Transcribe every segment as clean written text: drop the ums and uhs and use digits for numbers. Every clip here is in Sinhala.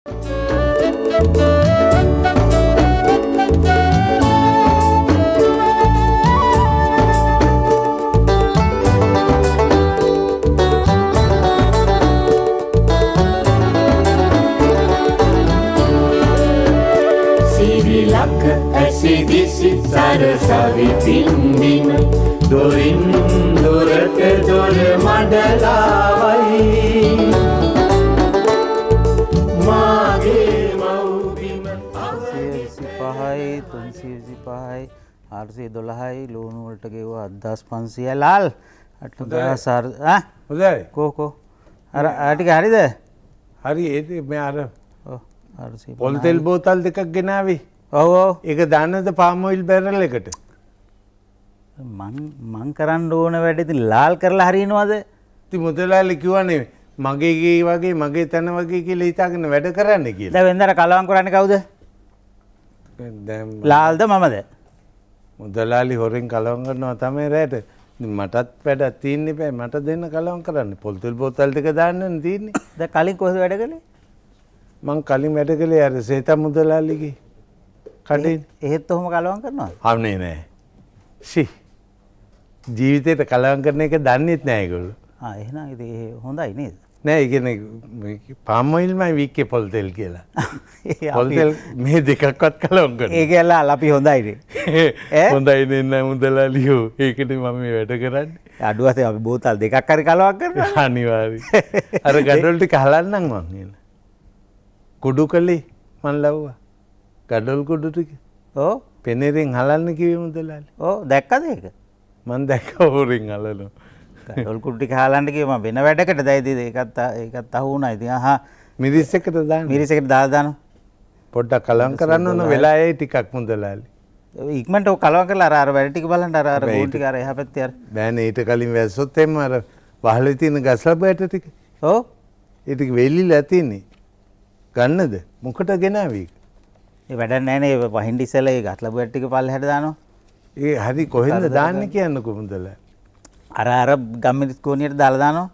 සිරිලක ඇසිදිසි සරසවි පින්දිම දොරින් දොරට දොර මඩලාවයි මාගේ මව්බිම 325යි 325යි 412යි ලෝණු වලට ගෙවුවා 7500 ලාල් 8000 හොඳයි කෝ අර ටික හරිද හරි ඒත් මේ අර ඔව් 400 පොල් තෙල් බෝතල් දෙකක් ගෙනාවේ ඔව් ඔව් ඒක දාන්නද පාම් ඔයිල් බැරල් එකට මං කරන්න ඕන වැඩ ඉතින් ලාල් කරලා හරිනවද ඉතින් මුදලාලි කිව්වනේ මගේ ගේ වගේ මගේ තන වගේ කියලා හිතාගෙන වැඩ කරන්න කියලා දැන් වෙන්දර කලවම් කරන්නේ කවුද දැන් ලාල්ද මමද මුදලාලි හොරෙන් කලවම් කරනවා තමයි රැට මටත් වැඩක් තියෙන්නේ බෑ මට දෙන්න කලවම් කරන්න පොල් තෙල් බෝතල් දෙක දාන්නනේ තියෙන්නේ දැන් කලින් කොහෙද වැඩ කළේ මං කලින් වැඩ කළේ අර සේතා මුදලාලිගේ කඩේ එහෙත් ඔහොම කලවම් කරනවා අනේ නෑ ෂි ජීවිතේට කලවම් කරන එක දන්නෙත් නෑ ඒගොල්ලෝ එහෙනම් ඉතින් ඒ හොඳයි නේද නෑ ඒ කියන්නේ පාම් ඔයිල්මයි වික්කේ පොල් තෙල් කියලා පොල් තෙල් මේ දෙකක්වත් කලවම් කරනවා ඒක ඇල්ලා අපි හොඳයි නේ හොඳයි නෙන්න මුදලාලියෝ ඒකට මම මේ වැඩ කරන්නේ අඩුවසේ අපි බෝතල් දෙකක් හරි කලවම් කරනවා අනිවාර්යයෙන් අර ගඩොල් ටික හලන්නම් මං එන කුඩු කලේ මං ලව්වා ගඩොල් කුඩු ටික ඔව් පෙනේරෙන් හලන්න කිව්වේ මුදලාලි ඔව් දැක්කද ඒක මං දැක්කා හොරෙන් හලනවා ඩොල් කුටි කාලන්න කිව්ව මම වෙන වැඩකට දැයිද ඒකත් අහු වුණා ඉතින් මිරිස් එකට දාන්න මිරිස් එකට දාලා දානවා පොඩ්ඩක් කලවම් කරන්න ඕන වෙලා ඒ ටිකක් මුදලාලි ඉක්මනට ඔය කලවම් කරලා අර වැඩ ටික බලන්න අර ගෝල් ටික අර එහා පැත්තේ අර බෑනේ ඊට කලින් වැස්සොත් එම්ම අර වහලේ තියෙන ගස්ලා බෑට ටික ඔව් ඒ ටික වෙලිලා තියෙන්නේ ගන්නද මොකට ගෙනාවි ඒ වැඩක් නැහැ නේ වහින්න ඉස්සෙල්ලා ඒ ගස්ලා බෑට ටික පල්ලෙහාට දානවා ඒ හරි කොහෙන්ද දාන්නේ කියන්නකෝ මුදලාලි අර ගම්මිරිස් කෝණියට දාලා දානවා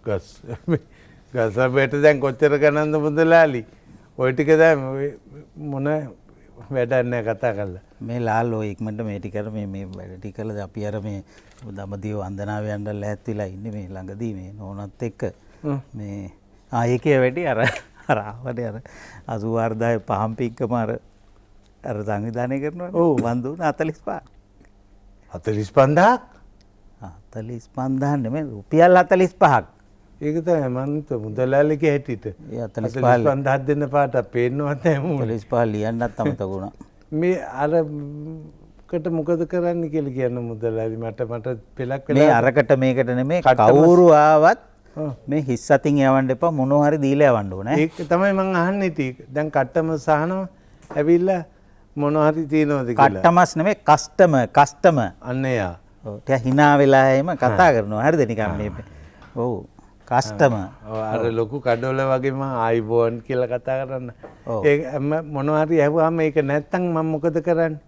ගස් බෑට දැන් කොච්චර ගණන්ද මුදලාලි ඔය ටික දැන් මොන වැඩක් නැහැ කතා කරලා මේ ලාල් ඔය ඉක්මනට මේ ටික කර මේ වැඩ ටික කළා අපි අර මේ දඹදිව වන්දනාව යන්න ලෑස්තිලා ඉන්නේ මේ ළඟදී මේ නෝනත් එක්ක මේ ඒකේ වැඩි අර ආවනේ අර 84000 පහම් පික්කම අර සංවිධානය කරනවා ඔව් වන්දු 45 45,000ක් 45,000 නෙමෙයි රුපියල් 45ක් ඒක තමයි මන්ත මුදලාලිගේ හැටියට 45,000 දෙන්න පාට පේන්නවත් නැහැ මූණ 45 ලියන්නත් අමතක වුණා මේ අර කට මොකද කරන්න කියලා කියන මුදලාලි මට පෙලක් මේ අරකට මේකට නෙමෙයි කවුරු ආවත් මේ හිස් අතින් යවන්න එපා මොනවා හරි දීලා යවන්න ඕනේ ඒක තමයි මං අහන්නේ ටික දැන් කට්ටම සහනවා ඇවිල්ලා මොනවා හරි තියනවද කියලා කට්ටමස් නෙමෙයි කස්ටමර් අන්න එයා ඔව් ටික hina වෙලා එම කතා කරනවා හරිද නිකන් මේ ඔව් කස්ටමර් අර ලොකු කඩවල වගේ මම ආයිබෝන් කියලා කතා කරන්න ඒක මොනවා හරි ඇහුවාම ඒක නැත්තම් මම මොකද කරන්නේ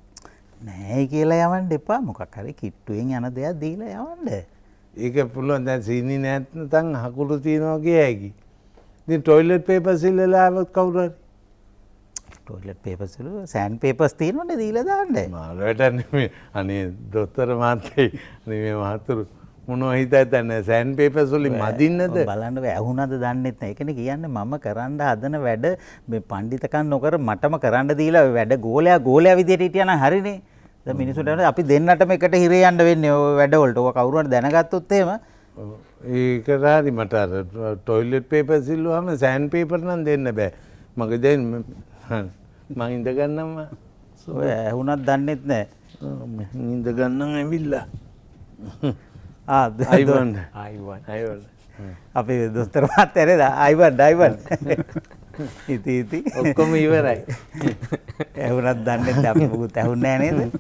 නෑ කියලා යවන්න එපා මොකක් හරි කිට්ටුවෙන් යන දෙයක් දීලා යවන්න ඒක පුළුවන් දැන් සීනි නැත්නම් හකුරු තියනවා කියයි ඉතින් টয়ලට් පේපර්ස් ඉල්ලලා આવත් කවුරු හරි ටොයිලට් පේපර්ස් වල සෑන්ඩ් පේපර්ස් තියෙනවනේ දීලා දාන්න. මාළවට නෙමෙයි. අනේ දොස්තර මහත්තයා අනේ මේ මහතුරු මොනවා හිතයිද නැහැ සෑන්ඩ් පේපර්ස් වලින් මදින්නද? බලන්න ඇහුණාද දන්නෙත් නැහැ. ඒකනේ කියන්නේ මම කරන්න හදන වැඩ මේ පඬිතකම් නොකර මටම කරන්න දීලා වැඩ ගෝලයා විදියට හිටියා නම් හරිනේ. දැන් මිනිස්සුන්ට අපි දෙන්නටම එකට හිරේ යන්න වෙන්නේ ඔය වැඩවලට. ඔක කවුරු හරි දැනගත්තොත් එහෙම ඒක හරි මට අර টয়ලට් පේපර්ස් ඉල්ලුවාම සෑන්ඩ් පේපර් නම් දෙන්න බෑ. මගේ දැන් මං ඉඳ ගන්නම් ඔය ඇහුණත් දන්නෙත් නැහැ. ඉඳ ගන්නම් ඇවිල්ලා. අයිවන් අපේ දොස්තර මහත්තයානේ අයිවන් ඉති ඔක්කොම ඉවරයි. ඇහුණත් දන්නෙත් අපි මොකුත් ඇහුන්නේ නැහැ නේද?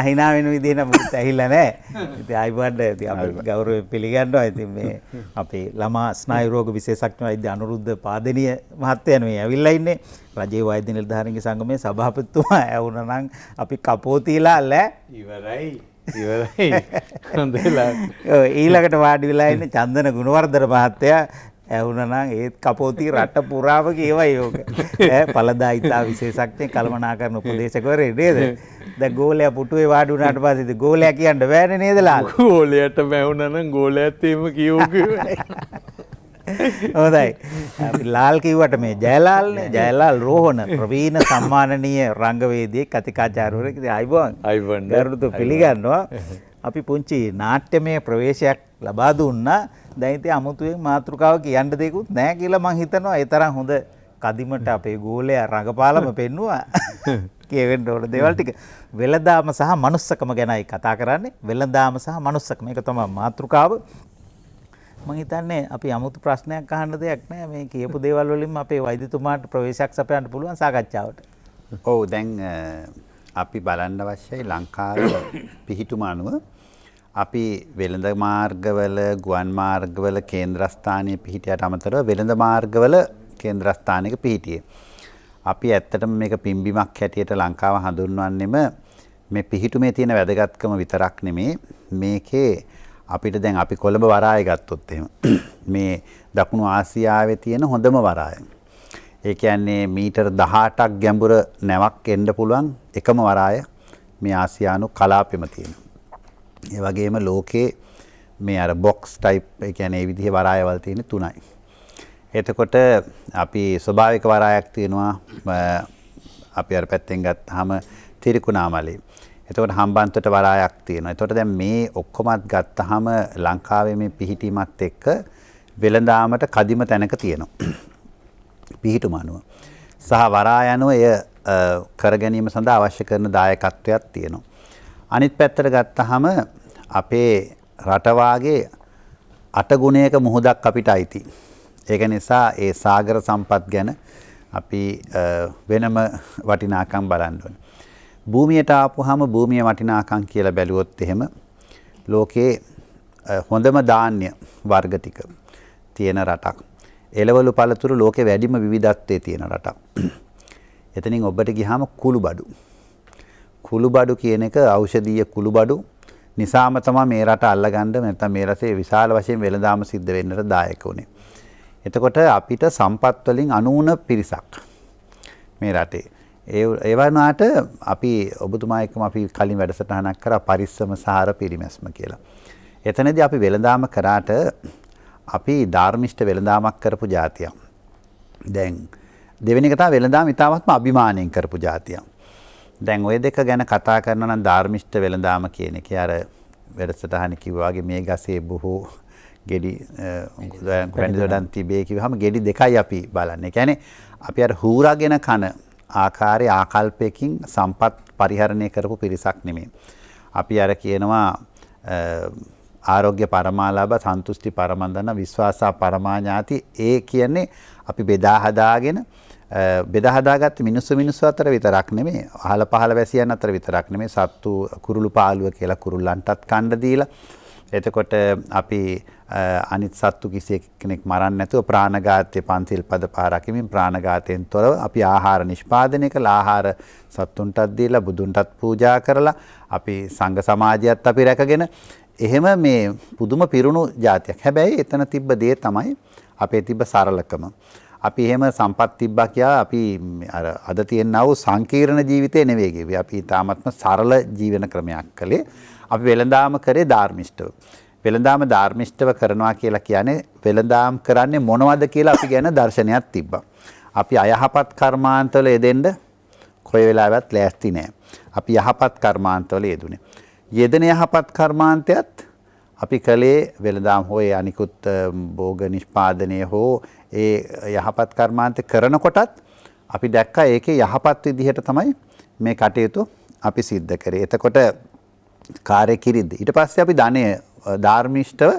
හිනා වෙන විදිහ නම් මොකුත් ඇහිලා නැහැ. ඉතින් අයිවන්ට ඉතින් අපි ගෞරවයෙන් පිළිගන්නවා. ඉතින් මේ අපේ ළමා ස්නායු රෝග විශේෂඥ වෛද්‍ය අනුරුද්ධ පාදනීය මහත්තයා මේ ඇවිල්ලා ඉන්නේ. රජයේ වෛද්‍ය නිලධාරීන්ගේ සංගමේ සභාපතිතුමා ඇහුණා නම් අපි කපෝ තියලා ඉවරයි. ඉවරයි. හොඳලා. ඊළඟට වාඩි වෙලා ඉන්නේ චන්දන ගුණවර්ධන මහත්තයා. ඇහුණනම් ඒත් කපෝති රට පුරාම කියවයි ඕක. පළදා ඉතා විශේෂඥ කළමනාකරන උපදේශකවරයෙක් නේද? දැන් ගෝලයා පුටුවේ වාඩි වුණාට පස්සේ ගෝලයා කියන්න බෑනේ නේද ලාල්? ගෝලයට බැවුනනම් ගෝලයාත් එහෙම කියෝකේ. හොඳයි. අපි ලාල් කිව්වට මේ ජයලාල්නේ. ජයලාල් රෝහණ ප්‍රවීණ සම්මානනීය රංගවේදියේ කතිකාචාර්යවරයෙක්. ඉතින් අයිබෝන්. ගරුතු පිළිගන්නවා. අපි පුංචි නාට්‍යමය ප්‍රවේශයක් ලබා දුන්නා. දැන් ඉතින් අමුතුවෙන් මාතෘකාව කියන්න දෙයක්වත් නැහැ කියලා මං හිතනවා. ඒ තරම් හොඳ කදිමට අපේ ගෝලයා රඟපාලම පෙන්නුවා. කියවෙන්න ඕන දේවල් ටික. වෙළඳාම සහ මනුස්සකම ගැනයි කතා කරන්නේ. වෙළඳාම සහ මනුස්සකම. මේක තමයි මාතෘකාව. මං හිතන්නේ අපි අමුතු ප්‍රශ්නයක් අහන්න දෙයක් නැහැ. මේ කියපු දේවල් වලින්ම අපේ වෛද්‍යතුමාට ප්‍රවේශයක් සපයන්න පුළුවන් සාකච්ඡාවට. ඔව් දැන් අපි බලන්න අවශ්‍යයි ලංකාවේ පිහිටුම අනුව අපි වෙළඳ මාර්ගවල ගුවන් මාර්ගවල කේන්ද්‍රස්ථානයේ පිහිටියට අමතරව වෙළඳ මාර්ගවල කේන්ද්‍රස්ථානයක පිහිටියේ. අපි ඇත්තටම මේක පිම්බිමක් හැටියට ලංකාව හඳුන්වන්නෙම මේ පිහිටුමේ තියෙන වැදගත්කම විතරක් නෙමේ මේකේ අපිට දැන් අපි කොළඹ වරාය ගත්තොත් එහෙම මේ දකුණු ආසියාවේ තියෙන හොඳම වරාය. ඒ කියන්නේ මීටර් 18ක් ගැඹුර නැවක් එන්න පුළුවන් එකම වරාය මේ ආසියානු කලාපෙම තියෙනවා. ඒ වගේම ලෝකේ මේ අර බොක්ස් ටයිප් ඒ කියන්නේ මේ විදිහේ වරායවල් තියෙන තුනයි. එතකොට අපි ස්වභාවික වරායක් තියෙනවා අපි අර පැත්තෙන් ගත්තාම තිරිකුණාමලේ. එතකොට හම්බන්තොට වරායක් තියෙනවා. එතකොට දැන් මේ ඔක්කොමත් ගත්තාම ලංකාවේ මේ පිහිටීමත් එක්ක වෙළඳාමට කදිම තැනක තියෙනවා. පිහිටුම අනුව. සහ වරාය අනුව එය කර ගැනීම සඳහා අවශ්‍ය කරන දායකත්වයක් තියෙනවා. අනිත් පැත්තට ගත්තාම අපේ රට වාගේ 8 ගුණයක මුහුදක් අපිට අයිති. ඒක නිසා ඒ සාගර සම්පත් ගැන අපි වෙනම වටිනාකම් බලන්න ඕනේ. භූමියට ආපුවාම භූමියේ වටිනාකම් කියලා බැලුවොත් එහෙම ලෝකේ හොඳම ධාන්‍ය වර්ග ටික තියෙන රටක්. එළවලු පළතුරු ලෝකේ වැඩිම විවිධත්වයේ තියෙන රටක්. එතනින් ඔබට ගියාම කුළුබඩු. කුළුබඩු කියන එක ඖෂධීය කුළුබඩු නිසාම තමයි මේ රට අල්ලගන්න නැත්නම් මේ රටේ විශාල වශයෙන් වෙළඳාම සිද්ධ වෙන්නට දායක වුනේ. එතකොට අපිට සම්පත් වලින් අනුුණ පිරිසක් මේ රටේ. ඒ වුණාට අපි ඔබතුමා එක්කම අපි කලින් වැඩසටහනක් කරා පරිස්සම සාර පිරිමැස්ම කියලා. එතනදී අපි වෙළඳාම කරාට අපි ධාර්මිෂ්ඨ වෙළඳාමක් කරපු જાතියක්. දැන් දෙවෙනි එක තමයි වෙළඳාම ඉතාමත්ම අභිමාණයෙන් කරපු જાතියක්. දැන් ওই දෙක ගැන කතා කරනවා නම් ධාර්මිෂ්ඨ වෙළඳාම කියන එක අර වැඩසටහන කිව්වා වගේ මේ ගසේ බොහෝ ගෙඩි වැනිදොඩන් තිබේ කිව්වහම ගෙඩි දෙකයි අපි බලන්නේ. ඒ කියන්නේ අපි අර හූරාගෙන කන ආකාරයේ ආකල්පයකින් සම්පත් පරිහරණය කරපු පිරිසක් නෙමෙයි. අපි අර කියනවා ආරෝග්‍ය පරමාලාභ සන්තුෂ්ටි පරමන්දන විශ්වාසා පරමාඥාති ඒ කියන්නේ අපි බෙදා හදාගත්ත මිනිස්සු අතර විතරක් නෙමෙයි අහල පහල වැසියන් අතර විතරක් නෙමෙයි සත්තු කුරුළු පාළුව කියලා කුරුල්ලන්ටත් කණ්ඩ දීලා එතකොට අපි අනිත් සත්තු කිසි කෙනෙක් මරන්නේ නැතුව ප්‍රාණඝාතයේ පන්සිල් පද පහ රකිමින් ප්‍රාණඝාතයෙන් තොරව අපි ආහාර නිෂ්පාදනය කළා ආහාර සත්තුන්ටත් දීලා බුදුන්ටත් පූජා කරලා අපි සංඝ සමාජයත් අපි රැකගෙන එහෙම මේ පුදුම පිරුණු જાතියක්. හැබැයි එතන තිබ්බ දේ තමයි අපේ තිබ්බ සරලකම. අපි එහෙම සම්පත් තිබ්බා කියලා අපි අර අද තියෙනා වූ සංකීර්ණ ජීවිතේ නෙවෙයි ගෙවි. අපි තාමත්ම සරල ජීවන ක්‍රමයක් කළේ. අපි වෙළඳාම කරේ ධාර්මිෂ්ඨව. වෙළඳාම ධාර්මිෂ්ඨව කරනවා කියලා කියන්නේ වෙළඳාම් කරන්නේ මොනවද කියලා අපි ගැන දර්ශනයක් තිබ්බා. අපි අයහපත් කර්මාන්තවල යෙදෙන්න කොයි වෙලාවෙවත් ලෑස්ති නෑ. අපි යහපත් කර්මාන්තවල යෙදුනේ. යෙදෙන යහපත් කර්මාන්තයත් අපි කළේ වෙළඳාම් හෝ අනිකුත් භෝග නිෂ්පාදනය හෝ ඒ යහපත් කර්මාන්ත කරනකොටත් අපි දැක්කා ඒකේ යහපත් විදිහට තමයි මේ කටයුතු අපි සිද්ධ කරේ. එතකොට කාර්ය කිරිද්ද. ඊට පස්සේ අපි ධනය ධාර්මිෂ්ඨව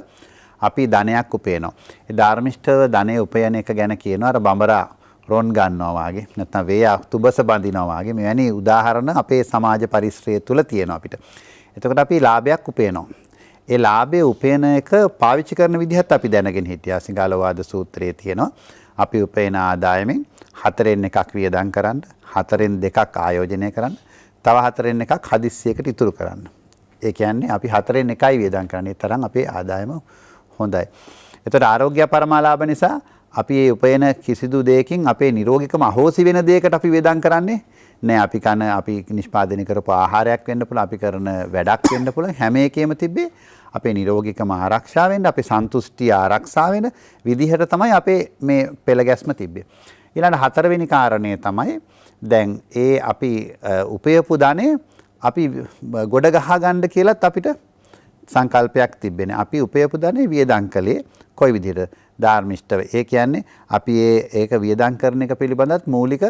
අපි ධනයක් උපයනවා. ඒ ධාර්මිෂ්ඨව ධනය උපයන එක ගැන කියනවා අර බඹරා රොන් ගන්නවා වගේ නැත්නම් වේය තුබස බඳිනවා වගේ මෙවැනි උදාහරණ අපේ සමාජ පරිශ්‍රය තුල තියෙනවා අපිට. එතකොට අපි ලාභයක් උපයනවා. ඒ ලාභයේ උපයන එක පාවිච්චි කරන විදිහත් අපි දැනගෙන හිටියා. සිංහලවාද සූත්‍රයේ තියෙනවා. අපි උපයන ආදායමෙන් 4න් 1ක් වියදම් කරන්න, 4න් 2ක් ආයෝජනය කරන්න, තව 4න් 1ක් හදිස්සියකට ඉතුරු කරන්න. ඒ කියන්නේ අපි 4න් 1යි වියදම් කරන්නේ. තරම් අපේ ආදායම හොඳයි. එතකොට ආරෝග්‍ය පරමාලාභ නිසා අපි මේ උපයන කිසිදු දෙයකින් අපේ නිරෝගීකම අහෝසි වෙන දෙයකට අපි වියදම් කරන්නේ නෑ. අපි නිෂ්පාදනය කරපු ආහාරයක් වෙන්න පුළුවන්, අපි කරන වැඩක් වෙන්න පුළුවන්. හැම එකෙම තිබ්බේ අපේ නිරෝගීකම ආරක්ෂා වෙන්න, අපේ සන්තුෂ්ටිය ආරක්ෂා වෙන විදිහට තමයි අපේ මේ පෙළ ගැස්ම තිබ්බේ. ඊළඟ 4 වෙනි කාරණය තමයි දැන් අපි උපයපු ධනෙ අපි ගොඩ ගහ ගන්න කියලාත් අපිට සංකල්පයක් තිබෙන්නේ. අපි උපයපු ධනෙ වියදම් කළේ කොයි විදිහට? ධාර්මිෂ්ඨව. ඒ කියන්නේ අපි ඒක වියදම් කරන එක පිළිබඳත් මූලික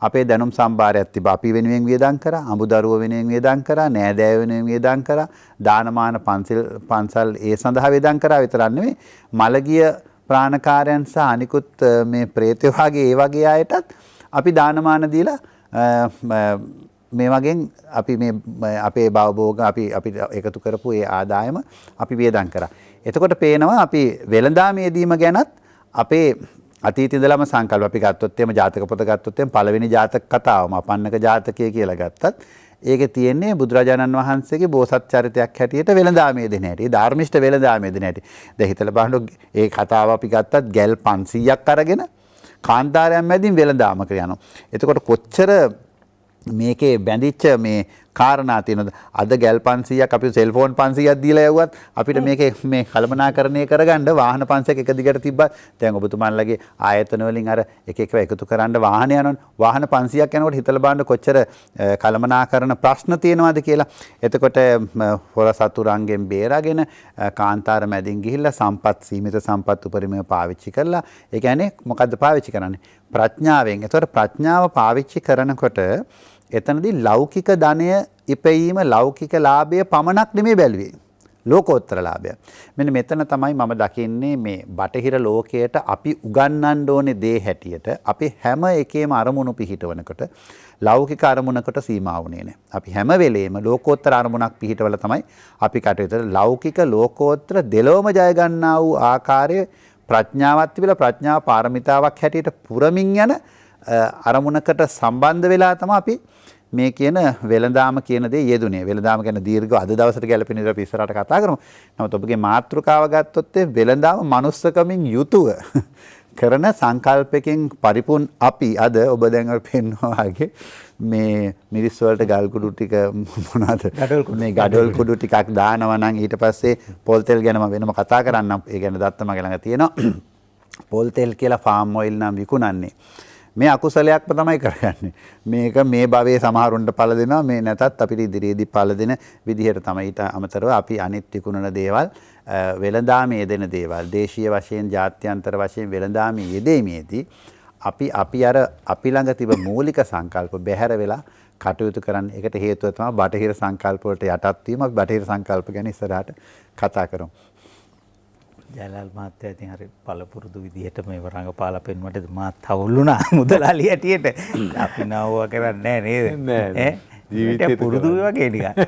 අපේ දැනුම් සම්භාරයක් තිබා. අපි වෙනුවෙන් වියදම් කරා, අමුදරුව වෙනුවෙන් වියදම් කරා, නෑදෑය වෙනුවෙන් වියදම් කරා, දානමාන පන්සල් ඒ සඳහා වියදම් කරා විතරක් නෙමෙයි, මළගිය ප්‍රාණකාරයන් සහ අනිකුත් මේ ප්‍රේතයෝ වගේ ඒ වගේ අයටත් අපි දානමාන දීලා මේ වගේ අපි මේ අපේ භවභෝග අපි එකතු කරපු ඒ ආදායම අපි වියදම් කරා. එතකොට පේනවා අපි වෙළඳාමේදීම ගැනත් අපේ අතීත ඉඳලම සංකල්ප අපි ගත්තොත් එimhe ජාතක පොත ගත්තොත් එimhe පළවෙනි ජාතක කතාවම අපන්නක ජාතකය කියලා ගත්තත් ඒකේ තියෙන්නේ බුදුරජාණන් වහන්සේගේ බෝසත් චරිතයක් හැටියට වෙළඳාමේ දෙන හැටි, ධාර්මිෂ්ඨ වෙළඳාමේ දෙන හැටි. දැන් හිතලා බලන්න ඒ කතාව අපි ගත්තත් ගැල් 500ක් අරගෙන කාන්තාරයන් මැදින් වෙළඳාමක යනවා. එතකොට කොච්චර මේකේ බැඳිච්ච මේ කාරණා තියෙනවද? අද ගැල් 500ක් අපි සෙල්ෆෝන් 500ක් දීලා යවුවත් අපිට මේකේ මේ කළමනාකරණය කරගන්න වාහන 500ක් එක දිගට තිබ්බා. දැන් ඔබතුමාලගේ ආයතන වලින් අර එක එකව එකතු කරන්න වාහන යනවනේ. වාහන 500ක් යනකොට හිතලා බලන්න කොච්චර කළමනාකරණ ප්‍රශ්න තියෙනවද කියලා. එතකොට හොර සතුරන්ගෙන් බේරාගෙන කාන්තාර මැදින් ගිහිල්ලා සම්පත් සීමිත සම්පත් උපරිමව පාවිච්චි කරලා, ඒ කියන්නේ මොකද්ද පාවිච්චි කරන්නේ? ප්‍රඥාවෙන්. එතකොට ප්‍රඥාව පාවිච්චි කරනකොට එතනදී ලෞකික ධනය ඉපැයීම ලෞකික ලාභය පමණක් නෙමෙයි බැලුවේ. ලෝකෝත්තර ලාභය. මෙන්න මෙතන තමයි මම දකින්නේ මේ බටහිර ලෝකයට අපි උගන්වන්න ඕනේ දේ හැටියට අපි හැම එකේම අරමුණු පිහිටවනකොට ලෞකික අරමුණකට සීමා වුණේ නැහැ. අපි හැම වෙලේම ලෝකෝත්තර අරමුණක් පිහිටවල තමයි අපි කටයුතු ලෞකික ලෝකෝත්තර දෙලොවම ජය ගන්නා වූ ආකාරයේ ප්‍රඥාවක් තිබිලා ප්‍රඥාව පාරමිතාවක් හැටියට පුරමින් යන අරමුණකට සම්බන්ධ වෙලා තමයි අපි මේ කියන වෙළඳාම කියන දේ යෙදුනේ. වෙළඳාම කියන දීර්ඝ අද දවසට ගැලපෙන විදිහට අපි ඉස්සරහට කතා කරමු. නමුත් ඔබගේ මාතෘකාව ගත්තොත් වෙළඳාම මනුස්සකමින් යුතුව කරන සංකල්පයෙන් පරිපූර්ණ අපි අද ඔබ දැන් පෙන්වනවා වගේ මේ මිරිස් වලට ගල් කුඩු ටික මොනවාද මේ ගඩොල් කුඩු ටිකක් දානවා නම් ඊට පස්සේ පොල් තෙල් ගැන මම වෙනම කතා කරන්නම්. ඒ ගැන දත්ත මගේ ළඟ තියෙනවා. පොල් තෙල් කියලා ෆාම් ඔයිල් නම් විකුණන්නේ. මේ අකුසලයක්ම තමයි කරගන්නේ. මේක මේ භවයේ සමහරුන්ට පළ දෙනවා, මේ නැතත් අපිට ඉදිරියේදී පළ දෙන විදිහට තමයි. ඊට අමතරව අපි අනිත් විකුණන දේවල්, වෙළඳාමේ යෙදෙන දේවල්, දේශීය වශයෙන් ජාත්‍යන්තර වශයෙන් වෙළඳාමේ යෙදීමේදී අපි ළඟ තිබ මූලික සංකල්ප බැහැර වෙලා කටයුතු කරන්න. ඒකට හේතුව තමයි බටහිර සංකල්ප වලට යටත් වීම. අපි බටහිර සංකල්ප ගැන ඉස්සරහට කතා කරමු. ජයලාල් මහත්තයා ඉතින් හරි පළපුරුදු විදිහට මේව රඟපාලා පෙන්වන්නට මාත් තවුල්ුණා මුදලාලි හැටියට. අපි නවුවා කරන්නේ නැහැ නේද? ජීවිතේ පුරුදු වගේ නිකන්.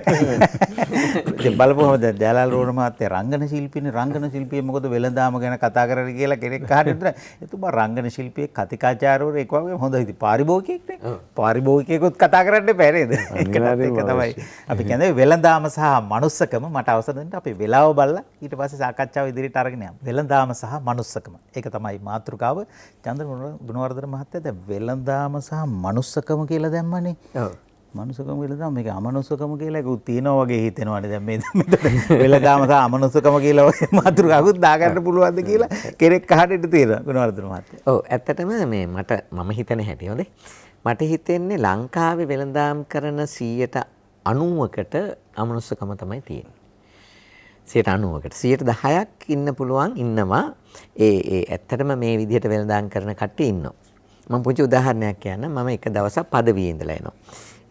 ඉතින් බලපුවම දැන් ජයලාල් රෝණ මහත්තයා රංගන ශිල්පීනේ. රංගන ශිල්පිය මොකද වෙළඳාම ගැන කතා කරන්නේ කියලා කෙනෙක් අහන්න විතර එතුමා රංගන ශිල්පියෙක් කතිකාචාර්යවරු එක වගේ හොඳයි. ඉතින් පාරිභෝගිකයෙක් නේ. පාරිභෝගිකයෙකුත් කතා කරන්න එපා නේද? ඒක තමයි අපි කියන්නේ වෙළඳාම සහ මනුස්සකම. මට අවසර දෙන්න අපි වෙලාව බලලා ඊට පස්සේ සාකච්ඡාව ඉදිරියට අරගෙන යමු. වෙළඳාම සහ මනුස්සකම. ඒක තමයි මාතෘකාව. චන්ද්‍ර ගුණවර්ධන මහත්තයා දැන් වෙළඳාම සහ මනුස්සකම කියලා දැම්මනේ. ඔව්. මනුස්සකම කියලා තමයි මේක අමනුස්සකම කියලා එකක් තියෙනවා වගේ හිතෙනවානේ. දැන් මේ වෙළඳාම සහ අමනුස්සකම කියලා වගේ මාතෘකාවකුත් දාගන්න පුළුවන්ද කියලා කෙනෙක් අහන්න තියෙනවා ගුණවර්ධන මහත්තයා. ඔව් ඇත්තටම මේ මම හිතන හැටි හොඳේ. මට හිතෙන්නේ ලංකාවේ වෙළඳාම් කරන 90%කට අමනුස්සකම තමයි තියෙන්නේ. 90%කට 10%ක් ඉන්න පුළුවන් ඉන්නවා. ඒ ඇත්තටම මේ විදිහට වෙළඳාම් කරන කට්ටිය ඉන්නවා. මම පුංචි උදාහරණයක් කියන්නම්. මම එක දවසක් පදවියේ ඉඳලා එනවා.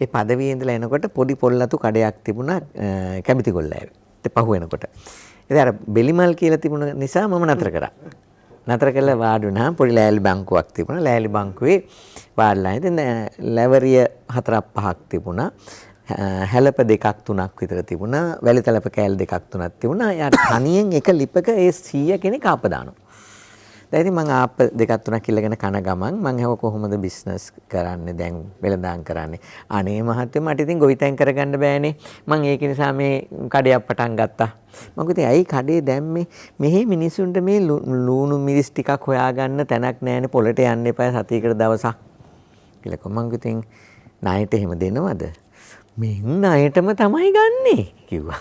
ඒ පදවියේ ඉඳලා එනකොට පොඩි පොල්ලතු කඩයක් තිබුණා කැබිති කොල්ලෑවේ. පහු වෙනකොට. ඉතින් අර බෙලිමල් කියලා තිබුණ නිසා මම නතර කරා. නතර කළා වාඩි වුණා. පොඩි ලෑලි බංකුවක් තිබුණා. ලෑලි බංකුවේ වාඩිලා ඉතින් ලැවරිය 4-5ක් තිබුණා. හැලප 2-3ක් විතර තිබුණා. වැලි තලප කෑල් 2-3ක් තිබුණා. යාට තනියෙන් එක ලිපක ඒ 100 කෙනෙක් ආප දානවා. දැන් ඉතින් මම ආප්ප දෙකක් තුනක් ඉල්ලගෙන කන ගමන් මම හැව කොහොමද බිස්නස් කරන්නේ දැන් වෙළඳාම් කරන්නේ. අනේ මහත්තයෝ මට ඉතින් ගොවිතැන් කරගන්න බෑනේ. මම ඒක නිසා මේ කඩයක් පටන් ගත්තා. මම කිව්වා ඇයි කඩේ දැම්මේ? මෙහි මිනිසුන්ට මේ ලුණු මිරිස් ටිකක් හොයාගන්න තැනක් නැහැනේ. පොළට යන්න එපා සතියකට දවසක්. කියලා කොහොම මම ඉතින් ණයට එහෙම දෙනවද? මෙන් ණයටම තමයි ගන්නෙ කිව්වා.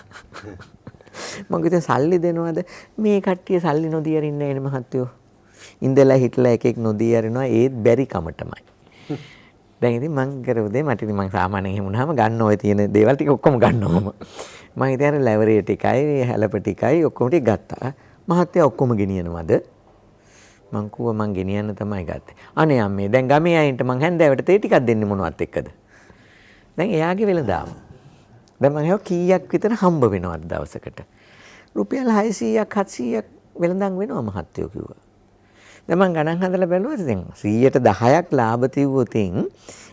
මම කිව්වා සල්ලි දෙනවද? මේ කට්ටිය සල්ලි නොදී අරින්නේ නැහැ මහත්තයෝ. ඉඳලා හිටලා එකෙක් නොදී අරිනවා ඒත් බැරි කමටමයි. දැන් ඉතින් මං කරුවදේ මට ඉතින් මං සාමාන්‍යයෙන් එහෙම වුණාම ගන්න ඔය තියෙන දේවල් ටික ඔක්කොම ගන්නවම. මම ඉතින් අර ලැවරේ ටිකයි හැලප ටිකයි ඔක්කොම ටික ගත්තා. මහත්තයා ඔක්කොම ගෙනියනවද? මං කිව්වා මං ගෙනියන්න තමයි ගත්තේ. අනේ අම්මේ දැන් ගමේ අයින්ට මං හැන්දෑවට තේ ටිකක් දෙන්නේ මොනවත් එක්කද? දැන් එයාගේ වෙලඳාම. දැන් මං කීයක් විතර හම්බ වෙනවද දවසකට? රුපියල් 600ක් 700ක් වෙලඳාම් වෙනවා මහත්තයෝ කිව්වා. දැන් මං ගණන් හදලා බැලුවා දැන් 110ක් ලාභ තියුවොතින්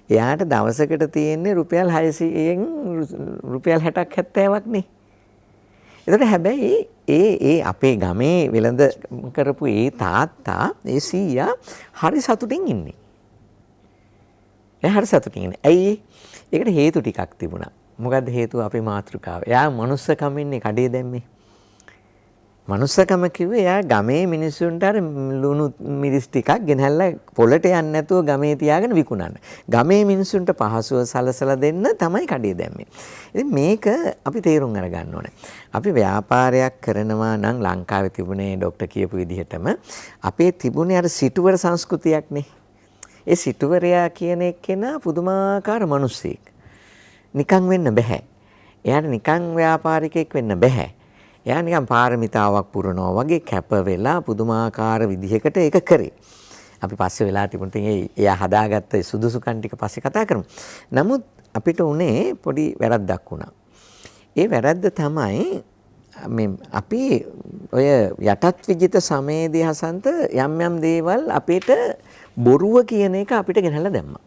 එයාට දවසකට තියෙන්නේ රුපියල් 600න් රුපියල් 60ක් 70ක් නේ. ඒකට හැබැයි ඒ අපේ ගමේ වෙළඳ කරපු ඒ තාත්තා ඒ සීයා හරි සතුටින් ඉන්නේ. එයා හරි සතුටින් ඉන්නේ. ඇයි? ඒකට හේතු ටිකක් තිබුණා. මොකද්ද හේතුව? අපේ මාතෘකාව. එයා මනුස්සකම ඉන්නේ කඩේ දැම්මේ. මනුස්සකම කිව්වේ එයා ගමේ මිනිස්සුන්ට අර ලුණු මිරිස් ටිකක් ගෙනහැල්ලා පොළට යන්නේ නැතුව ගමේ තියාගෙන විකුණන්න. ගමේ මිනිස්සුන්ට පහසුව සලසලා දෙන්න තමයි කඩේ දැම්මේ. ඉතින් මේක අපි තේරුම් අරගන්න ඕනේ. අපි ව්‍යාපාරයක් කරනවා නම් ලංකාවේ තිබුණේ ડોක්ටර් කියපු විදිහටම අපේ තිබුණේ අර සිටුවර සංස්කෘතියක්නේ. ඒ සිටුවරයා කියන එක්කෙනා පුදුමාකාර මිනිස්සෙක්. නිකන් වෙන්න බෑ. එයාට නිකන් ව්‍යාපාරිකයෙක් වෙන්න බෑ. එයා නිකන් පාරමිතාවක් පුරනවා වගේ කැප වෙලා පුදුමාකාර විදිහකට ඒක කරේ. අපි පස්සේ වෙලා තිබුණ තින් එයා හදාගත්ත සුදුසුකම් ටික පස්සේ කතා කරමු. නමුත් අපිට උනේ පොඩි වැරද්දක් වුණා. ඒ වැරද්ද තමයි මේ අපි ඔය යටත් විජිත සමයේදී හසන්ත යම් දේවල් අපිට බොරුව කියන එක අපිට ගෙනහැලා දැම්මා.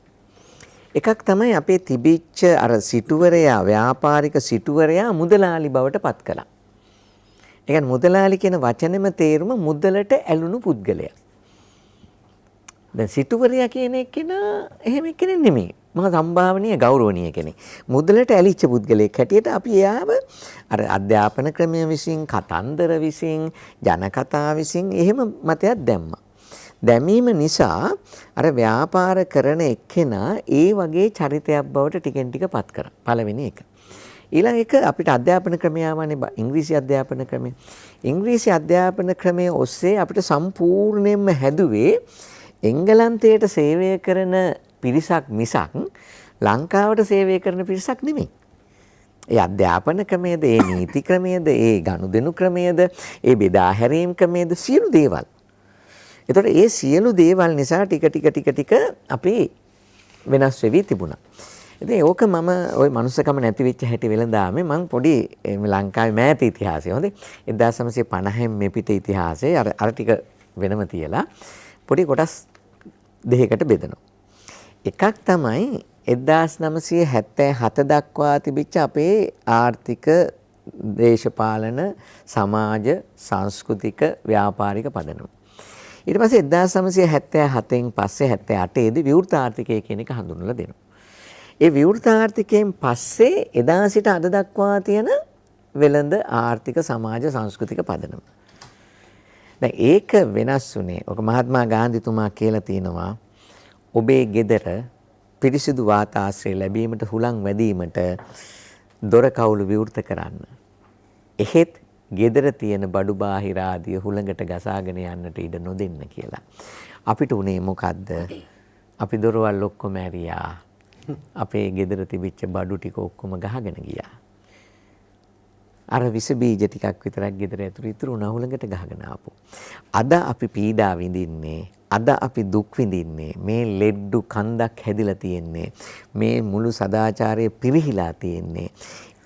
එකක් තමයි අපේ තිබිච්ච අර සිටුවරයා ව්‍යාපාරික සිටුවරයා මුදලාලි බවට පත් කළා. ඒ කියන්නේ මුදලාලි කියන වචනේම තේරුම මුදලට ඇලුණු පුද්ගලයා. දැන් සිටුවරයා කියන එක්කෙනා එහෙම එක්කෙනෙක් නෙමෙයි. මහා සම්භාවනීය ගෞරවනීය කෙනෙක්. මුදලට ඇලිච්ච පුද්ගලයෙක් හැටියට අපි එයාව අර අධ්‍යාපන ක්‍රමය විසින්, කතන්දර විසින්, ජනකතා විසින් එහෙම මතයක් දැම්මා. දැමීම නිසා අර ව්‍යාපාර කරන එක්කෙනා ඒ වගේ චරිතයක් බවට ටිකෙන් ටික පත් කරා. පළවෙනි එක. ඊළඟ එක අපිට අධ්‍යාපන ක්‍රමය ආවනේ ඉංග්‍රීසි අධ්‍යාපන ක්‍රමය. ඉංග්‍රීසි අධ්‍යාපන ක්‍රමයේ ඔස්සේ අපිට සම්පූර්ණයෙන්ම හැදුවේ එංගලන්තයට සේවය කරන පිරිසක් මිසක් ලංකාවට සේවය කරන පිරිසක් නෙමෙයි. ඒ අධ්‍යාපන ක්‍රමයේද, ඒ නීති ක්‍රමයේද, ඒ ගනුදෙනු ක්‍රමයේද, ඒ බෙදා හැරීම් ක්‍රමයේද සියලු දේවල්. ඒතකොට ඒ සියලු දේවල් නිසා ටික අපි වෙනස් වෙවි තිබුණා. ඉතින් ඕක මම ওই මනුස්සකම නැති වෙච්ච හැටි වෙලඳාමේ මම පොඩි ලංකාවේ මෑත ඉතිහාසය හොඳේ 1950 මෙපිට ඉතිහාසයේ අර ටික වෙනම තියලා පොඩි කොටස් දෙකකට බෙදනවා. එකක් තමයි 1977 දක්වා තිබිච්ච අපේ ආර්ථික දේශපාලන සමාජ සංස්කෘතික ව්‍යාපාරික පදනම. ඊට පස්සේ 1977න් පස්සේ 78 දී විවෘත ආර්ථිකය කියන එක හඳුන්වලා දෙනවා. ඒ විවෘත ආර්ථිකයෙන් පස්සේ එදා සිට අද දක්වා තියෙන වෙළඳ ආර්ථික සමාජ සංස්කෘතික පදනම. දැන් ඒක වෙනස් වුණේ. ඔක මහත්මා ගාන්ධිතුමා කියලා තිනවා ඔබේ ගෙදර පිරිසිදු වාතාශ්‍රය ලැබීමට හුලං වැදීමට දොර කවුළු විවෘත කරන්න. එහෙත් ගෙදර තියෙන බඩු බාහිර ආදිය හුලඟට ගසාගෙන යන්නට ඉඩ නොදෙන්න කියලා. අපිට උනේ මොකද්ද? අපි දොරවල් ඔක්කොම ඇරියා. අපේ ගෙදර තිබිච්ච බඩු ටික ඔක්කොම ගහගෙන ගියා. අර විස බීජ ටිකක් විතරක් ගෙදර ඇතුළේ ඉතුරු වුණා හුලඟට ගහගෙන ආපු. අද අපි පීඩා විඳින්නේ, අද අපි දුක් විඳින්නේ මේ ලෙඩ්ඩු කන්දක් හැදිලා තියෙන්නේ. මේ මුළු සදාචාරය පිරිහිලා තියෙන්නේ.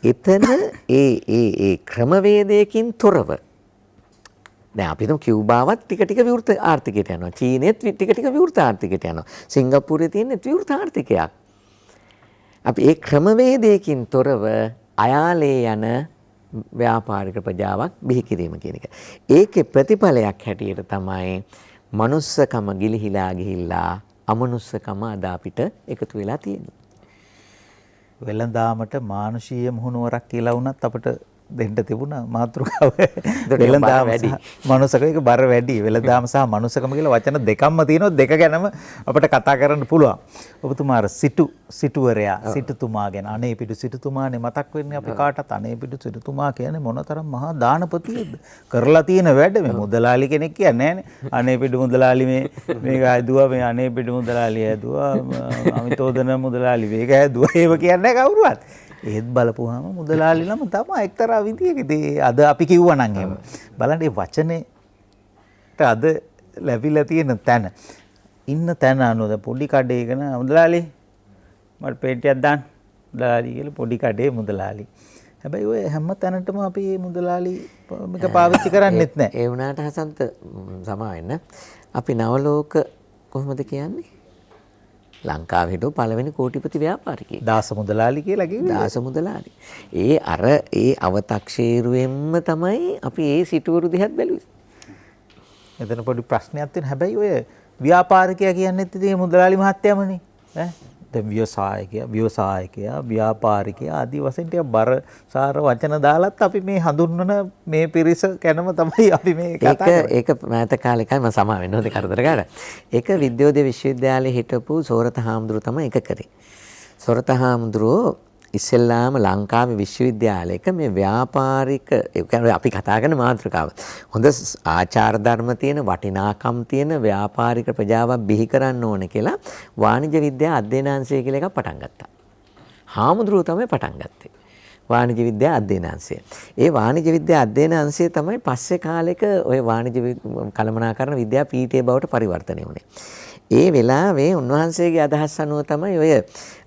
එතන ඒ ක්‍රමවේදයකින් තොරව දැන් අපි හිතමු කියුබාවත් ටික විවෘත ආර්ථිකයට යනවා. චීනෙත් ටික විවෘත ආර්ථිකයට යනවා. සිංගප්පූරේ තියෙන විවෘත ආර්ථිකයක්. අපි ඒ ක්‍රමවේදයකින් තොරව අයාලේ යන ව්‍යාපාරික ප්‍රජාවක් බිහි කිරීම කියන එක. ඒකේ ප්‍රතිඵලයක් හැටියට තමයි මනුස්සකම ගිලිහිලා ගිහිල්ලා අමනුස්සකම අද අපිට එකතු වෙලා තියෙනවා. වෙළඳාමට මානුෂීය මුහුණුවරක් කියලා වුණත් අපිට දෙන්න තිබුණා මාතෘකාව. වෙළඳාම වැඩි. මනුස්සකම එක බර වැඩි. වෙළඳාම සහ මනුස්සකම කියලා වචන දෙකක්ම තියෙනවා. දෙක ගැනම අපිට කතා කරන්න පුළුවන්. ඔබතුමා අර සිටුවරයා සිටුතුමා ගැන අනේපිඩු සිටුතුමානේ මතක් වෙන්නේ අපි කාටත්. අනේපිඩු සිටුතුමා කියන්නේ මොනතරම් මහා දානපතියද කරලා තියෙන වැඩ. මේ මුදලාලි කෙනෙක් කියන්නේ නැහනේ. අනේපිඩු මුදලාලි මේක හැදුවා, මේ අනේපිඩු මුදලාලි හැදුවා, අමිතෝදන මුදලාලි මේක හැදුවා. ඒව කියන්නේ කවුරුවත්. ඒත් බලපුවාම මුදලාලි නම තමයි එක්තරා විදියකදී අද අපි කිව්වා නම් එහෙම. බලන්න මේ වචනේට අද ලැබිලා තියෙන තැන ඉන්න තැන අනුව පොඩි කඩේකන මුදලාලි මට පේටියක් දාන්න මුදලාලි කියලා පොඩි කඩේ මුදලාලි. හැබැයි ඔය හැම තැනටම අපි මේ මුදලාලි මේක පාවිච්චි කරන්නේත් නැහැ. ඒ වුණාට හසන්ත සමා වෙන්න අපි නවලෝක කොහොමද කියන්නේ? ලංකාවේ හිටු පළවෙනි කෝටිපති ව්‍යාපාරිකයෙක් දාස මුදලාලි කියලා කිව්වේ. දාස මුදලාලි. ඒ අව탁ෂේරුවෙන්ම තමයි අපි ඒ සිටුවරු දිහත් බැලුවේ. එතන පොඩි ප්‍රශ්නයක් තියෙන. හැබැයි ඔය ව්‍යාපාරිකයා කියන්නේත් ඉතින් මුදලාලි මහත්තයාමනේ. ඈ දැන් ව්‍යවසායකයා ව්‍යාපාරිකයා ආදී වශයෙන් ටික බරසාර වචන දාලත් අපි මේ හඳුන්වන මේ පිරිස ගැනම තමයි අපි මේ කතා කරන්නේ. ඒක මෑත කාලෙකයි මම සමා වෙන්න ඕනේ කරදර ගන්න. ඒක විද්‍යෝදය විශ්වවිද්‍යාලයේ හිටපු සෝරත හාමුදුරුවෝ තමයි ඒක කරේ. සෝරත හාමුදුරුවෝ ඉස්සෙල්ලාම ලංකාවේ විශ්වවිද්‍යාලයක මේ ව්‍යාපාරික ඒ කියන්නේ අපි කතා කරන මාතෘකාව. හොඳ ආචාර ධර්ම තියෙන වටිනාකම් තියෙන ව්‍යාපාරික ප්‍රජාවක් බිහි කරන්න ඕනේ කියලා වාණිජ්‍ය විද්‍යා අධ්‍යයනාංශය කියලා එකක් පටන් ගත්තා. හාමුදුරුවෝ තමයි පටන් ගත්තේ. වාණිජ්‍ය විද්‍යා අධ්‍යයනාංශය. ඒ වාණිජ්‍ය විද්‍යා අධ්‍යයනාංශය තමයි පස්සේ කාලෙක ওই වාණිජ්‍ය කළමනාකරණ විද්‍යා පීඨය බවට පරිවර්තනය වුණේ. ඒ වෙලාවේ උන්වහන්සේගේ අදහස් අනුව තමයි ඔය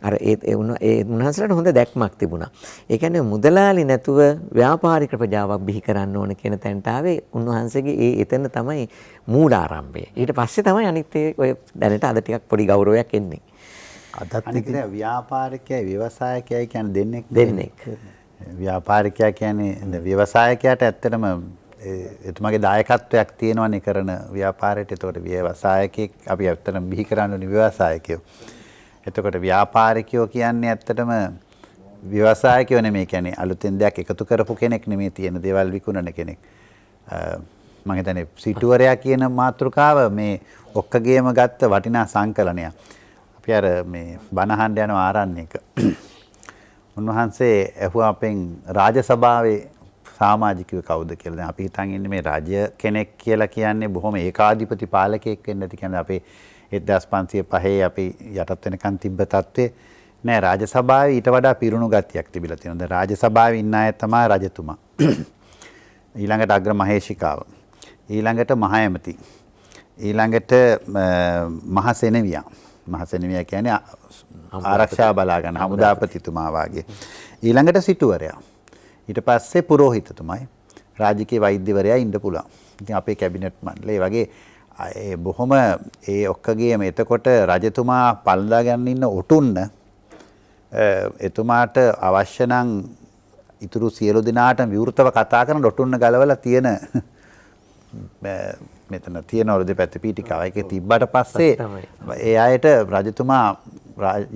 අර ඒ උන්වහන්සේලාට හොඳ දැක්මක් තිබුණා. ඒ කියන්නේ මුදලාලි නැතුව ව්‍යාපාරික ප්‍රජාවක් බිහි කරන්න ඕන කියන තැනට ආවේ උන්වහන්සේගේ එතන තමයි මූලාරම්භය. ඊට පස්සේ තමයි අනිත් ඔය දැනට අද ටිකක් පොඩි ගෞරවයක් එන්නේ. අදත් ඉතින් ව්‍යාපාරිකයයි ව්‍යවසායකයයි කියන්නේ දෙන්නෙක්. ව්‍යාපාරිකයා කියන්නේ ව්‍යවසායකයාට ඇත්තටම එතුමාගේ දායකත්වයක් තියෙනවනේ කරන ව්‍යාපාරයට. එතකොට ව්‍යවසායකෙක් අපි ඇත්තටම බිහි කරන්න ඕනේ ව්‍යවසායකයෝ. එතකොට ව්‍යාපාරිකයෝ කියන්නේ ඇත්තටම ව්‍යවසායකයෝ නෙමෙයි. කියන්නේ අලුතෙන් දෙයක් එකතු කරපු කෙනෙක් නෙමෙයි, තියෙන දේවල් විකුණන කෙනෙක්. මම හිතන්නේ සිටුවරයා කියන මාතෘකාව මේ ඔක්කගේම ගත්ත වටිනා සංකලනයක්. අපි අර මේ බණහඬ යන ආරණ්‍යක උන්වහන්සේ ඇහුවා අපෙන් රාජසභාවේ සමාජිකයෝ කවුද කියලා. දැන් අපි හිතන් ඉන්නේ මේ රජ කෙනෙක් කියලා කියන්නේ බොහොම ඒකාධිපති පාලකයෙක් වෙන්න ඇති. කියන්නේ අපේ 1505 අපි යටත් වෙනකන් තිබ්බ තත්ත්වේ නෑ. රාජසභාවේ ඊට වඩා පිරුණු ගතියක් තිබිලා තියෙනවා. දැන් රාජසභාවේ ඉන්න අය තමයි රජතුමා. ඊළඟට අග්‍ර මහේෂිකාව. ඊළඟට මහ ඇමති. ඊළඟට මහ සෙනෙවියා. මහ සෙනෙවියා කියන්නේ ආරක්ෂා බලා ගන්න හමුදාපතිතුමා වාගේ. ඊළඟට සිටුවරයා. ඊට පස්සේ පුරෝහිතතුමයි, රාජකීය වෛද්‍යවරයා ඉන්න පුළුවන්. ඉතින් අපේ කැබිනට් මණ්ඩලය වගේ ඒ බොහොම ඒ ඔක්කගේම එතකොට රජතුමා පළඳා ගන්න ඉන්න ඔටුන්න එතුමාට අවශ්‍ය නම් ඉතුරු සියලු දෙනාට විවෘතව කතා කරන ඔටුන්න ගලවලා තියෙන මෙතන තියෙන ඔර දෙපැත්තේ පීඨිකාව එකේ තිබ්බට පස්සේ ඒ අයට රජතුමා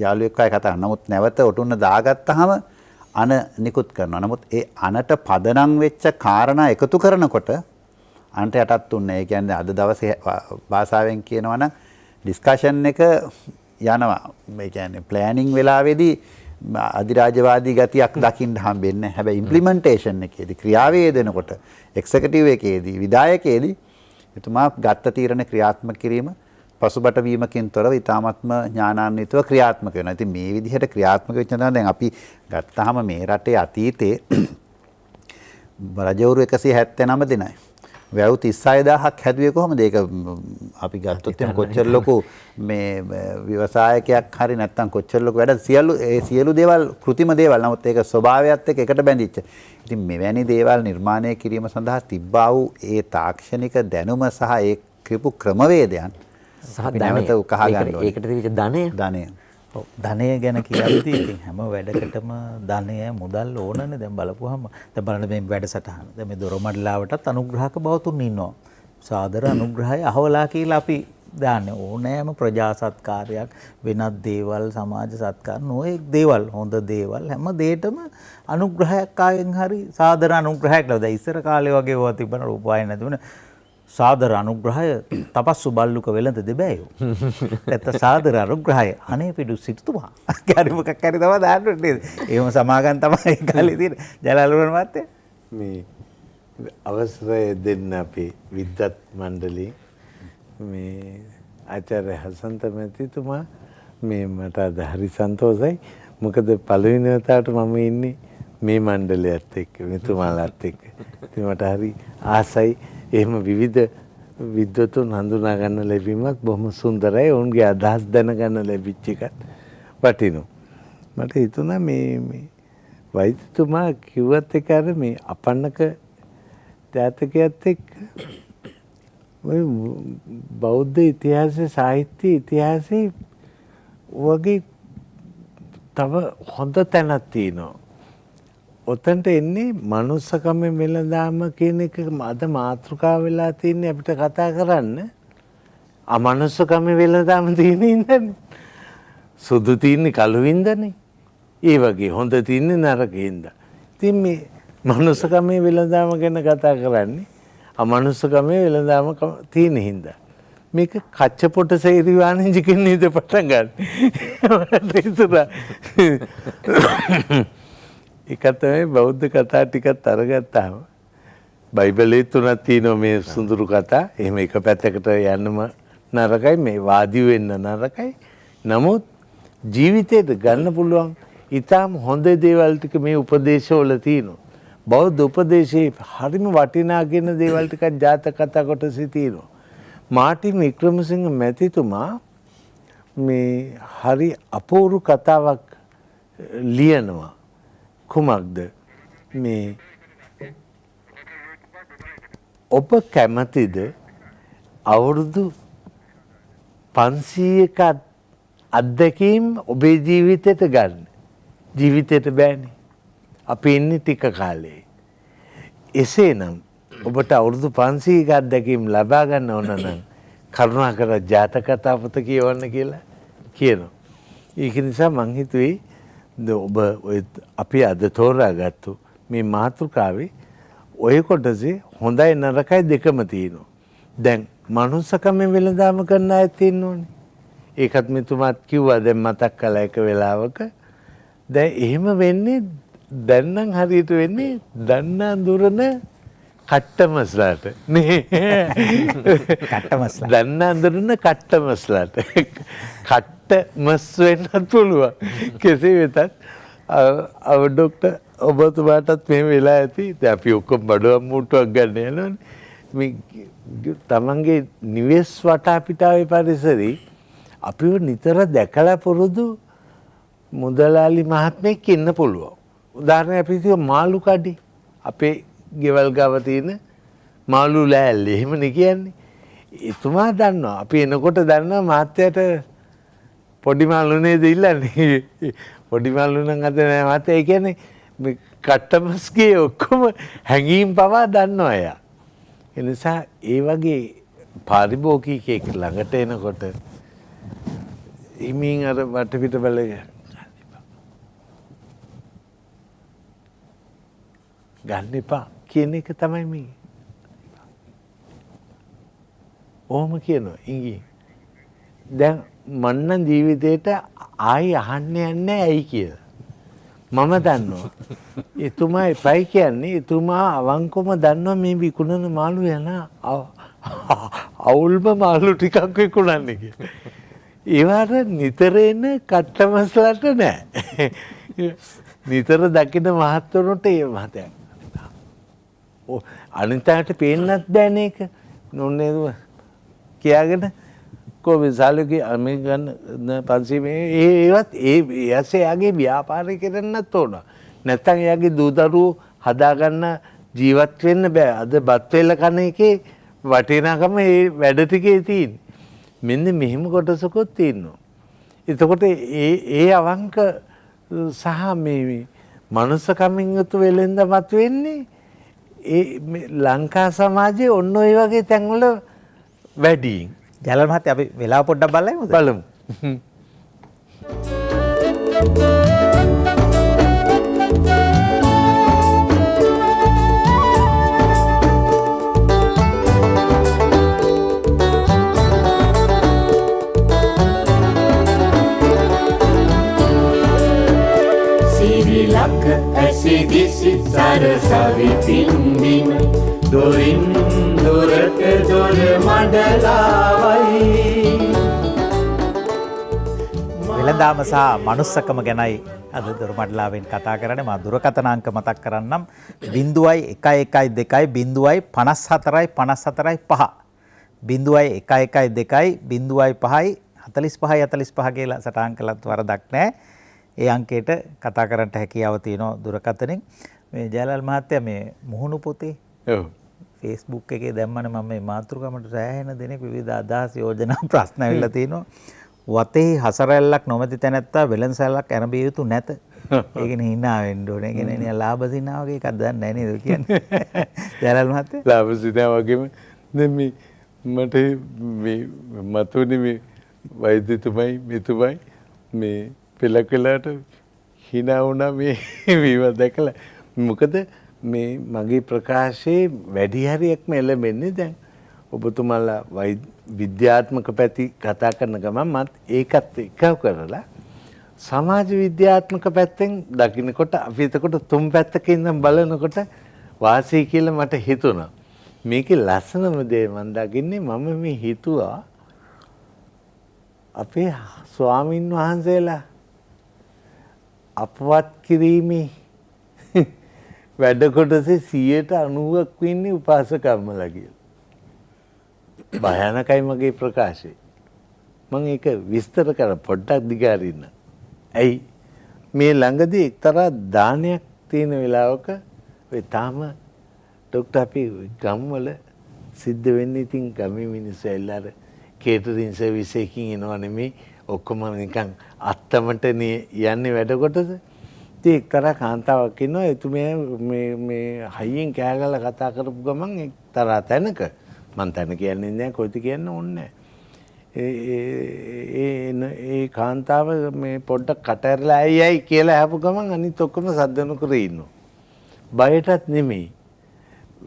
යාළුවෙක් අය කතා කරනවා. නමුත් නැවත ඔටුන්න දාගත්තාම අන නිකුත් කරනවා. නමුත් ඒ අනට පදනම් වෙච්ච කාරණා එකතු කරනකොට අන්ට යටත් උන්නේ. ඒ කියන්නේ අද දවසේ භාෂාවෙන් කියනවා නම් ඩිස්කෂන් එක යනවා. ඒ කියන්නේ ප්ලෑනින් වෙලාවේදී අධිරාජ්‍යවාදී ගතියක් දකින්න හම්බෙන්නේ නැහැ. හැබැයි ඉම්ප්ලිමන්ටේෂන් එකේදී ක්‍රියාවේ යෙදෙනකොට එක්සිකියුටිව් එකේදී විධායකයේදී එතුමා ගත්ත තීරණ ක්‍රියාත්මක කිරීම පසුබට වීමකින් තොරව ඉතාමත්ම ඥානාන්විතව ක්‍රියාත්මක වෙනවා. ඉතින් මේ විදිහට ක්‍රියාත්මක වෙච්ච නිසා දැන් අපි ගත්තාම මේ රටේ අතීතේ රජවරු 179 දෙනයි. වැව් 36000ක් හැදුවේ කොහොමද? ඒක අපි ගත්තොත් එම කොච්චර ලොකු මේ ව්‍යවසායකයක් හරි නැත්නම් කොච්චර ලොකු වැඩ සියලු දේවල් කෘතිම දේවල්. නමුත් ඒක ස්වභාවයත් එක්ක එකට බැඳිච්ච. ඉතින් මෙවැනි දේවල් නිර්මාණය කිරීම සඳහා තිබ්බා වූ ඒ තාක්ෂණික දැනුම සහ ඒ ක්‍රිපු ක්‍රමවේදයන් සහ නැවත උකහා ගන්න ඕනේ. ඒකට තිබිච්ච ධනය. ඔව් ධනය ගැන කියද්දී ඉතින් හැම වැඩකටම ධනය මුදල් ඕනනේ. දැන් බලපුවාම දැන් බලන්න මේ වැඩසටහන. දැන් මේ දොරමඩලාවටත් අනුග්‍රහක බවතුන් ඉන්නවා. සාදර අනුග්‍රහය අහවලා කියලා අපි දාන්නේ. ඕනෑම ප්‍රජා සත්කාරයක් වෙනත් දේවල් සමාජ සත්කාර නොඑක් දේවල් හොඳ දේවල් හැම දෙයකම අනුග්‍රහයක් ආයෙන් හරි සාදර අනුග්‍රහයක් ලැබුවා. දැන් ඉස්සර කාලේ වගේ ඒවා තිබුණ රූපවාහිනිය නැතිවන සාදර අනුග්‍රහය තපස්සු බල්ලුක වෙලඳ දෙබෑයෝ. නැත්නම් සාදර අනුග්‍රහය අනේ පිටු සිටුතුමා. කාරි මොකක් හරි තමයි දාන්න නේද? එහෙම සමාගම් තමයි ඒ කාලේ තියෙන. ජලාලුවන් මහත්තයා මේ අවසරය දෙන්න අපේ විද්වත් මණ්ඩලයේ මේ ආචාර්ය හසන්ත මැතිතුමා මේ මට අද හරි සන්තෝෂයි. මොකද පළවෙනි වතාවට මම ඉන්නේ මේ මණ්ඩලයත් එක්ක මෙතුමාලත් එක්ක. ඉතින් මට හරි ආසයි. එහෙම විවිධ විද්වතුන් හඳුනා ගන්න ලැබීමත් බොහොම සුන්දරයි. ඔවුන්ගේ අදහස් දැනගන්න ලැබිච්ච එකත් වටිනවා. මට හිතුණා මේ වෛද්‍යතුමා කිව්වත් එක අර මේ අපන්නක ජාතකයත් එක්ක ඔය බෞද්ධ ඉතිහාසයේ සාහිත්‍ය ඉතිහාසයේ වගේ තව හොඳ තැනක් තියෙනවා. ඔතනට එන්නේ මනුස්සකමෙන් වෙලඳාම කියන එක අද මාතෘකාව වෙලා තින්නේ අපිට කතා කරන්න. අමනුස්සකමෙන් වෙලඳාම තියෙන ඉඳන්නේ. සුදු තින්නේ කළු වින්දනේ. ඒ වගේ හොඳ තින්නේ නරක හින්දා. ඉතින් මේ මනුස්සකමේ වෙලඳාම ගැන කතා කරන්නේ අමනුස්සකමේ වෙලඳාම තියෙන හින්දා. මේක කච්චපොට සේරි වාණිජිකින් නේද පටන් ගන්න. ඒක තමයි බෞද්ධ කතා ටිකත් අරගත්තාම බයිබලයේ තුනක් තියෙනවා මේ සුඳුරු කතා. එහෙම එක පැත්තකට යන්නම නරකයි, මේ වාදී වෙන්න නරකයි. නමුත් ජීවිතේට ගන්න පුළුවන් ඊටාම හොඳ දේවල් ටික මේ උපදේශවල තියෙනවා. බෞද්ධ උපදේශයේ හරිම වටිනා කියන දේවල් ටිකක් ජාතක කතා කොටසේ තියෙනවා. මාටින් වික්‍රමසිංහ මැතිතුමා මේ හරි අපූර්ව කතාවක් ලියනවා. කුමක්ද මේ ඔබ කැමතිද අවුරුදු 500ක අත්දැකීම් ඔබේ ජීවිතයට ගන්න? ජීවිතයට බෑනේ. අපි ඉන්නේ ටික කාලේ. එසේනම් ඔබට අවුරුදු 500ක අත්දැකීම් ලබා ගන්න ඕන නම් කරුණාකර ජාතක කතා පොත කියවන්න කියලා කියනවා. ඒක නිසා මං හිතුවේ ඔබ ඔය අපි අද තෝරාගත්තු මේ මාතෘකාවේ ඔය කොටසේ හොඳයි නරකයි දෙකම තියෙනවා. දැන් මනුස්සකමෙන් වෙලඳාම කරන අය තියෙනෝනේ. ඒකත් මෙතුමාත් කිව්වා දැන් මතක් කළා එක වෙලාවක. දැන් එහෙම වෙන්නේ දැන් නම් හරියට වෙන්නේ දන්නා දුරන කට්ටමස්ලාට නේ. කට්ටමස්ලා. දන්නා දුරන කට්ටමස්ලාට. කට්ටමස් වෙන්නත් පුළුවන්. කෙසේ වෙතත් ડોක්ටර් ඔබතුමාටත් මෙහෙම වෙලා ඇති. දැන් අපි ඔක්කොම බඩුවක් මූට්ටුවක් ගන්න යනවනේ. මේ තමන්ගේ නිවෙස් වටාපිටාවේ පරිසරේ අපිව නිතර දැකලා පුරුදු මුදලාලි මහත්මයෙක් ඉන්න පුළුවන්. උදාහරණයක් අපි හිතුව මාළු කඩේ අපේ ගෙවල් ගාව තියෙන මාළු ලෑල්ල එහෙමනේ කියන්නේ. එතුමා දන්නවා. අපි එනකොට දන්නවා මාත්‍යට පොඩි මාළු නේද ඉල්ලන්නේ. පොඩි මාළු නම් අද නෑ මාත්‍යා. ඒ කියන්නේ මේ කට්ටමස්ගේ ඔක්කොම හැංගීම් පවා දන්නවා එයා. ඒ නිසා ඒ වගේ පාරිභෝගිකයෙක් ළඟට එනකොට ඉමින් අර වටපිට බලය ගන්න එපා කියන එක තමයි මේ. ඕම කියනවා ඉංගි. දැන් මන්න ජීවිතේට ආයි අහන්න යන්නේ ඇයි කියලා. මම දන්නවා. එතුමා එපයි කියන්නේ එතුමා අවංකවම දන්නවා මේ විකුණන මාළු යන අවුල්ම මාළු ටිකක් විකුණන්නේ කියලා. ඒවට නිතර එන කට්ටමස්ලාට නෑ. නිතර දකින මහත්වරුන්ට ඒ මහතයක්. අනිතාට පේන්නත් බෑන එක නොන්නේද කියාගෙන කොවිසාලකි අමි ගන්න 500 ඒවත් ඒ ඇසයාගේ ව්‍යාපාරය කරන්නත් ඕන. නැත්තම් එයාගේ දූදරුවෝ හදාගන්න ජීවත් වෙන්න බෑ. අද බත් වෙල කන එකේ වටිනාකම ඒ වැඩ ටිකේ තියෙන්නේ. මෙන්න මෙහෙම කොටසකුත් තියෙනවා. එතකොට ඒ අවංක සහ මේ මනුස්සකමින් යුතු වෙලෙන්ද මත වෙන්නේ ලංකා සමාජයේ ඔන්න ඔය වගේ තැන්වල වැඩි. ජයලල් මහත්තයා අපි වෙලාව පොඩ්ඩක් බලමුද? බලමු. සිරිලක ඇසිදිසි සරසවි පින්දිම දොරින් දොරට දොර මඩලාවයි. වෙළඳාම සහ මනුස්සකම ගැනයි අද දොරමඩලාවෙන් කතා කරන්නේ. මා දුරකථන අංක මතක් කරන්නම් 0.112 0.54 54 5 0.112 0.5 45 45 කියලා සටහන් කළත් වරදක් නැහැ. ඒ අංකයට කතා කරන්නට හැකියාව තියෙනවා දුරකථනෙන්. මේ ජයලල් මහත්තයා මේ මුහුණු පොතේ ඔව් Facebook එකේ දැම්මනේ මම මේ මාතෘකාවට සෑහෙන දෙනෙක් විවිධ අදහස් යෝජනා ප්‍රශ්න ඇවිල්ලා තිනවා. වතේ හසරැල්ලක් නොමැති තැනැත්තා වෙළඳසැලක් ආරම්භිය යුතු නැත. ඒකනේ hina වෙන්න ඕනේ. ඒ කියන්නේ ලාභ සිනා වගේ එකක් දන්නේ නැහැ නේද කියන්නේ. ජයලල් මහත්තයා ලාභ සිනා වගේම දැන් මේ මට මේ මතුනේ මේ වෛද්‍යතුමයි මෙතුමයි මේ පෙලක් වෙලාට hina වුණා මේ මේවා දැකලා. මොකද මේ මගේ ප්‍රකාශයේ වැඩි හරියක්ම එළඹෙන්නේ දැන් ඔබතුමාලා විද්‍යාත්මක පැති කතා කරන ගමන් මත් ඒකත් එකව කරලා සමාජ විද්‍යාත්මක පැත්තෙන් දකින්නකොට අපි එතකොට තුන් පැත්තකින් ඉඳන් බලනකොට වාසී කියලා මට හිතුණා. මේකේ ලස්සනම දේ මම දකින්නේ මම මේ හිතුවා අපේ ස්වාමින් වහන්සේලා අපවත් කිරීමේ වැඩ කොටසේ 90%ක් වෙන්නේ උපාසකම්මලා කියලා. භයානකයි මගේ ප්‍රකාශය. මම ඒක විස්තර කර පොඩ්ඩක් දිගාරින්න. ඇයි මේ ළඟදී එක්තරා දානයක් තියෙන වෙලාවක ඔය තාම ડોක්ටර් අපි ගම්වල සිද්ධ වෙන්නේ ඉතින් ගමේ මිනිස්සු එල්ලර කේටරින් සර්විස් එකකින් එනවා නෙමෙයි ඔක්කොම නිකන් අත්තමට යන්නේ වැඩ කොටස. ඉතින් එක්තරා කාන්තාවක් ඉන්නවා එතුමිය මේ හයියෙන් කෑගල කතා කරපු ගමන් එක්තරා තැනක මං තැන කියන්නේ නැහැ කොයිද කියන්න ඕනේ ඒ කාන්තාව මේ පොඩ්ඩක් කට ඇරලා ඇයි කියලා අහපු ගමන් අනිත් ඔක්කොම සද්ද නොකර ඉන්නවා. බයටත් නෙමෙයි.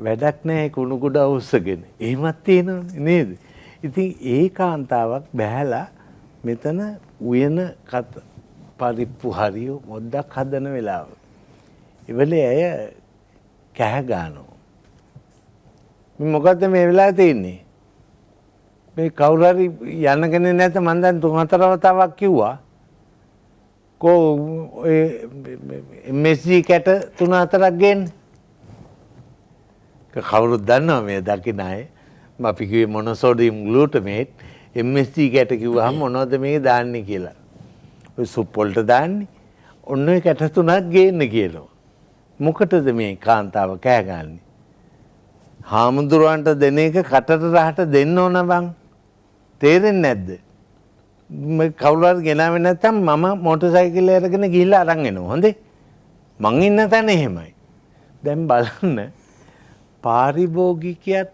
වැඩක් නැහැ කුණු කුඩ අවුස්සගෙන. එහෙමත් තියෙනවනේ නේද? ඉතින් ඒ කාන්තාවක් බැහැලා මෙතන උයන පරිප්පු හරිය මොද්දක් හදන වෙලාව. ඉවලේ අය කෑ ගන්නවා. මේ මොකද්ද මේ වෙලාවේ තියෙන්නේ? මේ කවුරු හරි යන්න කෙනෙක් නැත්නම් මම දැන් 3-4 වතාවක් කිව්වා. කෝ MSG කැට 3-4ක් ගේන්න. කවුරුද දන්නව මේ දකින්න අය? අපි කිව්වේ මොනෝසෝඩියම් ග්ලූටමේට් MSG කැට කිව්වහම මොනවද මේ දාන්නේ කියලා. ඔය සුප් වලට දාන්නේ. ඔන්න ඔය කැට 3ක් ගේන්න කියලා. මොකටද මේ කාන්තාව කෑ ගන්නේ? හාමුදුරුවන්ට දෙන එක කටට රහට දෙන්න ඕන බං. තේරෙන්නේ නැද්ද? කවුරු හරි ගෙනාවේ නැත්නම් මම මොටර් සයිකල් එකගෙන ගිහිල්ලා අරන් එනවා. හොඳේ. මං ඉන්න තැන එහෙමයි. දැන් බලන්න පාරිභෝගිකයත්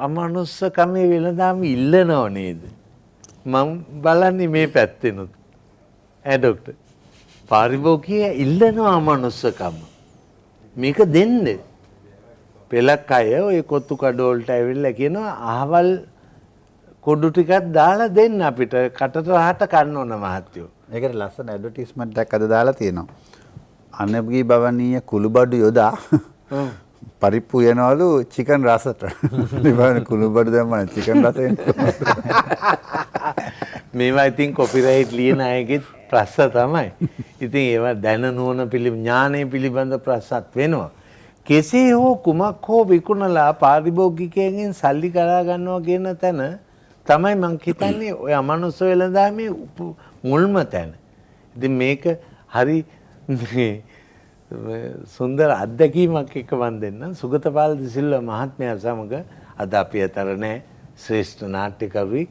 අමනුස්සකමේ වෙනදාම ඉල්ලනව නේද? මම බලන්නේ මේ පැත්තෙනුත්. ડોක්ටර් පාරිභෝගිකය ඉල්ලනවා අමනුස්සකම. මේක දෙන්න. පෙලක් අය ඔය කොත්තු කඩවලට ඇවිල්ලා කියනවා අහවල් කොඩු ටිකක් දාලා දෙන්න අපිට කටට රහට කන්න ඕන මහත්තයෝ. ඒකට ලස්සන ඇඩ්වර්ටයිස්මන්ට් එකක් අද දාලා තියෙනවා. අනබ්ගී භවනීය කුළුබඩු යොදා පරිප්පු යනවලු චිකන් රසට. ඉතින් කුළුබඩු දැම්මම චිකන් රසෙන්. මේවා ඉතින් කොපිරයිට් ලියන අයගේ ප්‍රශ්න තමයි. ඉතින් ඒවා දැන නුවණ ඥානය පිළිබඳ ප්‍රශ්නත් වෙනවා. කෙසේ හෝ කුමක් හෝ විකුණලා පාරිභෝගිකයන්ගෙන් සල්ලි කරා ගන්නවා කියන තැන තමයි මං හිතන්නේ ඔය අමනුස්ස වෙළඳාමේ මුල්ම තැන. ඉතින් මේක හරි සුන්දර අත්දැකීමක් එක්ක මන් දෙන්නම්. සුගතපාල දිසිල්වා මහත්මයා සමග අද අපි අතර නැහැ ශ්‍රේෂ්ඨ නාට්‍යකරුවෙක්.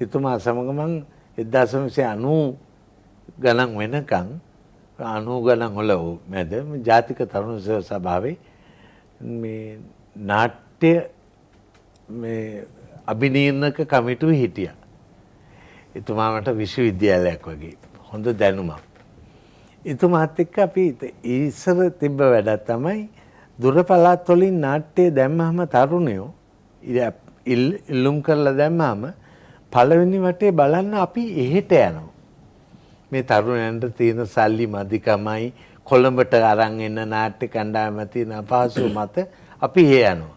එතුමා සමග මං 1990 ගණන් වෙනකන් 90 ගණන් වල මැද ජාතික තරුණ සභාවේ මේ නාට්‍ය මේ අභිනීර්ණක කමිටුව හිටියා. එතුමා මට විශ්වවිද්‍යාලයක් වගේ හොඳ දැනුමක්. එතුමාත් එක්ක අපි ඉස්සර තිබ්බ වැඩක් තමයි දුර පළාත් වලින් නාට්‍ය දැම්මම තරුණයෝ ඉල්ලුම් කරලා දැම්මම පළවෙනි වටේ බලන්න අපි එහෙට යනවා. මේ තරුණයන්ට තියෙන සල්ලි මදිකමයි කොළඹට අරන් එන්න නාට්‍ය කණ්ඩායම තියෙන අපහසු මත අපි යනවා.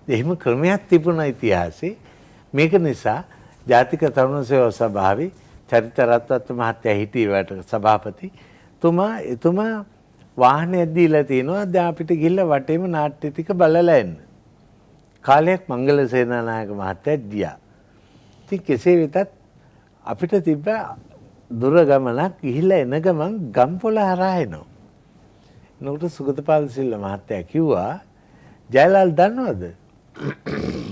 එහෙම ක්‍රමයක් තිබුණා ඉතිහාසයේ. මේක නිසා ජාතික තරුණ සේවා සභාවේ චරිත රත්නත් මහත්තයා හිටියට සභාපති එතුමා වාහනයක් දීලා තිනවා දැන් අපිට ගිහිල්ලා වටේම නාට්‍ය ටික බලලා එන්න. කාලයක් මංගල සේනානායක මහත්තයා ගියා. ඉතින් කෙසේ වෙතත් අපිට තිබ්බ දුර ගමනක් ගිහිල්ලා එන ගමන් ගම්පොළ හරහා එනවා. නෝට සුගතපාල සිල්ල මහත්තයා කිව්වා ජයලාල් දන්නවද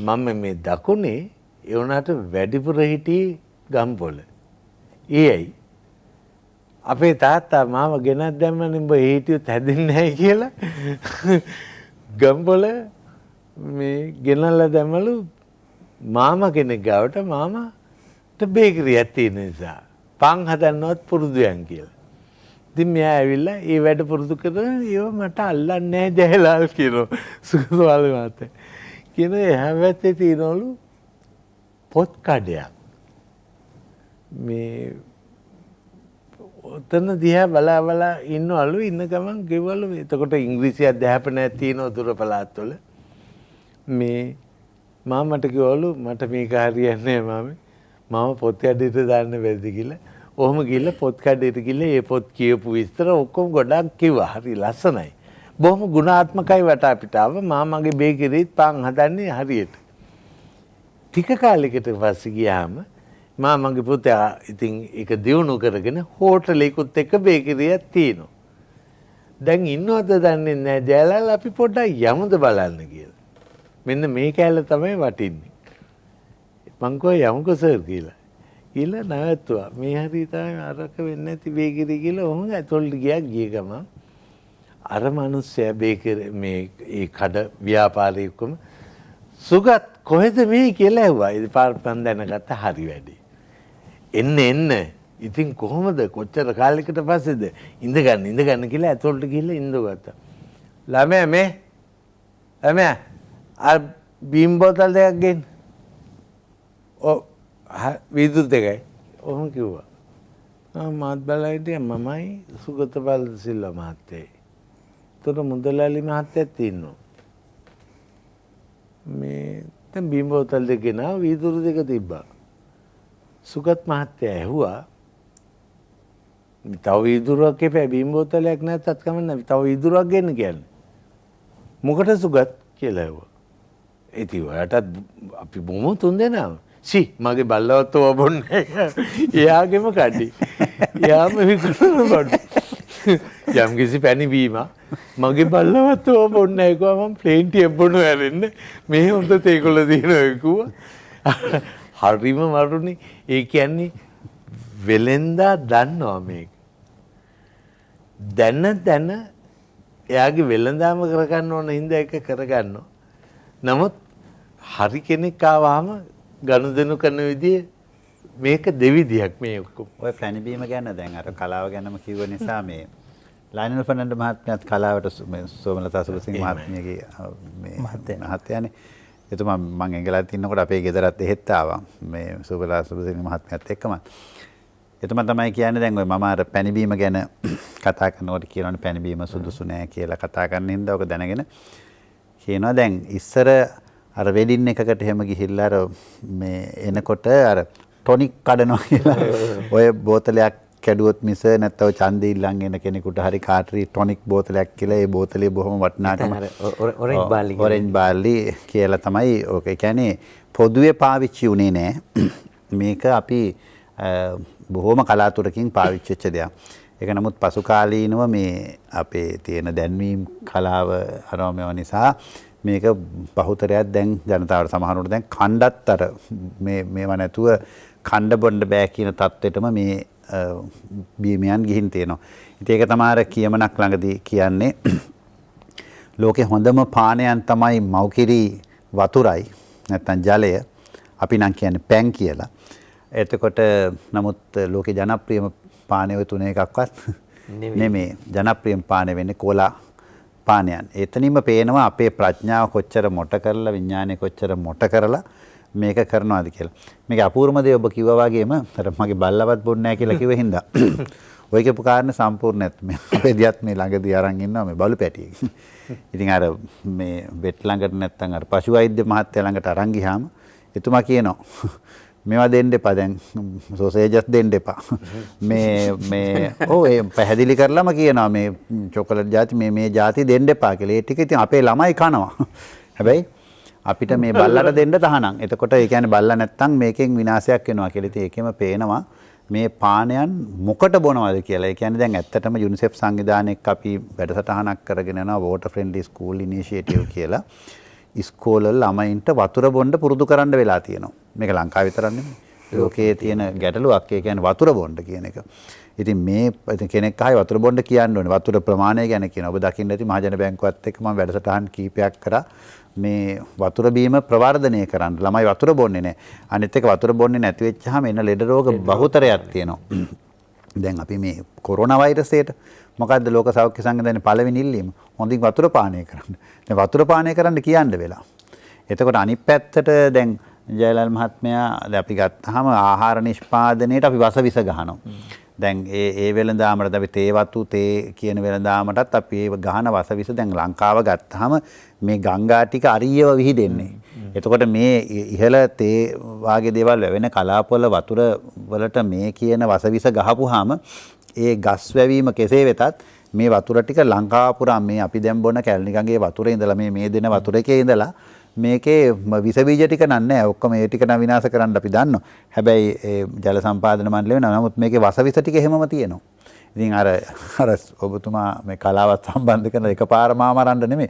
මම මේ දකුණේ ඒ වුණාට වැඩිපුර හිටියේ ගම්පොළ. ඒයි අපේ තාත්තා මාව ගෙනත් දැම්මනේ උඹ හිටියොත් හැදෙන්නේ නැහැ කියලා ගම්පොළ මේ ගෙනල්ලා දැම්මලු මාමා කෙනෙක් ගාවට මාමාට බේකරියක් තියෙන නිසා පන් හදන්නවත් පුරුදුයන් කියලා. ඉතින් මෙයා ඇවිල්ලා ඒ වැඩ පුරුදු කරගෙන ඒව මට අල්ලන්නේ නැහැ ජයලාල් කියනවා සුගතපාල මහත්තයා. කියන එහා පැත්තේ තියෙනවලු පොත් කඩයක්. මේ ඔතන දිහා බලා ඉන්නවලු ඉන්න ගමන් ගෙවලු එතකොට ඉංග්‍රීසි අධ්‍යාපනයක් තියෙනවා දුර පළාත්වල. මේ මාමට කිව්වලු මට මේක හරියන්නේ නැහැ මම පොත් කඩේට දාන්න බැරිද කියලා. ඔහොම ගිහලා පොත් කඩේට ගිහලා ඒ පොත් කියපු විස්තර ඔක්කොම ගොඩක් කිව්වා. හරි ලස්සනයි. බොහොම ගුණාත්මකයි වටා පිටාව. මාමගේ බේකරිත් පාන් හදන්නේ හරියට. ටික කාලයකට පස්සේ ගියාම මාමගේ පුතා ඉතින් ඒක දියුණු කරගෙන හෝටලයකට එක්ක බේකරියක් තියෙනවා. දැන් ඉන්නවද දන්නේ නැහැ ජයලාල් අපි පොඩ්ඩක් යමුද බලන්න කියලා. මෙන්න මේ කැලල තමයි වටින්නේ. මං කිව්වා යමුකෝ සර් කියලා. කියලා නැවතුවා. මේ හරි තමයි අරක වෙන්නේ නැති බේකරි කියලා ඔහොම ඇතුළට ගිය ගමන් අර මිනිස්සයා බේකරි මේ ඒ කඩ ව්‍යාපාරිකකම සුගත් කොහෙද මේ කියලා ඇහුවා. ඉතින් පාරපන් දැනගත්ත හරි වැඩි. එන්න ඉතින් කොහොමද කොච්චර කාලයකට පස්සේද ඉඳගන්න කියලා ඇතුළට ගිහලා ඉඳගත්තා. ළමයා අර බීම් බෝතල් දෙකක් ගෙන්න. ඔව් විදුත් දෙකයි. ඔහොම කිව්වා. මාත් බලලා හිටියා මමයි සුගතපාල සිල්වා මහත්තයයි. ඒතර මුදලාලි මහත්තයත් ඉන්නවා. මේ දැන් බීම් බෝතල් දෙක ගෙනා විදුරු දෙක තිබ්බා. සුගත් මහත්තයා ඇහුවා තව විදුරුවක් එපා බීම් බෝතලයක් නැත්තත් කමන්නේ තව විදුරුවක් ගෙන්න කියන්නේ. මොකට සුගත් කියලා ඇහුවා. ඉතින් ඔයාටත් අපි බොමු තුන් දෙනාම. මගේ බල්ලවත් ඔව බොන්නේ. එයාගෙම කඩි. එයාම විකුණන බඩු. යම් කිසි පැණි බීම මගේ බල්ලවත් ඔව බොන්නේ නැහැ කිව්වා මම ප්ලේන් ටියක් බොනු ඇරෙන්න. මේ හොඳ තේකොළ දිනවා කිව්වා. හරිම මරුනේ. ඒ කියන්නේ වෙලෙන්දා දන්නවා මේක. දැන එයාගේ වෙලඳාම කරගන්න ඕන හින්දා එක කරගන්නවා. නමුත් හරි කෙනෙක් ආවම ගනුදෙනු කරන විදිය මේක දෙවිදියක් මේ ඔක්කොම. ඔය පැණිබීම ගැන දැන් අර කලාව ගැනම කිව්ව නිසා මේ ලයිනල් ෆර්නන්ඩෝ මහත්මයාත් කලාවට සෝමලතා සුබසිංහ මහත්මියගේ මේ මහත්තයානේ. එතුමා මම එංගලන්තේ ඉන්නකොට අපේ ගෙදරත් එහෙත් ආවා. මේ සෝමලතා සුබසිංහ මහත්මියත් එක්කම. එතුමා තමයි කියන්නේ දැන් ඔය මම අර පැණිබීම ගැන කතා කරනකොට කියනවනේ පැණිබීම සුදුසු නෑ කියලා කතා කරන හින්දා ඔක දැනගෙන කියනවා දැන් ඉස්සර අර වෙඩින් එකකට එහෙම ගිහිල්ලා අර මේ එනකොට අර ටොනික් කඩනවා කියලා ඔය බෝතලයක් කැඩුවොත් මිස නැත්නම් ඡන්දෙ ඉල්ලන් එන කෙනෙකුට හරි කාටරි ටොනික් බෝතලයක් කියලා ඒ බෝතලේ බොහොම වටිනාකම ඔරෙන්ජ් බාල්ලි කියලා තමයි ඕක. ඒ කියන්නේ පොදුවේ පාවිච්චි උනේ නෑ. මේක අපි බොහොම කලාතුරකින් පාවිච්චි වෙච්ච දෙයක්. ඒක නමුත් පසු කාලීනව මේ අපේ තියෙන දැන්වීම් කලාව අරමේව නිසා මේක බහුතරයක් දැන් ජනතාවට සමහරවට දැන් කණ්ඩත් අර මේව නැතුව කණ්ඩ බොණ්ඩ බෑ කියන තත්ත්වෙටම මේ බීමයන් ගිහින් තියෙනවා. ඉතින් ඒක තමයි අර කියමනක් ළඟදී කියන්නේ ලෝකේ හොඳම පානයන් තමයි මව්කිරි වතුරයි නැත්නම් ජලය. අපි නම් කියන්නේ පැන් කියලා. එතකොට නමුත් ලෝකේ ජනප්‍රියම පානය ඔය තුන එකක්වත් නෙමෙයි. ජනප්‍රියම පානය වෙන්නේ කෝලා පානයන්. එතනින්ම පේනවා අපේ ප්‍රඥාව කොච්චර මොට කරලා විඥානය කොච්චර මොට කරලා මේක කරනවාද කියලා. මේක අපූර්වම දේ ඔබ කිව්වා වගේම අර මගේ බල්ලවත් බොන්නේ නැහැ කියලා කිව්ව හින්දා ඔය කියපු කාරණේ සම්පූර්ණ නැත්. මේ අපේ දියත් මේ ළඟදී අරන් ඉන්නවා මේ බලු පැටියෙක්. ඉතින් අර මේ වෙට් ළඟට නැත්තම් අර පශු වෛද්‍ය මහත්තයා ළඟට අරන් ගියාම එතුමා කියනවා මේවා දෙන්න එපා දැන් සෝසේජස් දෙන්න එපා. මේ ඒ පැහැදිලි කරලාම කියනවා මේ චොකලට් ಜಾති මේ ಜಾති දෙන්න එපා කියලා. ඒ ටික ඉතින් අපේ ළමයි කනවා. හැබැයි අපිට මේ බල්ලට දෙන්න තහනම්. එතකොට ඒ කියන්නේ බල්ලා නැත්තම් මේකෙන් විනාශයක් වෙනවා කියලා. ඉතින් ඒකෙම පේනවා මේ පානයන් මොකට බොනවද කියලා. ඒ කියන්නේ දැන් ඇත්තටම යුනිසෙෆ් සංවිධානයක් අපි වැඩසටහනක් කරගෙන යනවා water friendly school initiative කියලා. ඉස්කෝලවල ළමයින්ට වතුර බොන්න පුරුදු කරන්න වෙලා තියෙනවා. මේක ලංකාවේ විතරක් නෙමෙයි. ලෝකයේ තියෙන ගැටලුවක් ඒ කියන්නේ වතුර බොන්න කියන එක. ඉතින් මේ කෙනෙක් ආයි වතුර බොන්න කියන්න ඕනේ. වතුර ප්‍රමාණය ගැන කියනවා. ඔබ දකින්න ඇති මහජන බැංකුවත් එක්ක මම වැඩසටහන් කීපයක් කරා. මේ වතුර බීම ප්‍රවර්ධනය කරන්න. ළමයි වතුර බොන්නේ නැහැ. අනිත් එක වතුර බොන්නේ නැති වෙච්චාම එන ලෙඩ රෝග බහුතරයක් තියෙනවා. දැන් අපි මේ කොරෝනා වෛරසයට මොකද්ද ලෝක සෞඛ්‍ය සංවිධානයේ පළවෙනි ඉල්ලීම? හොඳින් වතුර පානය කරන්න. දැන් වතුර පානය කරන්න කියන්න වෙලා. එතකොට අනිත් පැත්තට දැන් ජයලල් මහත්මයා දැන් අපි ගත්තාම ආහාර නිෂ්පාදනයේට අපි වසවිස ගහනවා. දැන් ඒ වෙළඳාමට අපි තේ වතු තේ කියන වෙළඳාමටත් අපි ඒ ගහන වසවිස දැන් ලංකාව ගත්තාම මේ ගංගා ටික අරියව විහිදෙන්නේ. එතකොට මේ ඉහළ තේ වාගේ දේවල් වැවෙන කලාපවල වතුර වලට මේ කියන වසවිස ගහපුවාම ඒ ගස් වැවීම කෙසේ වෙතත් මේ වතුර ටික ලංකාව පුරා මේ අපි දැන් බොන කැලණිගඟේ වතුරේ ඉඳලා මේ දෙන වතුර එකේ ඉඳලා මේකේ විස බීජ ටික නෑ ඔක්කොම ඒ ටික නම් විනාශ කරන්න අපි දන්නවා. හැබැයි ඒ ජල සම්පාදන මණ්ඩලය වෙනවා. නමුත් මේකේ වසවිස ටික එහෙමම තියෙනවා. ඉතින් අර ඔබතුමා මේ කලාවත් සම්බන්ධ කරන එකපාරම ආමරන්න නෙමෙයි.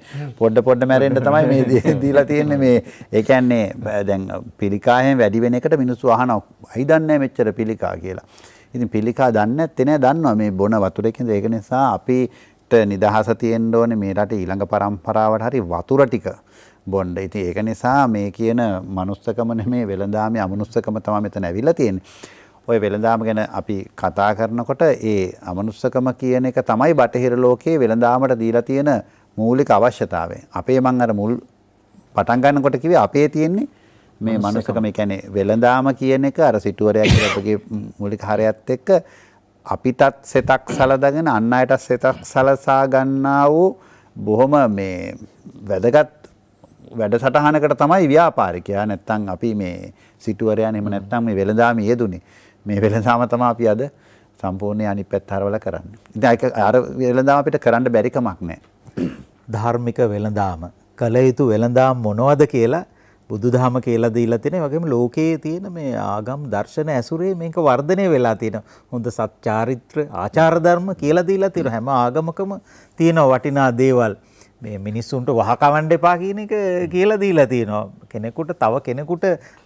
පොඩ මැරෙන්න තමයි මේ දීලා තියෙන්නේ මේ. ඒ කියන්නේ දැන් පිළිකායෙන් වැඩි වෙන එකට මිනිස්සු අහනවා. අයි දන්නේ මෙච්චර පිළිකා කියලා. ඉතින් පිළිකා දන්නේ නැත්තේ නෑ දන්නවා මේ බොන වතුරකින්ද. ඒක නිසා අපිට නිදහස තියෙන්න ඕනේ මේ රටේ ඊළඟ පරම්පරාවට හරි වතුර ටික බොන්න. ඉතින් ඒක නිසා මේ කියන මනුස්සකම නෙමේ වෙළඳාමේ අමනුස්සකම තමයි මෙතන ඇවිල්ලා තියෙන්නේ. ඔය වෙළඳාම ගැන අපි කතා කරනකොට ඒ අමනුස්සකම කියන එක තමයි බටහිර ලෝකයේ වෙළඳාමට දීලා තියෙන මූලික අවශ්‍යතාවය. අපේ මං අර මුල් පටන් ගන්නකොට කිව්වේ අපේ තියෙන්නේ මේ මනුස්සකම. ඒ කියන්නේ වෙළඳාම කියන එක අර සිටුවරයා කියලා අපගේ මූලික හරයත් එක්ක අපිටත් සෙතක් සලදගෙන අන් අයටත් සෙතක් සලසා ගන්නා වූ බොහොම මේ වැදගත් වැඩසටහනකට තමයි ව්‍යාපාරිකයා නැත්තම් අපි මේ සිටුවරයා නෙම නැත්තම් මේ වෙළඳාම යෙදුනේ. මේ වෙළඳාම තමයි අපි අද සම්පූර්ණ අනිත් පැත්ත හරවලා කරන්නේ. ඉතින් ඒක අර වෙළඳාම අපිට කරන්න බැරි කමක් නැහැ. ධාර්මික වෙළඳාම කළ යුතු වෙළඳාම මොනවද කියලා බුදුදහම කියලා දීලා තියෙනවා. ඒ වගේම ලෝකයේ තියෙන මේ ආගම් දර්ශන ඇසුරේ මේක වර්ධනය වෙලා තියෙනවා. හොඳ සත්‍චාරිත්‍ර ආචාර ධර්ම කියලා දීලා තියෙනවා. හැම ආගමකම තියෙන වටිනා දේවල් මේ මිනිස්සුන්ට වහකවන්න එපා කියන එක කියලා දීලා තියෙනවා. කෙනෙකුට තව කෙනෙකුට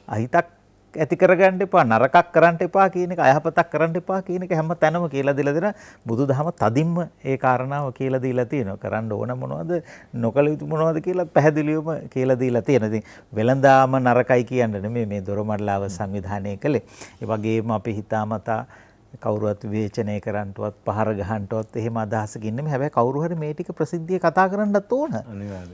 අහිතක් ඇති කරගන්න එපා, නරකක් කරන්න එපා කියන එක, අයහපතක් කරන්න එපා කියන එක හැම තැනම කියලා දීලා දෙනවා. බුදුදහම තදින්ම ඒ කාරණාව කියලා දීලා තියෙනවා. කරන්න ඕන මොනවද, නොකළ යුතු මොනවද කියලා පැහැදිලිවම කියලා දීලා තියෙනවා. ඉතින් වෙළඳාම නරකයි කියන්න නෙමෙයි මේ දොරමඩලාව සංවිධානය කළේ. ඒ වගේම අපි හිතාමතා කවුරුවත් විවේචනය කරන්නටවත් පහර ගහන්නටවත් එහෙම අදහසකින් නෙමෙයි. හැබැයි කවුරු හරි මේ ටික ප්‍රසිද්ධිය කතා කරන්නත් ඕන.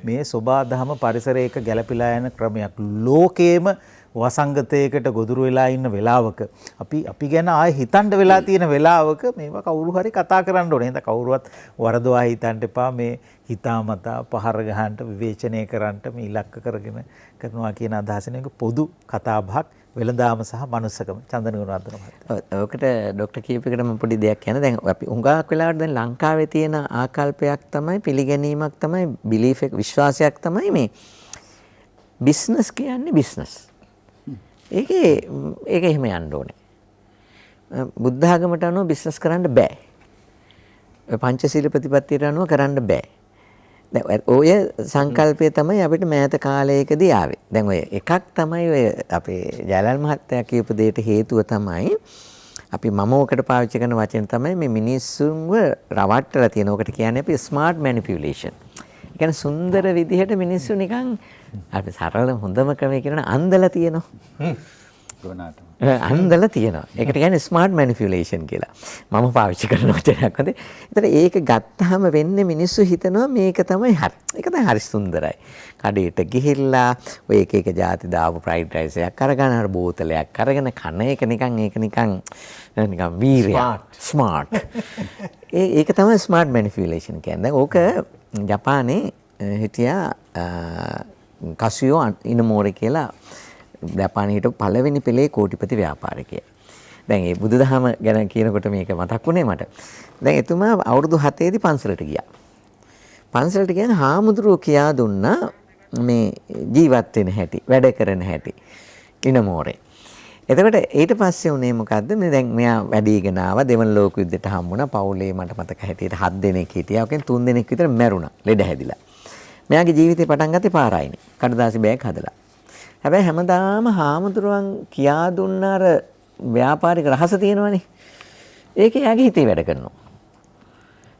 මේ සෝබාදහම පරිසරයක ගැළපීලා යන ක්‍රමයක්. ලෝකේම වසංගතයකට ගොදුරු වෙලා ඉන්න වෙලාවක අපි ගැන ආයෙ හිතන්න වෙලා තියෙන වෙලාවක මේවා කවුරු හරි කතා කරන්න ඕනේ. එහෙනම් කවුරුවත් වරදවා හිතන්න එපා. මේ හිතාමතා පහර ගහන්නට විවේචනය කරන්නට මේ ඉලක්ක කරගෙන කරනවා කියන අදහසෙන් එක පොදු කතාබහක් වෙළඳාම සහ මනුස්සකම. චන්දන ගුණවර්ධන මහත්තයා. ඔකට ડોක්ටර් කීපයකට මම පොඩි දෙයක් කියන. දැන් අපි උඟාක් වෙලාවට දැන් ලංකාවේ තියෙන ආකල්පයක් තමයි පිළිගැනීමක් තමයි බිලීෆ් එක විශ්වාසයක් තමයි මේ බිස්නස් කියන්නේ බිස්නස්. ඒක එහෙම යන්න ඕනේ. බුද්ධ ආගමට අනුව බිස්නස් කරන්න බෑ. පංචශීල ප්‍රතිපත්තියට අනුව කරන්න බෑ. දැන් ඔය සංකල්පය තමයි අපිට මෑත කාලයකදී ආවේ. දැන් ඔය එකක් තමයි ඔය අපේ ජයලල් මහත්තයා කියපු දෙයට හේතුව තමයි අපි මම ඔකට පාවිච්චි කරන වචන තමයි මේ මිනිස්සුන්ව රවට්ටලා තියෙන. ඔකට කියන්නේ අපි ස්මාර්ට් මැනිපියුලේෂන්. කියන්නේ සුන්දර විදිහට මිනිස්සු නිකන් අපි සරල හොඳම ක්‍රමය කියනවා අන්දලා තියෙනවා. ගුණාට. අන්දලා තියෙනවා. ඒකට කියන්නේ ස්මාර්ට් මැනිපියුලේෂන් කියලා. මම පාවිච්චි කරන වචනයක් හොඳේ. ඒතර ඒක ගත්තාම වෙන්නේ මිනිස්සු හිතනවා මේක තමයි හරි. ඒක තමයි හරි සුන්දරයි. කඩේට ගිහිල්ලා ඔය එක જાති දාපු ෆ්‍රයිඩ් රයිස් එකක් අරගෙන අර බෝතලයක් අරගෙන කන එක නිකන් වීරයක්. ස්මාර්ට්. ඒක තමයි ස්මාර්ට් මැනිපියුලේෂන් කියන්නේ. ඕක ජපානයේ හිටියා කසියෝ ඉනමෝරි කියලා ජපානයේ හිටපු පළවෙනි පෙළේ කෝටිපති ව්‍යාපාරිකයා. දැන් මේ බුදුදහම ගැන කියනකොට මේක මතක් වුණේ මට. දැන් එතුමා අවුරුදු 7 දී පන්සලට ගියා. පන්සලට ගියන හාමුදුරුවෝ කියා දුන්නා මේ ජීවත් වෙන හැටි, වැඩ කරන හැටි. ඉනමෝරේ. එතකොට ඊට පස්සේ උනේ මොකද්ද? මේ දැන් මෙයා වැඩිගෙන ආවා දෙවන ලෝක යුද්ධයට හම්බුණා. පවුලේ මට මතක හැටියට 7 දෙනෙක් හිටියා. ඔකෙන් 3 දෙනෙක් විතර මැරුණා. ලෙඩ හැදිලා. මෙයාගේ ජීවිතේ පටන් ගත්තේ පාරායිනේ. කඩදාසි බෑග් හදලා. හැබැයි හැමදාම හාමුදුරුවන් කියා දුන්න අර ව්‍යාපාරික රහස තියෙනවනේ. ඒක එයාගේ හිතේ වැඩ කරනවා.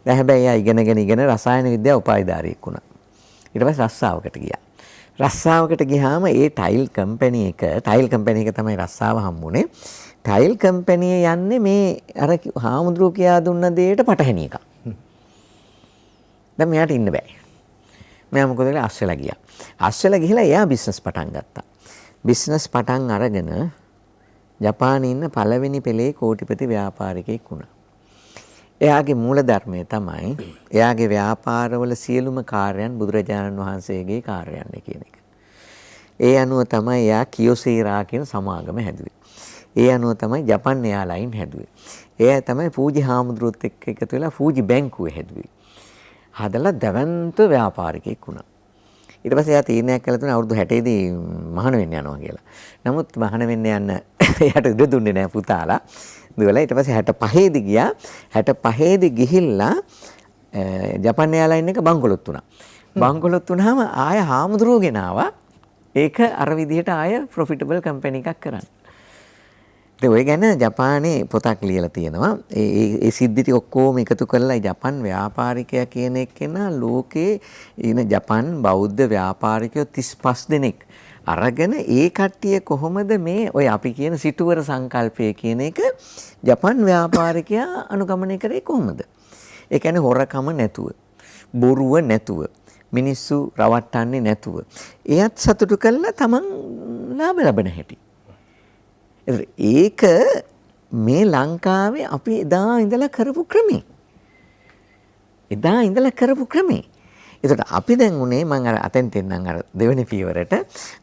දැන් හැබැයි එයා ඉගෙන රසායන විද්‍යාව උපාධිධාරියෙක් වුණා. ඊට පස්සේ රස්සාවකට ගියා. රස්සාවකට ගියාම ඒ ටයිල් කම්පැනි එක තමයි රස්සාව හම්බුනේ. ටයිල් කම්පැනි යන්නේ මේ අර හාමුදුරුවෝ කියා දුන්න දෙයට පටහැනි එකක්. දැන් මෙයාට ඉන්න බෑ. මෙයා මොකද කළේ? අස්සලා ගියා. අස්සලා ගිහිලා එයා බිස්නස් පටන් ගත්තා. බිස්නස් පටන් අරගෙන ජපානයේ ඉන්න පළවෙනි පෙළේ කෝටිපති ව්‍යාපාරිකයෙක් වුණා. එයාගේ මූල ධර්මය තමයි එයාගේ ව්‍යාපාරවල සියලුම කාර්යයන් බුදුරජාණන් වහන්සේගේ කාර්යයන් කියන එක. ඒ අනුව තමයි එයා කියොසීරා කියන සමාගම හැදුවේ. ඒ අනුව තමයි ජපන් එයාලයින් හැදුවේ. එයා තමයි පූජි හාමුදුරුවොත් එක්ක එකතු වෙලා පූජි බැංකුව හැදුවේ. හදලා දවන්ත ව්‍යාපාරිකයෙක් වුණා. ඊට පස්සේ එයා තීරණයක් කළා තුන අවුරුදු 60 දී මහාන වෙන්න යනවා කියලා. නමුත් මහාන වෙන්න යන්න එයාට ඉඩ දුන්නේ නැහැ පුතාලා. දුවලා ඊට පස්සේ 65 දී ගියා. 65 දී ගිහිල්ලා ජපාන් එයාලයින් එක බංකොලොත් වුණා. බංකොලොත් වුණාම ආය හාමුදුරුවෝ ගෙනාවා. ඒක අර විදිහට ආය ප්‍රොෆිටබල් කම්පැනි එකක් කරන්න. ඉතින් ඔය ගැන ජපානයේ පොතක් ලියලා තියෙනවා. ඒ සිද්ධි ටික ඔක්කොම එකතු කරලා ජපන් ව්‍යාපාරිකයා කියන එක්කෙනා ලෝකේ ඉන ජපන් බෞද්ධ ව්‍යාපාරිකයෝ 35 දෙනෙක් අරගෙන ඒ කට්ටිය කොහොමද මේ ඔය අපි කියන සිටුවර සංකල්පය කියන එක ජපන් ව්‍යාපාරිකයා අනුගමනය කරේ කොහොමද? ඒ කියන්නේ හොරකම නැතුව, බොරුව නැතුව, මිනිස්සු රවට්ටන්නේ නැතුව. එයත් සතුටු කළා තමන් ලාභ ලබන හැටි. ඒක මේ ලංකාවේ අපි එදා ඉඳලා කරපු ක්‍රමේ. ඒකට අපි දැන් උනේ මම අර අතෙන්ට එන්නම් අර දෙවෙනි පියවරට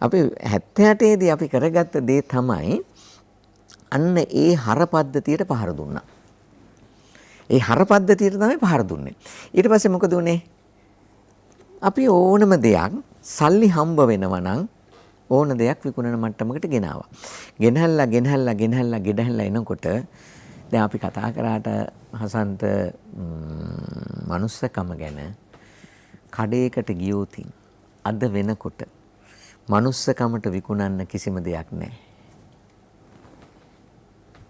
අපි 78 දී අපි කරගත්ත දේ තමයි අන්න ඒ හර පද්ධතියට පහර දුන්නා. ඒ හර පද්ධතියට තමයි පහර දුන්නේ. ඊට පස්සේ මොකද උනේ? අපි ඕනම දෙයක් සල්ලි හම්බ වෙනවා නම් ඕන දෙයක් විකුණන මට්ටමකට ගෙනාවා. ගෙනහැල්ලා එනකොට දැන් අපි කතා කරාට හසන්ත මනුස්සකම ගැන කඩේකට ගියොත් අද වෙනකොට මනුස්සකමට විකුණන්න කිසිම දෙයක් නැහැ.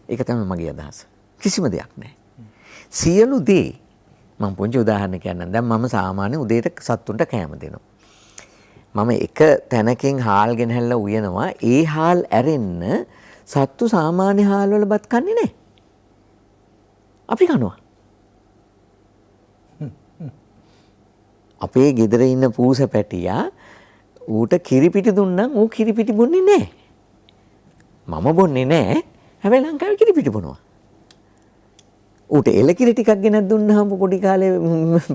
ඒක තමයි මගේ අදහස. කිසිම දෙයක් නැහැ. සියලු දේ මම පොන්චි උදාහරණයක් කියන්නම්. දැන් මම සාමාන්‍ය උදේට සත්තුන්ට කෑම දෙනවා. මම එක තැනකින් හාල් ගෙනහැල්ලා උයනවා. ඒ හාල් ඇරෙන්න සත්තු සාමාන්‍ය හාල් වල බත් කන්නේ නැහැ. අපි කනවා. අපේ ගෙදර ඉන්න පූස පැටියා ඌට කිරිපිටි දුන්නම් ඌ කිරිපිටි බොන්නේ නැහැ. මම බොන්නේ නැහැ. හැබැයි ලංකාවේ කිරිපිටි බොනවා. ඌට එලකිරි ටිකක් ගෙනත් දුන්නාම පොඩි කාලේ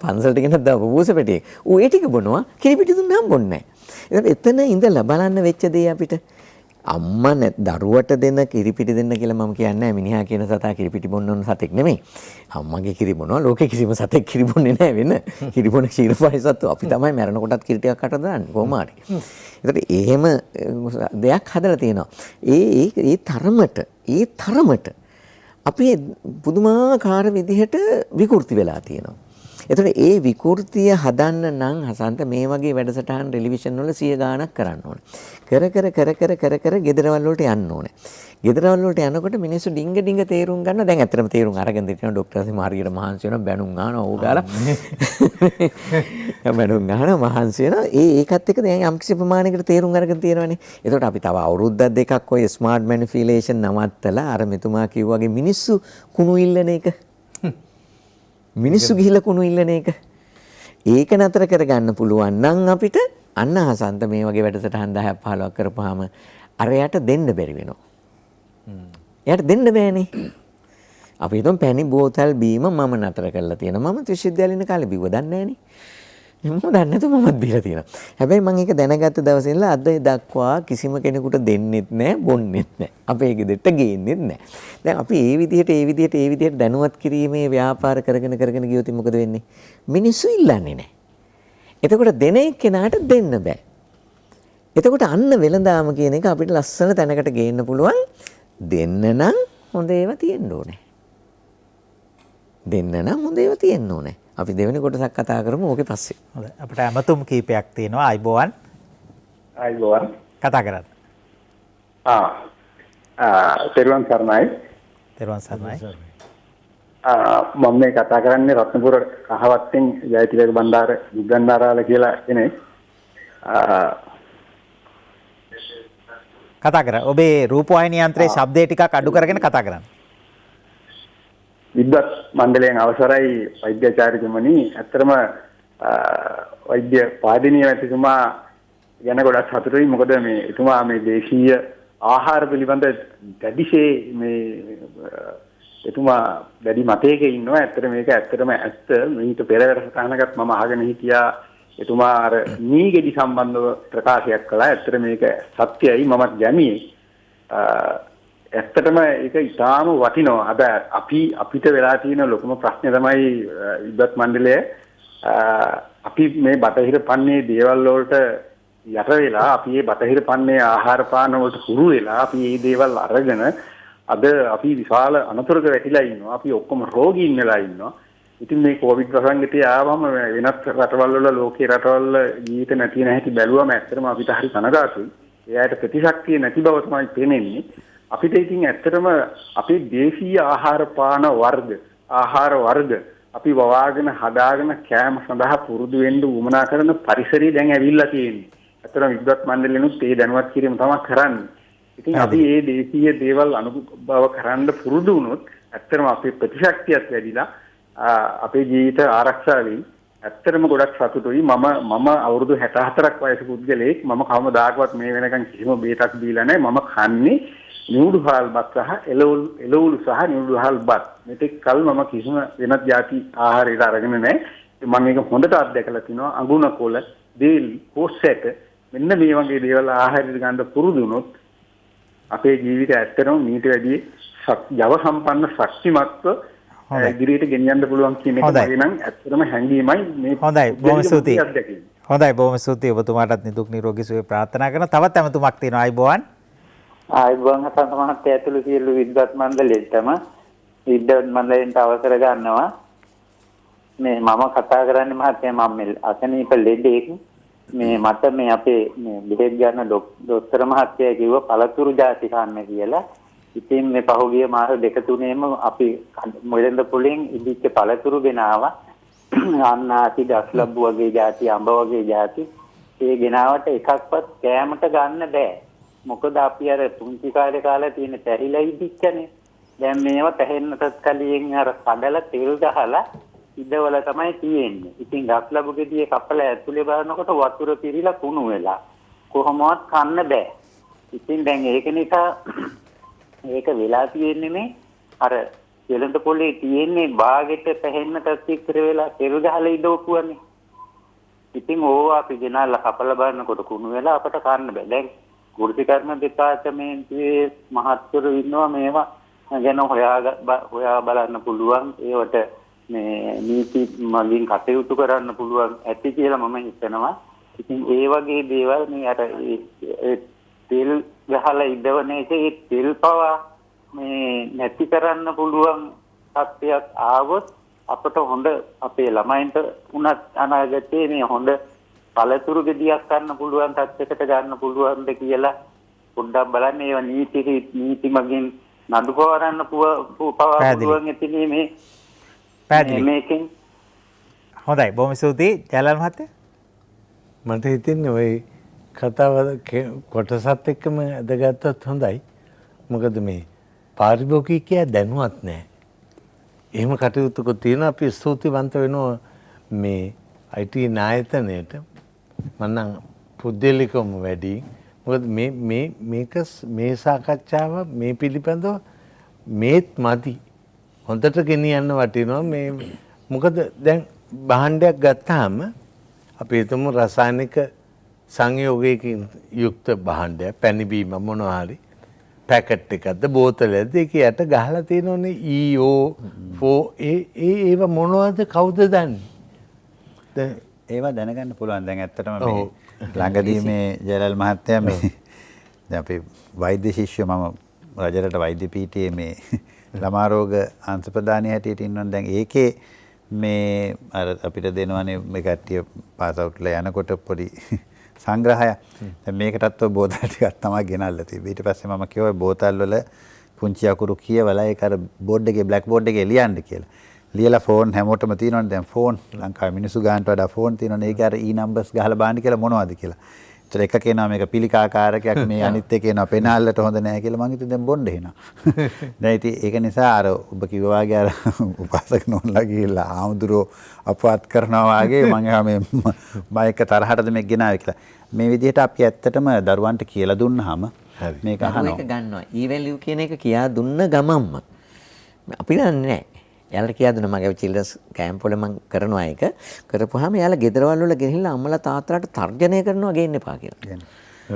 පන්සලට ගෙනත් දාපු පූස පැටියෙක්. ඌ ඒ ටික බොනවා කිරිපිටි දුන්නාම බොන්නේ නැහැ. එතන ඉඳලා බලන්න වෙච්ච දේ අපිට අම්මා දරුවට දෙන කිරිපිටි දෙන්න කියලා මම කියන්නේ නැහැ. මිනිහා කියන සතා කිරිපිටි බොන්න ඕන සතෙක් නෙමෙයි. අම්මගේ කිරි බොනවා. ලෝකේ කිසිම සතෙක් කිරි බොන්නේ නැහැ වෙන. කිරි බොන ක්ෂීරපායි සත්තු අපි තමයි මැරෙන කොටත් කිරි ටිකක් අට දාන්නේ කොහොම හරි. ඒකට එහෙම දෙයක් හදලා තියෙනවා. ඒ තරමට අපි පුදුමාකාර විදිහට විකෘති වෙලා තියෙනවා. එතකොට ඒ විකෘතිය හදන්න නම් හසන්ත මේ වගේ වැඩසටහන් ටෙලිවිෂන් වල 100 ගාණක් කරන්න ඕනේ. කර ගෙදරවල වලට යන්න ඕනේ. ගෙදරවල වලට යනකොට මිනිස්සු ඩිංග තේරුම් ගන්න. දැන් ඇත්තටම තේරුම් අරගෙන දෙනවා ડોක්ටර් සීමා හරියට මහන්සි වෙනවා බැනුම් අහනවා ඌ ගාලා. බැනුම් අහනවා මහන්සි වෙනවා. ඒකත් එක්ක දැන් යම් කිසි ප්‍රමාණයකට තේරුම් අරගෙන තියෙනවානේ. එතකොට අපි තව අවුරුද්දක් දෙකක් ඔය ස්මාර්ට් මැනිපියුලේෂන් නවත්තලා අර මෙතුමා කිව්වාගේ මිනිස්සු කුණු ඉල්ලන එක. මිනිස්සු ගිහිලා කුණු ඉල්ලන එක. ඒක නතර කරගන්න පුළුවන් නම් අපිට අන්න හසන්ත මේ වගේ වැඩසටහන් 10ක් 15ක් කරපුවාම අරයට දෙන්න බැරි වෙනවා. එයාට දෙන්න බෑනේ. අපි හිතමු පැණි බෝතල් බීම මම නතර කරලා තියෙනවා. මම විශ්වවිද්‍යාලේ ඉන්න කාලේ බිව්ව දන්නේ නෑනේ. මම දන්නේ නැතුව මමත් බීලා තියෙනවා. හැබැයි මම ඒක දැනගත්ත දවසේ ඉඳලා අද දක්වා කිසිම කෙනෙකුට දෙන්නෙත් නෑ, බොන්නෙත් නෑ. අපේ ගෙදරට ගේන්නෙත් නෑ. දැන් අපි මේ විදිහට දැනුවත් කිරීමේ ව්‍යාපාර කරගෙන ගියොත් මොකද වෙන්නේ? මිනිස්සු ඉල්ලන්නේ නෑ. එතකොට දෙන එක්කෙනාට දෙන්න බෑ. එතකොට අන්න වෙළඳාම කියන එක අපිට ලස්සන තැනකට ගේන්න පුළුවන්. දෙන්න නම් හොඳ ඒවා තියෙන්න ඕනේ. අපි දෙවෙනි කොටසක් කතා කරමු ඕකේ පස්සේ. හොඳයි. අපිට ඇමතුම් කීපයක් තියෙනවා. අයිබෝවන්. කතා කරන්න. තෙරුවන් සරණයි. මම මේ කතා කරන්නේ රත්නපුර කහවත්තෙන් ජයතිලක බණ්ඩාර දුග්ගන්නාරාල කියලා කෙනෙක්. කතා කරා. ඔබේ රූපවාහිනී යන්ත්‍රයේ ශබ්දය ටිකක් අඩු කරගෙන කතා කරන්න. විද්වත් මණ්ඩලයෙන් අවසරයි වෛද්‍යාචාර්යතුමනි. ඇත්තටම වෛද්‍ය පාදිනිය මැතිතුමා ගැන ගොඩක් සතුටුයි. මොකද මේ එතුමා මේ දේශීය ආහාර පිළිබඳ දැඩිශේ මේ එතුමා වැඩි මතයක ඉන්නවා. ඇත්තටම ඇත්ත. මීට පෙර වැඩසටහනකත් මම අහගෙන හිටියා. එතුමා අර නීගෙඩි සම්බන්ධව ප්‍රකාශයක් කළා. ඇත්තට මේක සත්‍යයි. මමත් ගැමියේ. ඇත්තටම ඒක ඉතාම වටිනවා. අද අපිට වෙලා තියෙන ලොකුම ප්‍රශ්නේ තමයි විද්වත් මණ්ඩලය අපි මේ බටහිර පන්නේ දේවල් වලට යට වෙලා අපි මේ බටහිර පන්නේ ආහාර පාන වලට හුරු වෙලා අපි මේ දේවල් අරගෙන අද අපි විශාල අනතුරක වැටිලා ඉන්නවා. අපි ඔක්කොම රෝගීන් වෙලා ඉන්නවා. ඉතින් මේ කොවිඩ් ප්‍රසංගිතය ආවම වෙනත් රටවල් වල ලෝකේ රටවල් ජීවිත නැති නැති බැලුවම ඇත්තටම අපිට හරි කනගාටුයි. එයාට ප්‍රතිශක්තිය නැති බව තමයි පේන්නේ. අපිට ඉතින් ඇත්තටම අපේ දේශීය ආහාර වර්ග අපි වවාගෙන හදාගෙන කෑම සඳහා පුරුදු වෙන්න උවමනා කරන පරිසරය දැන් ඇවිල්ලා තියෙන්නේ. ඇත්තටම විද්වත් මණ්ඩලෙනුත් ඒ දැනුවත් කිරීම තමයි කරන්නේ. ඉතින් අපි මේ දේශීය දේවල් අනුභව කරන්න පුරුදු වුණොත් ඇත්තටම අපේ ප්‍රතිශක්තියත් වැඩිලා අපේ ජීවිත ආරක්ෂා වෙයි. ඇත්තටම ගොඩක් සතුටුයි. මම අවුරුදු 64ක් වයස පුද්ගලයෙක්. මම කවමදාකවත් මේ වෙනකන් කිසිම බේතක් දීලා නැහැ. මම කන්නේ නිවුඩුහාල් බත් සහ එළවලු සහ නිවුඩුහාල් බත්. මෙතෙක් කල මම කිසිම වෙනත් ಜಾති ආහාරයකට අරගෙන නැහැ. මම මේක හොඳට අත්දැකලා තිනවා. අඟුණ කොළ, දේල්, කොස්සැට මෙන්න මේ වගේ දේවල් ආහාරයට ගන්න පුරුදු වුණොත් අපේ ජීවිතය ඇත්තටම මීට වැඩිය ජව සම්පන්න ශක්තිමත්ව ඉදිරියට ගෙනියන්න පුළුවන් කියන එක මගේ නම් ඇත්තටම හැඟීමයි මේ. හොඳයි. බොහොම ස්තුතියි. බොහොම ස්තුතියි. ඔබතුමාටත් නිදුක් නිරෝගී සුවය ප්‍රාර්ථනා කරන තවත් ඇමතුමක් තියෙනවා. අයිබෝවන්. ආයුබෝවන් හසන්ත මහත්තයා ඇතුළු සියලු විද්වත් මණ්ඩලයටම විද්වත් මණ්ඩලයෙන් අවසර ගන්නවා. මේ මම කතා කරන්නේ මහත්තයා මම අසනීප ලෙඩෙක්. මේ මට මේ අපේ මේ බෙහෙත් ගන්න ડોක්ටර් මහත්තයා කිව්ව පළතුරු ಜಾති කන්න කියලා. ඉතින් මේ පහුගිය මාස දෙක තුනේම අපි මොළෙන්ද පුලින් ඉදිච්ච පළතුරු ගෙනාවා. අන්නාසි දස්ලබ්බු වගේ ಜಾති, අඹ වගේ ಜಾති. ඒ ගෙනාවට එකක්වත් කෑමට ගන්න බෑ. මොකද අපි අර පුංචි කාලේ තියෙන පැහිලා ඉදිච්චනේ. දැන් මේවා පැහෙන්නටත් කලින් අර කඩලා තෙල් ගහලා ඉදවල තමයි තියෙන්නේ. ඉතින් දස්ලබ්බු ගෙඩියේ කපලා ඇතුලේ බලනකොට වතුර පිරීලා කුණු වෙලා. කොහොමවත් කන්න බෑ. ඉතින් දැන් ඒක නිසා ඒක වෙලා තියෙන්නේ මේ අර වෙළඳ පොලේ තියෙන්නේ බාගෙට පැහෙන්නටත් ඉස්සර වෙලා තෙල් ගහලා ඉදවපුවනේ. ඉතින් ඕවා අපි ගෙනල්ලා කපලා බලනකොට කුණු වෙලා අපට කන්න බෑ. දැන් කුරුසි කර්ම දෙපාර්තමේන්තුවේ මහත්වරු ඉන්නවා මේවා ගැන හොයා බලන්න පුළුවන්. ඒවට මේ නීති මගින් කටයුතු කරන්න පුළුවන් ඇති කියලා මම හිතනවා. ඉතින් ඒ වගේ දේවල් මේ අර තෙල් ගහලා ඉදවන එකේ තෙල් පවා මේ නැති කරන්න පුළුවන් සත්‍යයක් ආවොත් අපට හොඳ අපේ ළමයින්ට උනත් අනාගතයේ මේ හොඳ පළතුරු ගෙඩියක් ගන්න පුළුවන් තත්යකට ගන්න පුළුවන්ද කියලා පොඩ්ඩක් බලන්න. ඒවා නීති මගින් නඩු පවරන්න පුළුවන් ඉතින් මේ පැහැදිලි. මේකෙන් හොඳයි බොහොම ස්තුතියි ජයලාල් මහත්තයා. මට හිතෙන්නේ ওই කතාව කොටසත් එක්කම අදගත්තත් හොඳයි. මොකද මේ පාරිභෝගිකයා දැනුවත් නැහැ. එහෙම කටයුතුක තියෙන අපි ස්තුතිවන්ත වෙනවා මේ IT නායතනයට. මන්නම් පුද්ගලිකවම වැඩි. මොකද මේ සාකච්ඡාව මේ පිළිබඳව මේත් මදි. හොඳට ගෙනියන්න වටිනවා මේ. මොකද දැන් භාණ්ඩයක් ගත්තාම අපි හිතමු රසායනික සංයෝගයකින් යුක්ත භාණ්ඩයක් පැණි බීම මොනවා හරි පැකට් එකක්ද බෝතලයක්ද ඒක යට ගහලා තියෙනවනේ ඒව මොනවද කවුද දන්නේ? ඒවා දැනගන්න පුළුවන්. දැන් ඇත්තටම මේ ළඟදී මේ ජයලාල් මහත්තයා මේ දැන් අපි වෛද්‍ය ශිෂ්‍ය මම රජරට වෛද්‍ය පීඨයේ මේ ළමා රෝග අංශ ප්‍රධානී හැටියට ඉන්නවා. දැන් ඒකේ මේ අර අපිට දෙනවනේ මේ කට්ටිය පාස් අවුට් ලා යනකොට පොඩි සංග්‍රහයක්. දැන් මේකටත් ඔය බෝතල් ටිකක් තමයි ගෙනල්ලා තිබ්බේ. ඊට පස්සේ මම කිව්වා බෝතල් වල පුංචි අකුරු කියවලා ඒක අර බෝඩ් එකේ බ්ලැක් බෝඩ් එකේ ලියන්න කියලා. ලියලා ෆෝන් හැමෝටම තියෙනවනේ දැන් ෆෝන් ලංකාවේ මිනිස්සු ගන්නට වඩා ෆෝන් තියෙනවනේ. ඒක අර නම්බර්ස් ගහලා බලන්න කියලා මොනවද කියලා. ඒතර එක කෙනා මේක පිළිකාකාරකයක් මේ අනිත් එක කෙනා පෙනාල්ලට හොඳ නැහැ කියලා මං හිතුවා දැන් බොන්න එනවා. දැන් ඉතින් ඒක නිසා අර ඔබ කිව්වා වගේ අර උපාසක නෝන්ලා ගිහිල්ලා ආමුදුරෝ අපවත් කරනවා වගේ මං එහා මේ බයික තරහටද මේක ගෙනාවේ කියලා. මේ විදිහට අපි ඇත්තටම දරුවන්ට කියලා දුන්නාම මේක අහනවා. ඒක ගන්නවා. ඊවැලියු කියන එක කියා දුන්න ගමම්ම අපි දන්නේ නැහැ. යාළුවා කියා දුන්නා මගේ චිල්ඩ්‍රන්ස් කැම්ප් වල මම කරනවා ඒක. කරපුවාම යාළුවා ගෙදරවල වල ගෙනහිල්ලා අම්මලා තාත්තලාට තර්ජනය කරනවා ගේන්න එපා කියලා.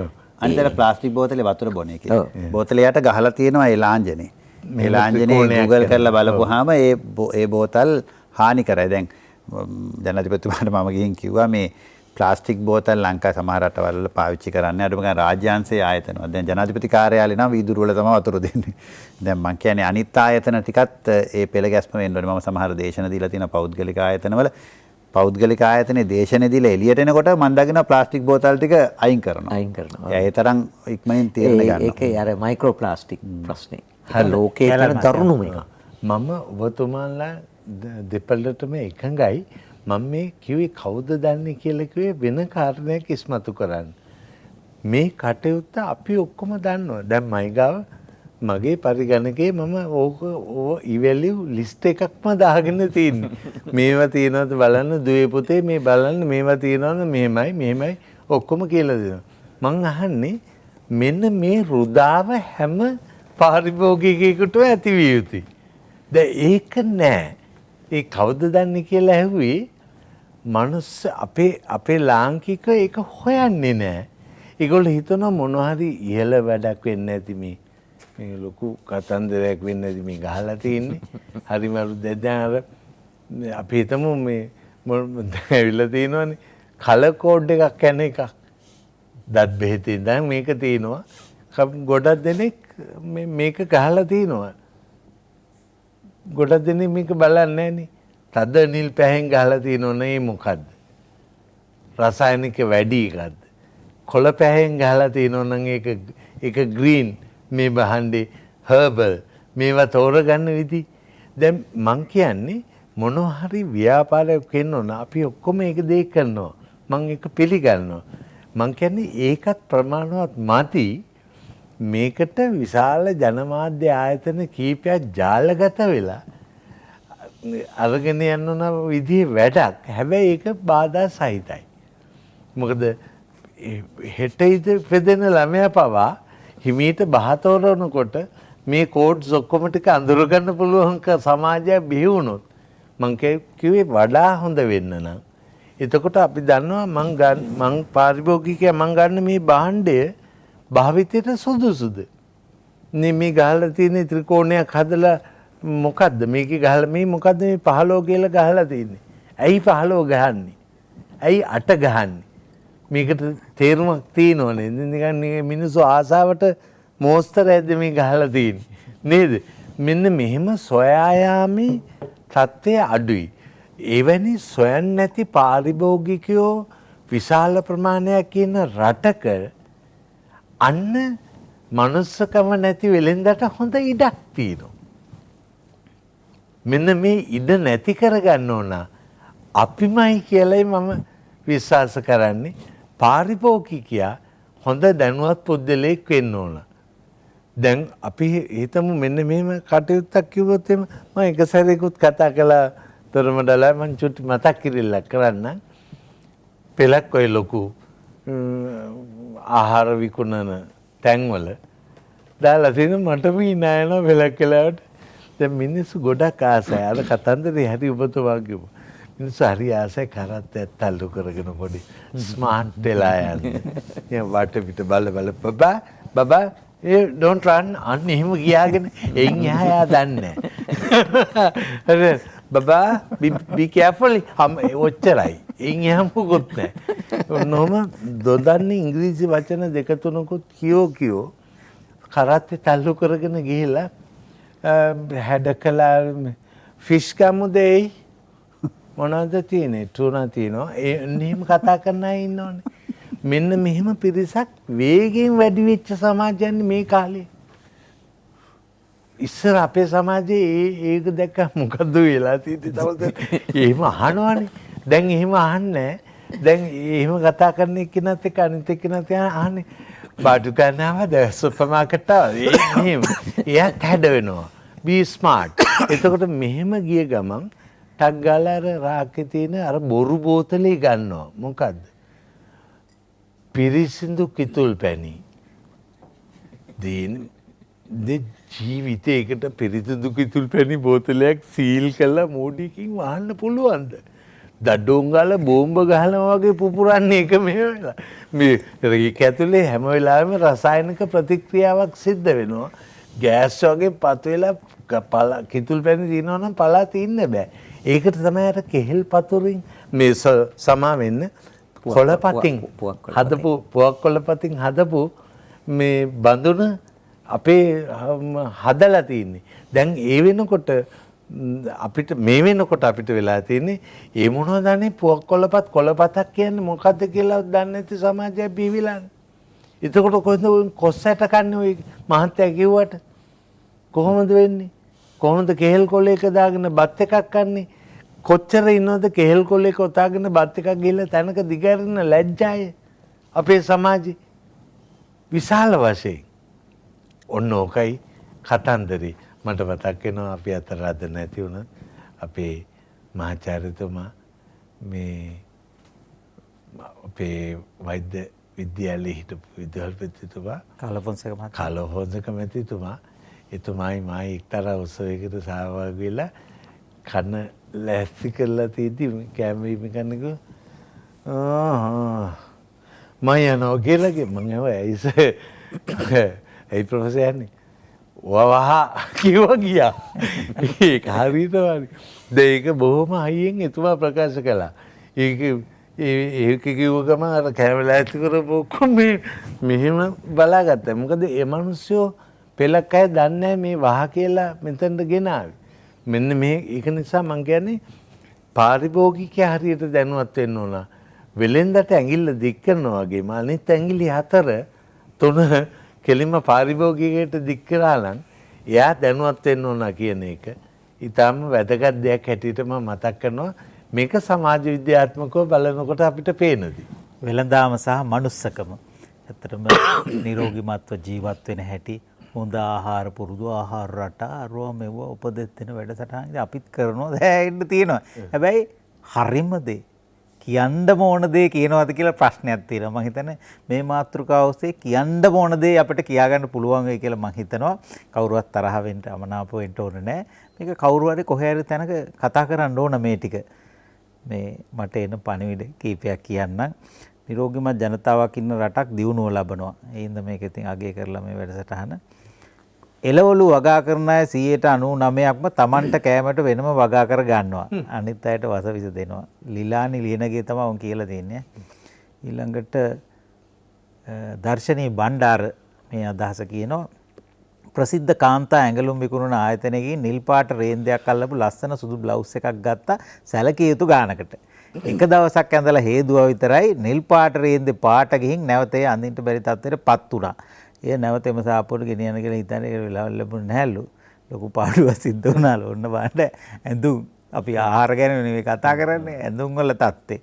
ඔව්. අනිතර ප්ලාස්ටික් බෝතලේ වතුර බොන එකේ. බෝතලේ යට ගහලා තියෙනවා ඒ ලාංඡනේ. මේ ලාංඡනේ Google කරලා බලපුවාම ඒ බෝතල් හානි කරයි. දැන් ජනාධිපතිතුමාට මම ගිහින් කිව්වා මේ ප්ලාස්ටික් බෝතල් ලංකා සමහර රටවල් වල පාවිච්චි කරන්නේ අඩුම ගානේ රාජ්‍යාංශයේ ආයතනවල. දැන් ජනාධිපති කාර්යාලේ නම් වීදුරු වල තමයි වතුර දෙන්නේ. දැන් මං කියන්නේ අනිත් ආයතන ටිකත් ඒ පෙළ ගැස්ම වෙන්න ඕනේ. මම සමහර දේශන දීලා තියෙන පෞද්ගලික ආයතනවල පෞද්ගලික ආයතනේ දේශන දීලා එළියට එනකොට මම දකිනවා ප්ලාස්ටික් බෝතල් ටික අයින් කරනවා. ඒ තරම් ඉක්මනින් තීරණ ගන්නවා. ඒකේ අර මයික්‍රෝ ප්ලාස්ටික් ප්‍රශ්නේ. ලෝකේ තියෙන දරුණුම එක. මම ඔබතුමාලා දෙපළටම එකඟයි. මම මේ කිව්වේ කවුද දන්නේ කියලා කිව්වේ වෙන කාරණයක් ඉස්මතු කරන්න. මේ කටයුත්ත අපි ඔක්කොම දන්නවා. දැන් මයිගාව මගේ පරිගණකේ මම ඕක ඉවැලියු ලිස්ට් එකක්ම දාගෙන තියෙන්නේ. මේවා තියෙනවද බලන්න දුවේ පුතේ මේ බලන්න මේවා තියෙනවද මෙහෙමයි ඔක්කොම කියලා දෙනවා. මං අහන්නේ මෙන්න මේ රුදාව හැම පාරිභෝගිකයෙකුටම ඇති විය යුතුයි. දැන් ඒක නෑ. ඒ කවුද දන්නේ කියලා ඇහුවේ මනුස්ස අපේ ලාංකික ඒක හොයන්නේ නෑ. ඒගොල්ලෝ හිතනවා මොනවා හරි ඉහළ වැඩක් වෙන්නේ නැති මේ ලොකු කතන්දරයක් වෙන්නේ නැති මේ ගහලා තියෙන්නේ. හරි මරු දැන් අර අපි හිතමු මේ ඇවිල්ලා තියෙනවනේ කලර් කෝඩ් එකක් යන එකක්. දත් බෙහෙතෙන් දැන් මේක තියෙනවා. ගොඩක් දෙනෙක් මේක ගහලා තියෙනවා. ගොඩක් දෙනෙක් මේක බලන්නේ නැහනේ. තද නිල් පැහෙන් ගහලා තියෙනවනේ මොකද්ද? රසායනික වැඩි එකක්ද? කොළ පැහෙන් ගහලා තියෙනවනම් ඒක ග්‍රීන් මේ බහන්ඩේ හර්බල් මේවා තෝරගන්න විදි. දැන් මං කියන්නේ මොනවා හරි ව්‍යාපාරයක් වෙන්න අපි ඔක්කොම ඒක දෙයක් කරනවා. මං ඒක පිළිගන්නවා. මං කියන්නේ ඒකත් ප්‍රමාණවත් මදි. මේකට විශාල ජනමාධ්‍ය ආයතන කීපයක් ජාලගත වෙලා අරගෙන යන්න ඕන විදිහේ වැඩක්. හැබැයි ඒක බාධා සහිතයි. මොකද හෙට ඉපදෙන ළමයා පවා හිමීට බහතෝරනකොට මේ කෝඩ්ස් ඔක්කොම ටික අඳුර ගන්න පුළුවන් සමාජයක් බිහි වුණොත් මං කිව්වේ වඩා හොඳ වෙන්න නම් එතකොට අපි දන්නවා මං පාරිභෝගිකයා මං ගන්න මේ භාණ්ඩය භාවිතයට සුදුසුද? මේ ගහලා තියෙන ත්‍රිකෝණයක් හදලා මොකද්ද මේකේ ගහලා මේ මොකද්ද මේ 15 කියලා ගහලා තියෙන්නේ? ඇයි 15 ගහන්නේ? ඇයි 8 ගහන්නේ? මේකට තේරුමක් තියෙනවනේ. නිකන් මිනිස්සු ආසාවට මෝස්තර ඇද්ද මේ ගහලා තියෙන්නේ. නේද? මෙන්න මෙහෙම සොයා යාමේ තත්ත්වය අඩුයි. එවැනි සොයන් නැති පාරිභෝගිකයෝ විශාල ප්‍රමාණයක් ඉන්න රටක අන්න මනුස්සකම නැති වෙලෙන්දට හොඳ ඉඩක් තියෙනවා. මෙන්න මේ ඉඩ නැති කරගන්න ඕන අපිමයි කියලයි මම විශ්වාස කරන්නේ. පාරිභෝගිකයා හොඳ දැනුවත් පුද්ගලයෙක් වෙන්න ඕන. දැන් අපි හිතමු මෙන්න මෙහෙම කටයුත්තක් කිව්වොත් එම මම එක සැරේකුත් කතා කළා තොරමඩලා මං චුට්ටි මතක් කිරිල්ලක් කරන්න. පෙලක් ඔය ලොකු ආහාර විකුණන තැන්වල දාලා තියෙන මට මීනා යනවා පෙලක් කලාවට. දැන් මිනිස්සු ගොඩක් ආසයි. අර කතන්දරේ හරි ඔබතුමා කිව්වා. මිනිස්සු හරි ආසයි කරත්තයක් තල්ලු කරගෙන පොඩි ස්මාර්ට් වෙලා යන්නේ. දැන් වටපිට බල බබා don't run අන්න එහෙම ගියාගෙන එයින් එහා දන්නේ නැහැ. බබා be careful ඔච්චරයි. එයින් එහා මොකුත් නැහැ. නොම දොඩන්නේ ඉංග්‍රීසි වචන දෙක තුනකුත් කියෝ කරත්තේ තල්ලු කරගෙන ගිහිලා හැඩකලා ෆිෂ් ගමුදේ මොනවද තියෙන්නේ ටුනා තියෙනවා එහෙම කතා කරන අය ඉන්නෝනේ. මෙන්න මෙහෙම පිරිසක් වේගයෙන් වැඩි වෙච්ච සමාජයන්නේ මේ කාලේ. ඉස්සර අපේ සමාජයේ ඒක දැක්ක මොකද්ද වෙලා තියෙන්නේ එහෙම අහනවනේ. දැන් එහෙම අහන්නේ දැන් එහෙම කතා කරන එක්කෙනත් එක්ක අනිත් එක්කෙනත් අහන්නේ බඩු ගන්නවද සුපර් මාකට් එහෙම. එයාත් හැඩ වෙනවා. be smart. එතකොට මෙහෙම ගිය ගමන් ටක් ගාලා අර රාක්කේ තියෙන අර බොරු බෝතලේ ගන්නවා. මොකද්ද? පිරිසිදු කිතුල් පැණි. දෙ ජීවිතේකට පිරිසිදු කිතුල් පැණි බෝතලයක් සීල් කරලා මෝඩියකින් වහන්න පුළුවන්ද? දඩෝන් ගාලා බෝම්බ ගහනවා වගේ පුපුරන්නේ එක මෙහෙමලා. මේ ඒක ඇතුලේ හැම වෙලාවෙම රසායනික ප්‍රතික්‍රියාවක් සිද්ධ වෙනවා. ගෑස් වගේ පත් වෙලා කිතුල් පැණි දිනනවා නම් පලා තින්න බෑ. ඒකට තමයි අර කෙහෙල් පතුරින් මේ සමා වෙන්න කොළපතින් හදපු පුවක් කොළපතින් හදපු මේ බඳුන අපේ හදලා තින්නේ. දැන් ඒ වෙනකොට අපිට මේ වෙනකොට අපිට වෙලා තියෙන්නේ ඒ මොනවද දන්නේ පුවක් කොළපතක් කියන්නේ මොකද්ද කියලා දන්නේ නැති සමාජයක් බිහිවිලානේ. එතකොට කොහොමද කොස්සට කන්නේ ඔය මහත්තයා කිව්වට කොහොමද වෙන්නේ? කොහොමද කෙහෙල් කොළ එක දාගෙන බත් එකක් කන්නේ? කොච්චර ඉන්නවද කෙහෙල් කොළ එක ඔතාගෙන බත් එකක් ගිහලා තැනක දිගහැරෙන ලැජ්ජාය අපේ සමාජේ විශාල වශයෙන්. ඔන්න ඕකයි කතන්දරේ. මට මතක් වෙනවා අපි අතර අද නැති වුණත් අපේ මහාචාර්යතුමා මේ අපේ වෛද්‍ය විද්‍යාලයේ හිටපු විද්‍යාල්පතිතුමා කාලොෆොන්සේක මැතිතුමා එතුමායි මායි එක්තරා උත්සවයකට සහභාගී වෙලා කන ලෑස්ති කරලා තියෙද්දි කැමරේ මෙකනිකෝ මම යනවා කියලා මම ඇයිස ඒ ප්‍රොෆෙසර් යන්නේ වවහ කිව්වා ගියා. ඒක හරියට වරි. ඒක බොහොම හයියෙන් එතුමා ප්‍රකාශ කළා. ඒක කිව්ව ගමන් අර කැමරා ඇති කරපු ඔක්කොම මෙහෙම බලාගත්තා. මොකද ඒ මිනිස්සු පෙලක් අය දන්නේ මේ වහ කියලා මෙතනට ගෙනාවේ. මෙන්න මේ ඒක නිසා මම කියන්නේ පාරිභෝගිකයා හරියට දැනුවත් වෙන්න ඕන. වෙලෙන්දට ඇඟිල්ල දික් කරනවා වගේම අනිත් ඇඟිලි 4 කෙලින්ම පාරිභෝගිකයට දික් කරලා නම් එයා දැනුවත් වෙන්න ඕන කියන එක ඊටාම වැදගත් දෙයක් හැටියට මම මතක් කරනවා. මේක සමාජ විද්‍යාත්මකව බලනකොට අපිට පේනදී වෙළඳාම සහ මනුස්සකම ඇත්තටම නිරෝගීමත්ව ජීවත් වෙන හැටි හොඳ ආහාර පුරුදු ආහාර රටා අරවා මෙව උපදෙස් දෙන වැඩසටහන් අපිත් කරනවා දැන් තියෙනවා. හැබැයි හරිම දේ කියන්න ඕන දේ කියනවාද කියලා ප්‍රශ්නයක් තියෙනවා. මම හිතන්නේ මේ මාතෘකාව ඔස්සේ කියන්න ඕන දේ අපිට කියාගන්න පුළුවන් වෙයි කියලා මම හිතනවා. කවුරුවත් තරහ වෙන්න අමනාප වෙන්න ඕන නැහැ. මේක කවුරු හරි කොහේ හරි තැනක කතා කරන්න ඕන මේ ටික. මේ මට එන පණිවිඩ කීපයක් කියන්නම්. නිරෝගීමත් ජනතාවක් ඉන්න රටක් දියුණුව ලබනවා. ඒ හින්දා මේක ඉතින් අගය කරලා මේ වැඩසටහන එළවලු වගා කරන අය 99%ක්ම Tamanට කෑමට වෙනම වගා කර ගන්නවා. අනිත් අයට වසවිස දෙනවා. ලිලානි ලියනගේ තමයි උන් කියලා තියන්නේ. ඊළඟට දර්ශනී බණ්ඩාර මේ අදහස කියනවා ප්‍රසිද්ධ කාන්තා ඇඟලුම් විකුණන ආයතනයකින් නිල් පාට රේන්දයක් අල්ලපු ලස්සන සුදු බ්ලවුස් එකක් ගත්තා සැලකිය යුතු ගානකට. එක දවසක් ඇඳලා හේදුවා විතරයි නිල් පාට රේන්දේ පාට ගිහින් නැවත ඒ අඳින්න බැරි තත්ත්වයටපත් වුණා. ඒ නැවත එම සාප්පුවට ගෙනියන කියලා හිතන්නේ ඒක වෙලාවල් ලැබුණ නැහැලු. ලොකු පාඩුවක් සිද්ධ වුණාලු. ඔන්න බලන්න ඇඳුම් අපි ආහාර ගැන නෙවෙයි කතා කරන්නේ ඇඳුම් වල තත්ත්වේ.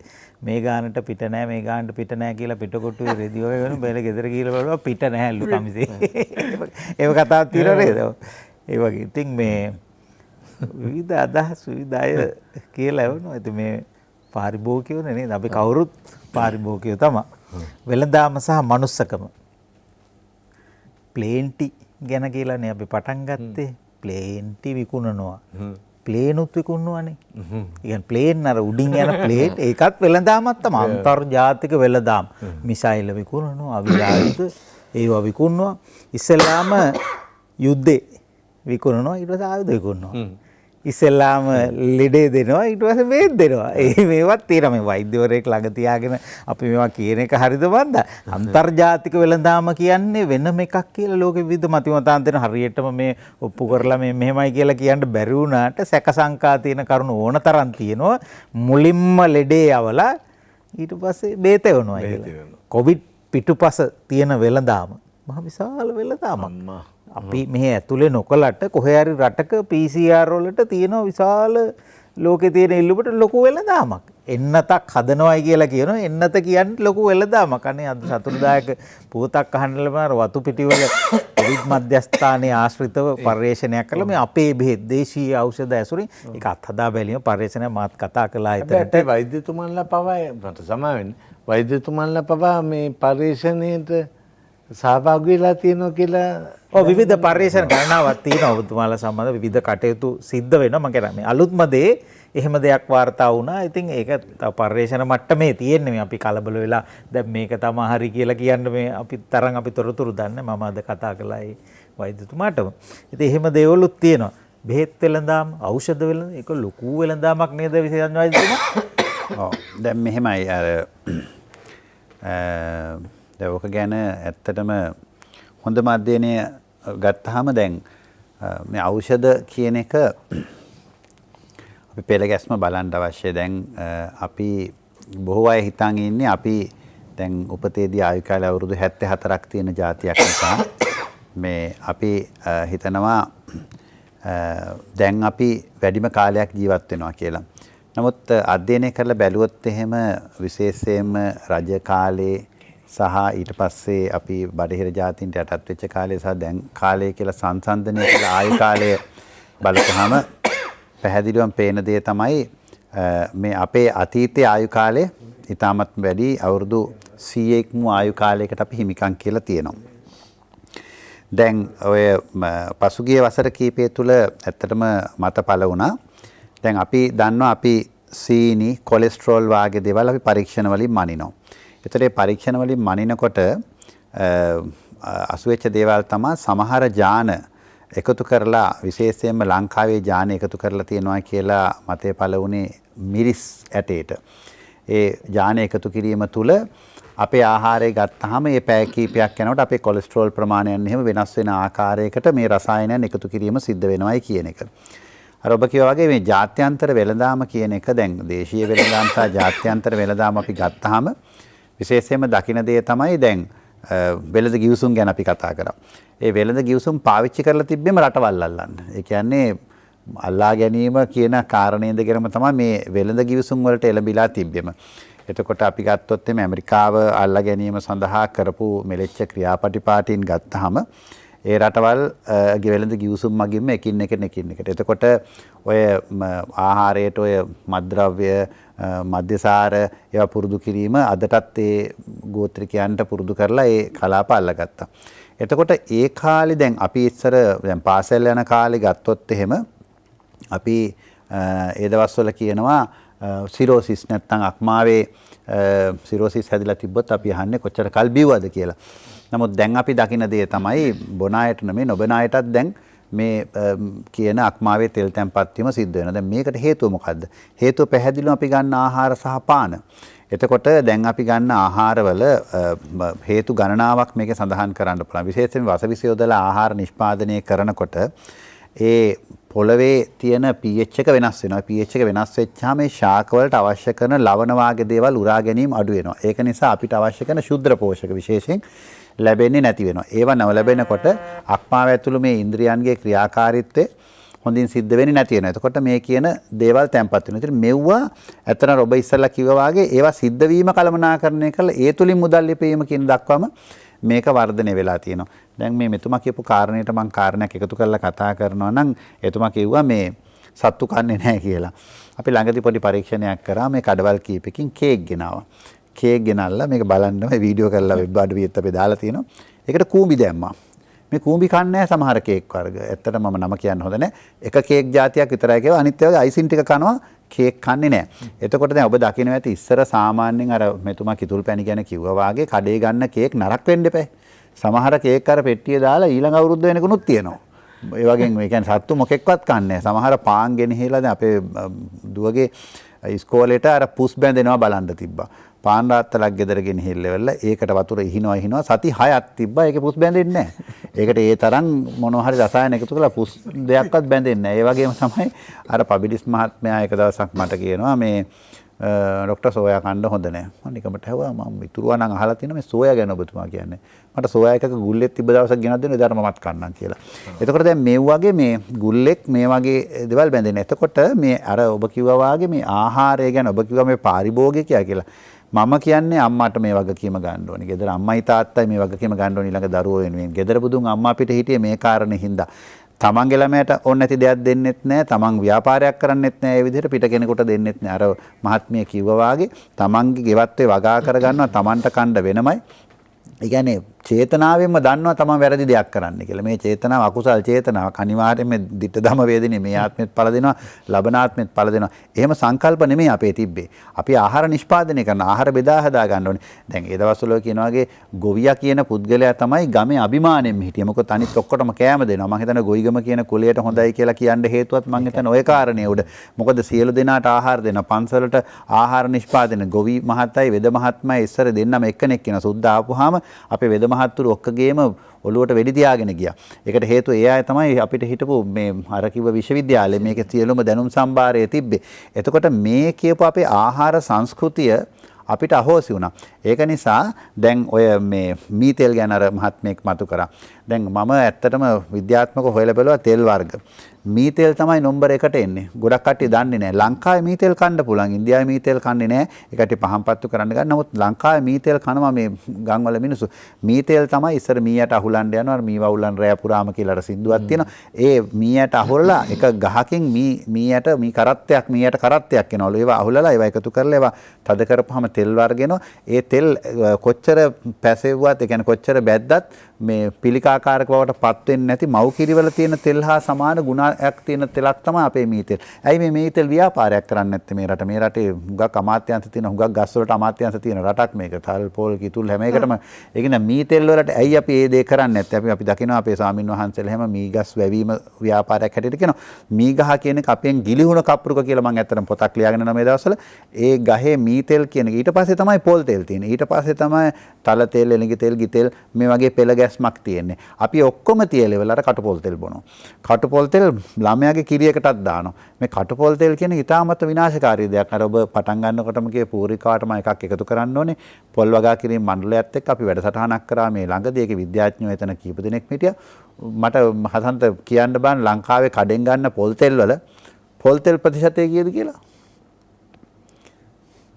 මේ ගානට පිට නැහැ මේ ගානට පිට නැහැ කියලා පිටකොටුවේ රෙදි වගේ වෙන බෙල ගෙදර ගිහලා බලුවා පිට නැහැලු කමිසේ. ඒක කතාවක් තියෙනවා නේද? ඒ වගේ. ඉතින් මේ විවිධ අදහස් විවිධ අය කියලා වුණා. ඉතින් මේ පාරිභෝගිකයෝනේ නේද? අපි කවුරුත් පාරිභෝගිකයෝ තමයි. වෙළඳාම සහ මනුස්සකම. ප්ලේන්ටි ගැන කියලානේ අපි පටන් ගත්තේ. ප්ලේන්ටි විකුණනවා. ප්ලේනුත් විකුණනවානේ. ඉතින් ප්ලේන් අර උඩින් යන ප්ලේන් ඒකත් වෙළඳාමක් තමයි. අන්තර්ජාතික වෙළඳාම. මිසයිල් විකුණනවා, අවිලායුධ ඒවා විකුණනවා. ඉස්සෙල්ලාම යුද්ධේ විකුණනවා, ඊට පස්සේ ආයුධ විකුණනවා. ඉස්සෙල්ලාම ලෙඩේ දෙනවා, ඊට පස්සේ බේත් දෙනවා. ඒ මේවත් තියෙනවා. මේ වෛද්‍යවරයෙක් ළඟ තියාගෙන අපි මේවා කියන එක හරිද බන්ද? අන්තර්ජාතික වෙළඳාම කියන්නේ වෙනම එකක් කියලා ලෝකෙ විවිධ මතිමතාන්තර හරියටම මේ ඔප්පු කරලා මේ මෙහෙමයි කියලා කියන්න බැරි වුණාට සැක සංකා තියෙන කරුණු ඕන තරම් තියෙනවා. මුලින්ම ලෙඩේ යවලා ඊට පස්සේ බේත වෙනවා කියලා. කොවිඩ් පිටුපස තියෙන වෙළඳාම මහ විශාල වෙළඳාමක්. අපි මෙහි ඇතුලේ නොකලට කොහේ හරි රටක PCR වලට තියෙන විශාල ලෝකේ තියෙන ඉල්ලුමට ලොකු වෙළඳාමක්. එන්නතක් හදනවයි කියලා කියනවා. එන්නත කියන්නේ ලොකු වෙළඳාමක්. අනේ අද සතුටුදායක පුවතක් අහන්න ලැබුණා වතු පිටිවල කොවිඩ් මධ්‍යස්ථානයේ ආශ්‍රිතව පර්යේෂණයක් කළා. මේ අපේ බෙහෙත් දේශීය ඖෂධ ඇසුරින් ඒක අත්හදා බැලීම පර්යේෂණය මාත් කතා කළා. ඒතරට වෛද්‍යතුමන්ලා පවා මට සමා වෙන්න. වෛද්‍යතුමන්ලා පවා මේ පර්යේෂණයට සහභාගී වෙලා තියෙනවා කියලා විවිධ පර්යේෂණ ගණනාවක් තියෙනවා ඔබතුමාලා සම්බන්ධ විවිධ කටයුතු සිද්ධ වෙනවා. මම කියන්නේ අලුත්ම දේ එහෙම දෙයක් වාර්තා වුණා. ඉතින් ඒක පර්යේෂණ මට්ටමේ තියෙන්නේ. අපි කලබල වෙලා දැන් මේක තමයි හරි කියලා කියන්න මේ අපි තරම් අපි තොරතුරු දන්නේ. මම අද කතා කළා ඒ වෛද්‍යතුමාටම. ඉතින් එහෙම දේවලුත් තියෙනවා. බෙහෙත් වෙළඳාම, ඖෂධ වෙළඳාම ඒක ලොකු වෙළඳාමක් නේද විශේෂඥ වෛද්‍යතුමා? ඔව්. දැන් මෙහෙමයි අර ඕක ගැන ඇත්තටම හොඳම අධ්‍යයනය ගත්තාම දැන් මේ ඖෂධ කියන එක අපි පෙළ ගැස්ම බලන්න අවශ්‍යයි. දැන් අපි බොහෝ අය හිතන් ඉන්නේ අපි දැන් උපතේදී ආයු කාලය අවුරුදු 74ක් තියෙන જાතියක් නිසා මේ අපි හිතනවා දැන් අපි වැඩිම කාලයක් ජීවත් වෙනවා කියලා. නමුත් අධ්‍යයනය කරලා බැලුවොත් එහෙම විශේෂයෙන්ම රජ කාලේ සහ ඊට පස්සේ අපි බටහිර ජාතීන්ට යටත් වෙච්ච කාලය සහ දැන් කාලය කියලා සංසන්දනය කළ ආයු කාලය බලපුවාම පැහැදිලිවම පේන දේ තමයි මේ අපේ අතීතයේ ආයු කාලය ඉතාමත් වැඩි අවුරුදු 100ක්ම ආයු කාලයකට අපි හිමිකම් කියලා තියෙනවා. දැන් ඔය පසුගිය වසර කීපය තුළ ඇත්තටම මත පළ වුණා. දැන් අපි දන්නවා අපි සීනි, කොලෙස්ටරෝල් වාගේ දේවල් අපි පරීක්ෂණ වලින් මනිනවා. ඒතරේ පරීක්ෂණ වලින් මනිනකොට අසුවෙච්ච දේවල් තමයි සමහර ජාන එකතු කරලා විශේෂයෙන්ම ලංකාවේ ජාන එකතු කරලා තියෙනවා කියලා මතය පළ වුණේ මිරිස් ඇටේට. ඒ ජාන එකතු කිරීම තුළ අපේ ආහාරය ගත්තාම මේ පැය කිහිපයක් යනකොට අපේ කොලෙස්ටරෝල් ප්‍රමාණයන් එහෙම වෙනස් වෙන ආකාරයකට මේ රසායනයන් එකතු කිරීම සිද්ධ වෙනවායි කියන එක. අර ඔබ කියවා වගේ මේ ජාත්‍යන්තර වෙළඳාම කියන එක දැන් දේශීය වෙළඳාම සහ ජාත්‍යන්තර වෙළඳාම අපි ගත්තාම විශේෂයෙන්ම දකින්න දේ තමයි දැන් වෙළඳ ගිවිසුම් ගැන අපි කතා කරා. ඒ වෙළඳ ගිවිසුම් පාවිච්චි කරලා තිබ්බෙම රටවල් අල්ලන්න. ඒ කියන්නේ අල්ලා ගැනීම කියන කාරණේ දෙකම තමයි මේ වෙළඳ ගිවිසුම් වලට එළඹිලා තිබ්බෙම. එතකොට අපි ගත්තොත් එමේ ඇමරිකාව අල්ලා ගැනීම සඳහා කරපු මෙලෙච්ච ක්‍රියාපටිපාටීන් ගත්තාම ඒ රටවල් වෙළඳ ගිවිසුම් මගින්ම එකින් එකට. එතකොට ඔය ආහාරයට ඔය මත්ද්‍රව්‍ය මධ්‍යසාර ඒවා පුරුදු කිරීම අදටත් ඒ ගෝත්‍රිකයන්ට පුරුදු කරලා ඒ කලාප අල්ලගත්තා. එතකොට ඒ කාලේ දැන් අපි ඉස්සර දැන් පාසල් යන කාලේ ගත්තොත් එහෙම අපි ඒ දවස්වල කියනවා සිරෝසිස් නැත්නම් අක්මාවේ සිරෝසිස් හැදිලා තිබ්බොත් අපි අහන්නේ කොච්චර කල් බිව්වද කියලා. නමුත් දැන් අපි දකින දේ තමයි බොන අයට නෙමෙයි නොබන අයටත් දැන් මේ කියන අක්මාවේ තෙල් තැන්පත් වීම සිද්ධ වෙනවා. දැන් මේකට හේතුව මොකද්ද? හේතුව පැහැදිලිවම අපි ගන්න ආහාර සහ පාන. එතකොට දැන් අපි ගන්න ආහාරවල හේතු ගණනාවක් මේකේ සඳහන් කරන්න පුළුවන්. විශේෂයෙන් වසවිස යොදලා ආහාර නිෂ්පාදනය කරනකොට ඒ පොළවේ තියෙන pH එක වෙනස් වෙනවා. pH එක වෙනස් වෙච්චාම මේ ශාක වලට අවශ්‍ය කරන ලවණ වාගේ දේවල් උරා ගැනීම අඩු වෙනවා. ඒක නිසා අපිට අවශ්‍ය කරන ශුද්ධ පෝෂක විශේෂයෙන් ලැබෙන්නේ නැති වෙනවා. ඒවා නොලැබෙනකොට අක්මාව ඇතුළු මේ ඉන්ද්‍රියන්ගේ ක්‍රියාකාරීත්වය හොඳින් සිද්ධ වෙන්නේ නැති වෙනවා. එතකොට මේ කියන දේවල් තැම්පත් වෙනවා. ඉතින් මෙව්වා ඇත්තට ඔබ ඉස්සල්ලා කිව්වා වාගේ ඒවා සිද්ධ වීම කළමනාකරණය කරලා ඒ තුලින් මුදල් ලිපීම කියන දක්වම මේක වර්ධනය වෙලා තියෙනවා. දැන් මේ මෙතුමා කියපු කාරණේට මම කාරණයක් එකතු කරලා කතා කරනවා නම් එතුමා කිව්වා මේ සත්තු කන්නේ නැහැ කියලා. අපි ළඟදී පොඩි පරීක්ෂණයක් කරා මේ කඩවල් කීපකින් කේක් ගෙනාවා. කේක් ගෙනල්ලා මේක බලන්න මේ වීඩියෝ කරලා වෙබ් අඩවියත් අපි දාලා තියෙනවා. ඒකට කූඹි දැම්මා. මේ කූඹි කන්නේ නැහැ සමහර කේක් වර්ග. ඇත්තට මම නම කියන්න හොඳ නැහැ. එක කේක් જાතියක් විතරයි කියව අනිත් ඒවාගේ අයිසින් ටික කනවා කේක් කන්නේ නැහැ. එතකොට දැන් ඔබ දකින්න ඇති ඉස්සර සාමාන්‍යයෙන් අර මෙතුමා කිතුල් පැණි ගැන කිව්වා වාගේ කඩේ ගන්න කේක් නරක වෙන්න එපා. සමහර කේක් අර පෙට්ටිය දාලා ඊළඟ අවුරුද්ද වෙනකුනුත් තියෙනවා. ඒ වගේ මේ කියන්නේ සත්තු මොකෙක්වත් කන්නේ නැහැ. සමහර පාන් ගෙනහිලා දැන් අපේ දුවගේ ඉස්කෝලේට අර පුස් බැඳෙනවා බලන්න තිබ්බා. පාන් රාත්තලක් ගෙදර ගෙනහිල්ලෙවලා ඒකට වතුර ඉහිනවා සති 6ක් තිබ්බා ඒකේ පුස් බැඳෙන්නේ නැහැ. ඒකට ඒ තරම් මොනවා හරි රසායන එකතු කරලා පුස් දෙයක්වත් බැඳෙන්නේ නැහැ. ඒ වගේම තමයි අර පබිලිස් මහත්මයා එක දවසක් මට කියනවා මේ ડોක්ටර් සෝයා කන්න හොඳ නැහැ. මම නිකමට හැවුවා මම ඉතුරුවා නම් අහලා තියෙන මේ සෝයා ගැන ඔබතුමා කියන්නේ. මට සෝයා එකක ගුල්ලෙක් තිබ්බ දවසක් ගෙනත් දෙන්න එදාට මමත් කන්නම් කියලා. එතකොට දැන් මේ වගේ මේ ගුල්ලෙක් මේ වගේ දේවල් බැඳෙන. එතකොට මේ අර ඔබ කිව්වා වාගේ මේ ආහාරය ගැන ඔබ කිව්වා මේ පාරිභෝගිකයා කියලා. මම කියන්නේ අම්මාට මේ වගකීම ගන්න ඕනේ. ගෙදර අම්මයි තාත්තයි මේ වගකීම ගන්න ඕනේ ඊළඟ දරුවෝ වෙනුවෙන්. ගෙදර බුදුන් අම්මා පිට හිටියේ මේ කාරණේ හින්දා. තමන්ගේ ළමයට ඕන නැති දෙයක් දෙන්නෙත් නැහැ. තමන් ව්‍යාපාරයක් කරන්නෙත් නැහැ. ඒ විදිහට පිට කෙනෙකුට දෙන්නෙත් නැහැ. අර මහත්මිය කිව්වා වාගේ තමන්ගේ ගෙවත්තේ වගා කරගන්නවා තමන්ට කණ්ඩ වෙනමයි. ඒ කියන්නේ චේතනාවෙන්ම දන්නවා තමන් වැරදි දෙයක් කරන්න කියලා. මේ චේතනාව අකුසල් චේතනාවක්. අනිවාර්යයෙන්ම ditta ධම්ම වේදිනේ මේ ආත්මෙත් පළ දෙනවා, ලබන ආත්මෙත් පළ දෙනවා. එහෙම සංකල්ප නෙමෙයි අපේ තිබ්බේ. අපි ආහාර නිෂ්පාදනය කරන ආහාර බෙදා හදා ගන්න ඕනේ. දැන් ඒ දවස්වල කියන වගේ ගොවියා කියන පුද්ගලයා තමයි ගමේ අභිමාණයෙන් හිටියේ. මොකද අනිත් ඔක්කොටම කෑම දෙනවා. මම හිතන්නේ ගොවිගම කියන කුලයට හොඳයි කියලා කියන්න හේතුවත් මම හිතන්නේ ওই කාරණේ උඩ. මොකද සියලු දෙනාට ආහාර දෙනවා. පන්සලට ආහාර නිෂ්පාදනය ගොවි මහත්තයයි වෙද මහත්මයා ඉස්සර දෙන්නම එක්කෙනෙක් කියන සුද්ධ ආපුවාම අපේ වෙද මහත්තුරු ඔක්කොගේම ඔළුවට වෙඩි තියාගෙන ගියා. ඒකට හේතුව ඒ අය තමයි අපිට හිටපු මේ අර කිව්ව විශ්වවිද්‍යාලේ මේකේ සියලුම දැනුම් සම්භාරය තිබ්බේ. එතකොට මේ කියපු අපේ ආහාර සංස්කෘතිය අපිට අහෝසි වුණා. ඒක නිසා දැන් ඔය මේ මීතෙල් ගැන අර මහත්මයෙක් මතු කරා. දැන් මම ඇත්තටම විද්‍යාත්මකව හොයලා බලුවා තෙල් වර්ග. මීතෙල් තමයි නම්බර 1ට එන්නේ. ගොඩක් කට්ටිය දන්නේ නැහැ. ලංකාවේ මීතෙල් කන්න පුළුවන්. ඉන්දියාවේ මීතෙල් කන්නේ නැහැ. ඒ කට්ටිය පහම්පත්තු කරන්න ගන්න. නමුත් ලංකාවේ මීතෙල් කනවා මේ ගම්වල මිනිස්සු. මීතෙල් තමයි ඉස්සර මීයට අහුලන්න යනවා. මී වවුලන් රෑ පුරාම කියලා අර සින්දුවක් තියෙනවා. ඒ මීයට අහුලලා එක ගහකින් මී කරත්තයක් මීයට කරත්තයක් එනවලු. ඒවා අහුලලා ඒවා එකතු කරලා ඒවා තද කරපුවාම තෙල් වර්ග එනවා. ඒ තෙල් කොච්චර පැසෙව්වත් ඒ කියන්නේ කොච්චර බැද්දත් මේ පිළිකාකාරක බවට පත් වෙන්නේ නැති මව් කිරිවල තියෙන තෙල් හා සමාන ගුණයක් තියෙන තෙලක් තමයි අපේ මීතෙල්. ඇයි මේ මීතෙල් ව්‍යාපාරයක් කරන්නේ නැත්තේ මේ රට? මේ රටේ හුඟක් අමාත්‍යාංශ තියෙන හුඟක් ගස් වලට අමාත්‍යාංශ තියෙන රටක් මේක. තල් පොල් කිතුල් හැම එකටම ඒ කියන්නේ මීතෙල් වලට ඇයි අපි මේ දේ කරන්නේ නැත්තේ? අපි දකිනවා අපේ ස්වාමින් වහන්සේලා හැම මී ගස් වැවීම ව්‍යාපාරයක් හැටියට කියනවා. මී ගහ කියන එක අපෙන් ගිලිහුණ කප්පුරුක කියලා මම ඇත්තටම පොතක් ලියාගෙන යනවා මේ දවස්වල. ඒ ගහේ මීතෙල් කියන එක ඊට පස්සේ තමයි පොල් තෙල් තියෙන්නේ. ඊට පස්සේ තමයි තල තෙල්, එළඟි තෙල්, ගිතෙල් මේ වගේ පෙළ ගැස්මක් තියෙන්නේ. අපි ඔක්කොම තියලෙවල අර කටුපොල් තෙල් බොනවා. කටුපොල් තෙල් ළමයාගේ කිරියකටත් දානවා. මේ කටුපොල් තෙල් කියන ඉතාමත් විනාශකාරී දෙයක්. අර ඔබ පටන් ගන්නකොටම කියේ පූරිකාටම එකක් එකතු කරන්න ඕනේ. පොල් වගා කිරීම මණ්ඩලයත් එක්ක අපි වැඩසටහනක් කරා මේ ළඟදී. ඒකේ විද්‍යාඥයෝ එතන කීප දෙනෙක් හිටියා. මට හසන්ත කියන්න බෑ ලංකාවේ කඩෙන් ගන්න පොල් තෙල් වල පොල් තෙල් ප්‍රතිශතය කීයද කියලා.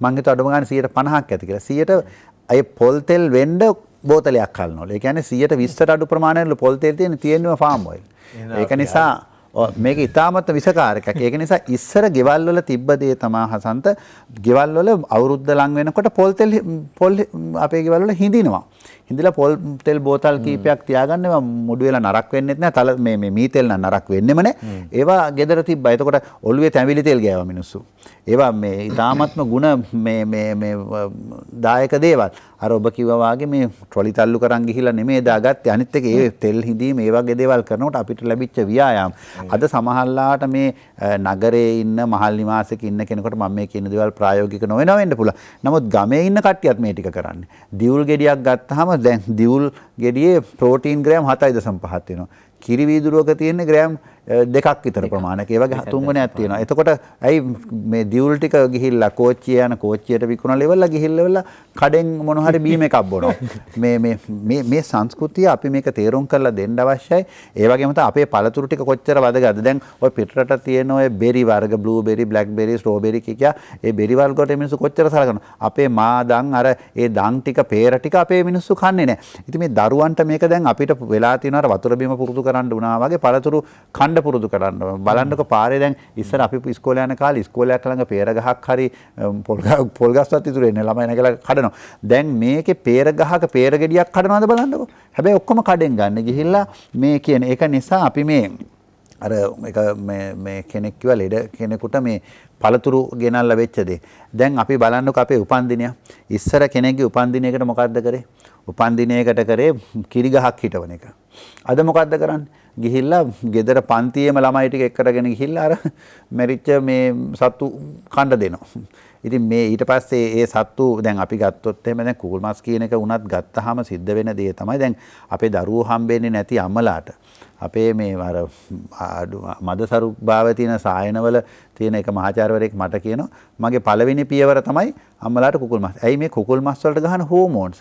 මං හිතුවා අඩුම ගානේ 50%ක් ඇති කියලා. 100ට අය පොල් තෙල් වෙන්න බෝතලයක් කලනවලු. ඒ කියන්නේ 120ට අඩු ප්‍රමාණයක පොල් තෙල් තියෙනවා ෆාම් ඔයිල්. ඒක නිසා මේක ඉතාමත් විසකාරකයක්. ඒක නිසා ඉස්සර ගෙවල් වල තිබ්බ දේ තමයි හසන්ත ගෙවල් වල අවුරුද්ද ලං වෙනකොට පොල් අපේ ගෙවල් වල හිඳිනවා. හිඳලා පොල් තෙල් බෝතල් කීපයක් තියාගන්න ඒවා මුඩු වෙලා නරක් වෙන්නෙත් නැහැ. තල මේ මී තෙල් නම් නරක් වෙන්නෙම නැහැ. ඒවා ගෙදර තිබ්බා. එතකොට ඔළුවේ තැඹිලි තෙල් ගෑවා මිනිස්සු. ඒවා මේ ඊ타ත්ම ಗುಣ මේ දායක දේවල්. අර ඔබ කිව්වා වාගේ මේ ට්‍රොලි තල්ලු කරන් ගිහිල්ලා නෙමෙයි දාගත්තේ. අනිත් එක ඒ තෙල් හිඳීම ඒ වගේ දේවල් කරනකොට අපිට ලැබිච්ච ව්‍යායාම. අද සමහරලාට මේ නගරයේ ඉන්න මහල් නිවාසයක ඉන්න කෙනෙකුට මම මේ කියන දේවල් ප්‍රායෝගික නොවෙනව වෙන්න පුළුවන්. නමුත් ගමේ ඉන්න කට්ටියත් මේ ටික කරන්නේ. දියුල් ගෙඩියක් ගත්තාම දැන් දියුල් ගෙඩියේ ප්‍රෝටීන් ග්‍රෑම් 7.5 වෙනවා. කිරි වීදුරුවක තියෙන ග්‍රෑම් 2ක් විතර ප්‍රමාණයක්. ඒ වගේ 3 ගුණයක් තියෙනවා. එතකොට ඇයි මේ දියුල් ටික ගිහිල්ලා කෝච්චිය යන කෝච්චියට විකුණලා ඉවරලා ගිහිල්ලා කඩෙන් මොන හරි බීම එකක් බොනවා. මේ සංස්කෘතිය අපි මේක තේරුම් කරලා දෙන්න අවශ්‍යයි. ඒ වගේම තමයි අපේ පළතුරු ටික කොච්චර වැදගත්ද. දැන් ඔය පිටරට තියෙන ඔය බෙරි වර්ග බ්ලූබෙරි, බ්ලැක්බෙරි, ස්ට්‍රෝබෙරි කියා ඒ බෙරි වර්ග වලට මිනිස්සු කොච්චර සලකනවා. අපේ මාදන් අර ඒ දන් ටික, peer ටික අපේ මිනිස්සු කන්නේ නැහැ. ඉතින් මේ දරුවන්ට මේක දැන් අපිට වෙලා තියෙනවා වතුර බීම පුරුදු කරන්න උනා වගේ පළතුරු කන්න පුරුදු කරන්න. බලන්නකො පාරේ දැන් ඉස්සර අපි ඉස්කෝලේ යන කාලේ ඉස්කෝලයක් ළඟ peer ගහක් හරි පොල් ගස්වත් ඉතුරු වෙන්නේ ළමයි නැගලා කඩනවා. දැන් මේකේ peer ගහක peer ගෙඩියක් කඩනවාද බලන්නකො. හැබැයි ඔක්කොම කඩෙන් ගන්න ගිහිල්ලා මේ කියන ඒක නිසා අපි මේ අර එක මේ කෙනෙක් කිව්වා ලෙඩ කෙනෙකුට මේ පළතුරු ගෙනල්ලා වෙච්ච දේ. දැන් අපි බලන්නකො අපේ උපන්දිනය. ඉස්සර කෙනෙක්ගේ උපන්දිනයකට මොකද්ද කරේ? උපන්දිනයකට කරේ කිරි ගහක් හිටවන එක. අද මොකද්ද කරන්නේ? ගිහිල්ලා ගෙදර පන්තියේම ළමයි ටික එක්කරගෙන ගිහිල්ලා අර මැරිච්ච මේ සත්තු කන්න දෙනවා. ඉතින් මේ ඊට පස්සේ ඒ සත්තු දැන් අපි ගත්තොත් එහෙම දැන් කුකුල් මස් කියන එක උනත් ගත්තාම සිද්ධ වෙන දේ තමයි දැන් අපේ දරුවෝ හම්බෙන්නේ නැති අම්මලාට අපේ මේ අර මදසරු භාවය තියෙන සායනවල තියෙන එක මහාචාර්යවරයෙක් මට කියනවා මගේ පළවෙනි පියවර තමයි අම්මලාට කුකුල් මස්. ඇයි මේ කුකුල් මස් වලට ගහන හෝමෝන්ස්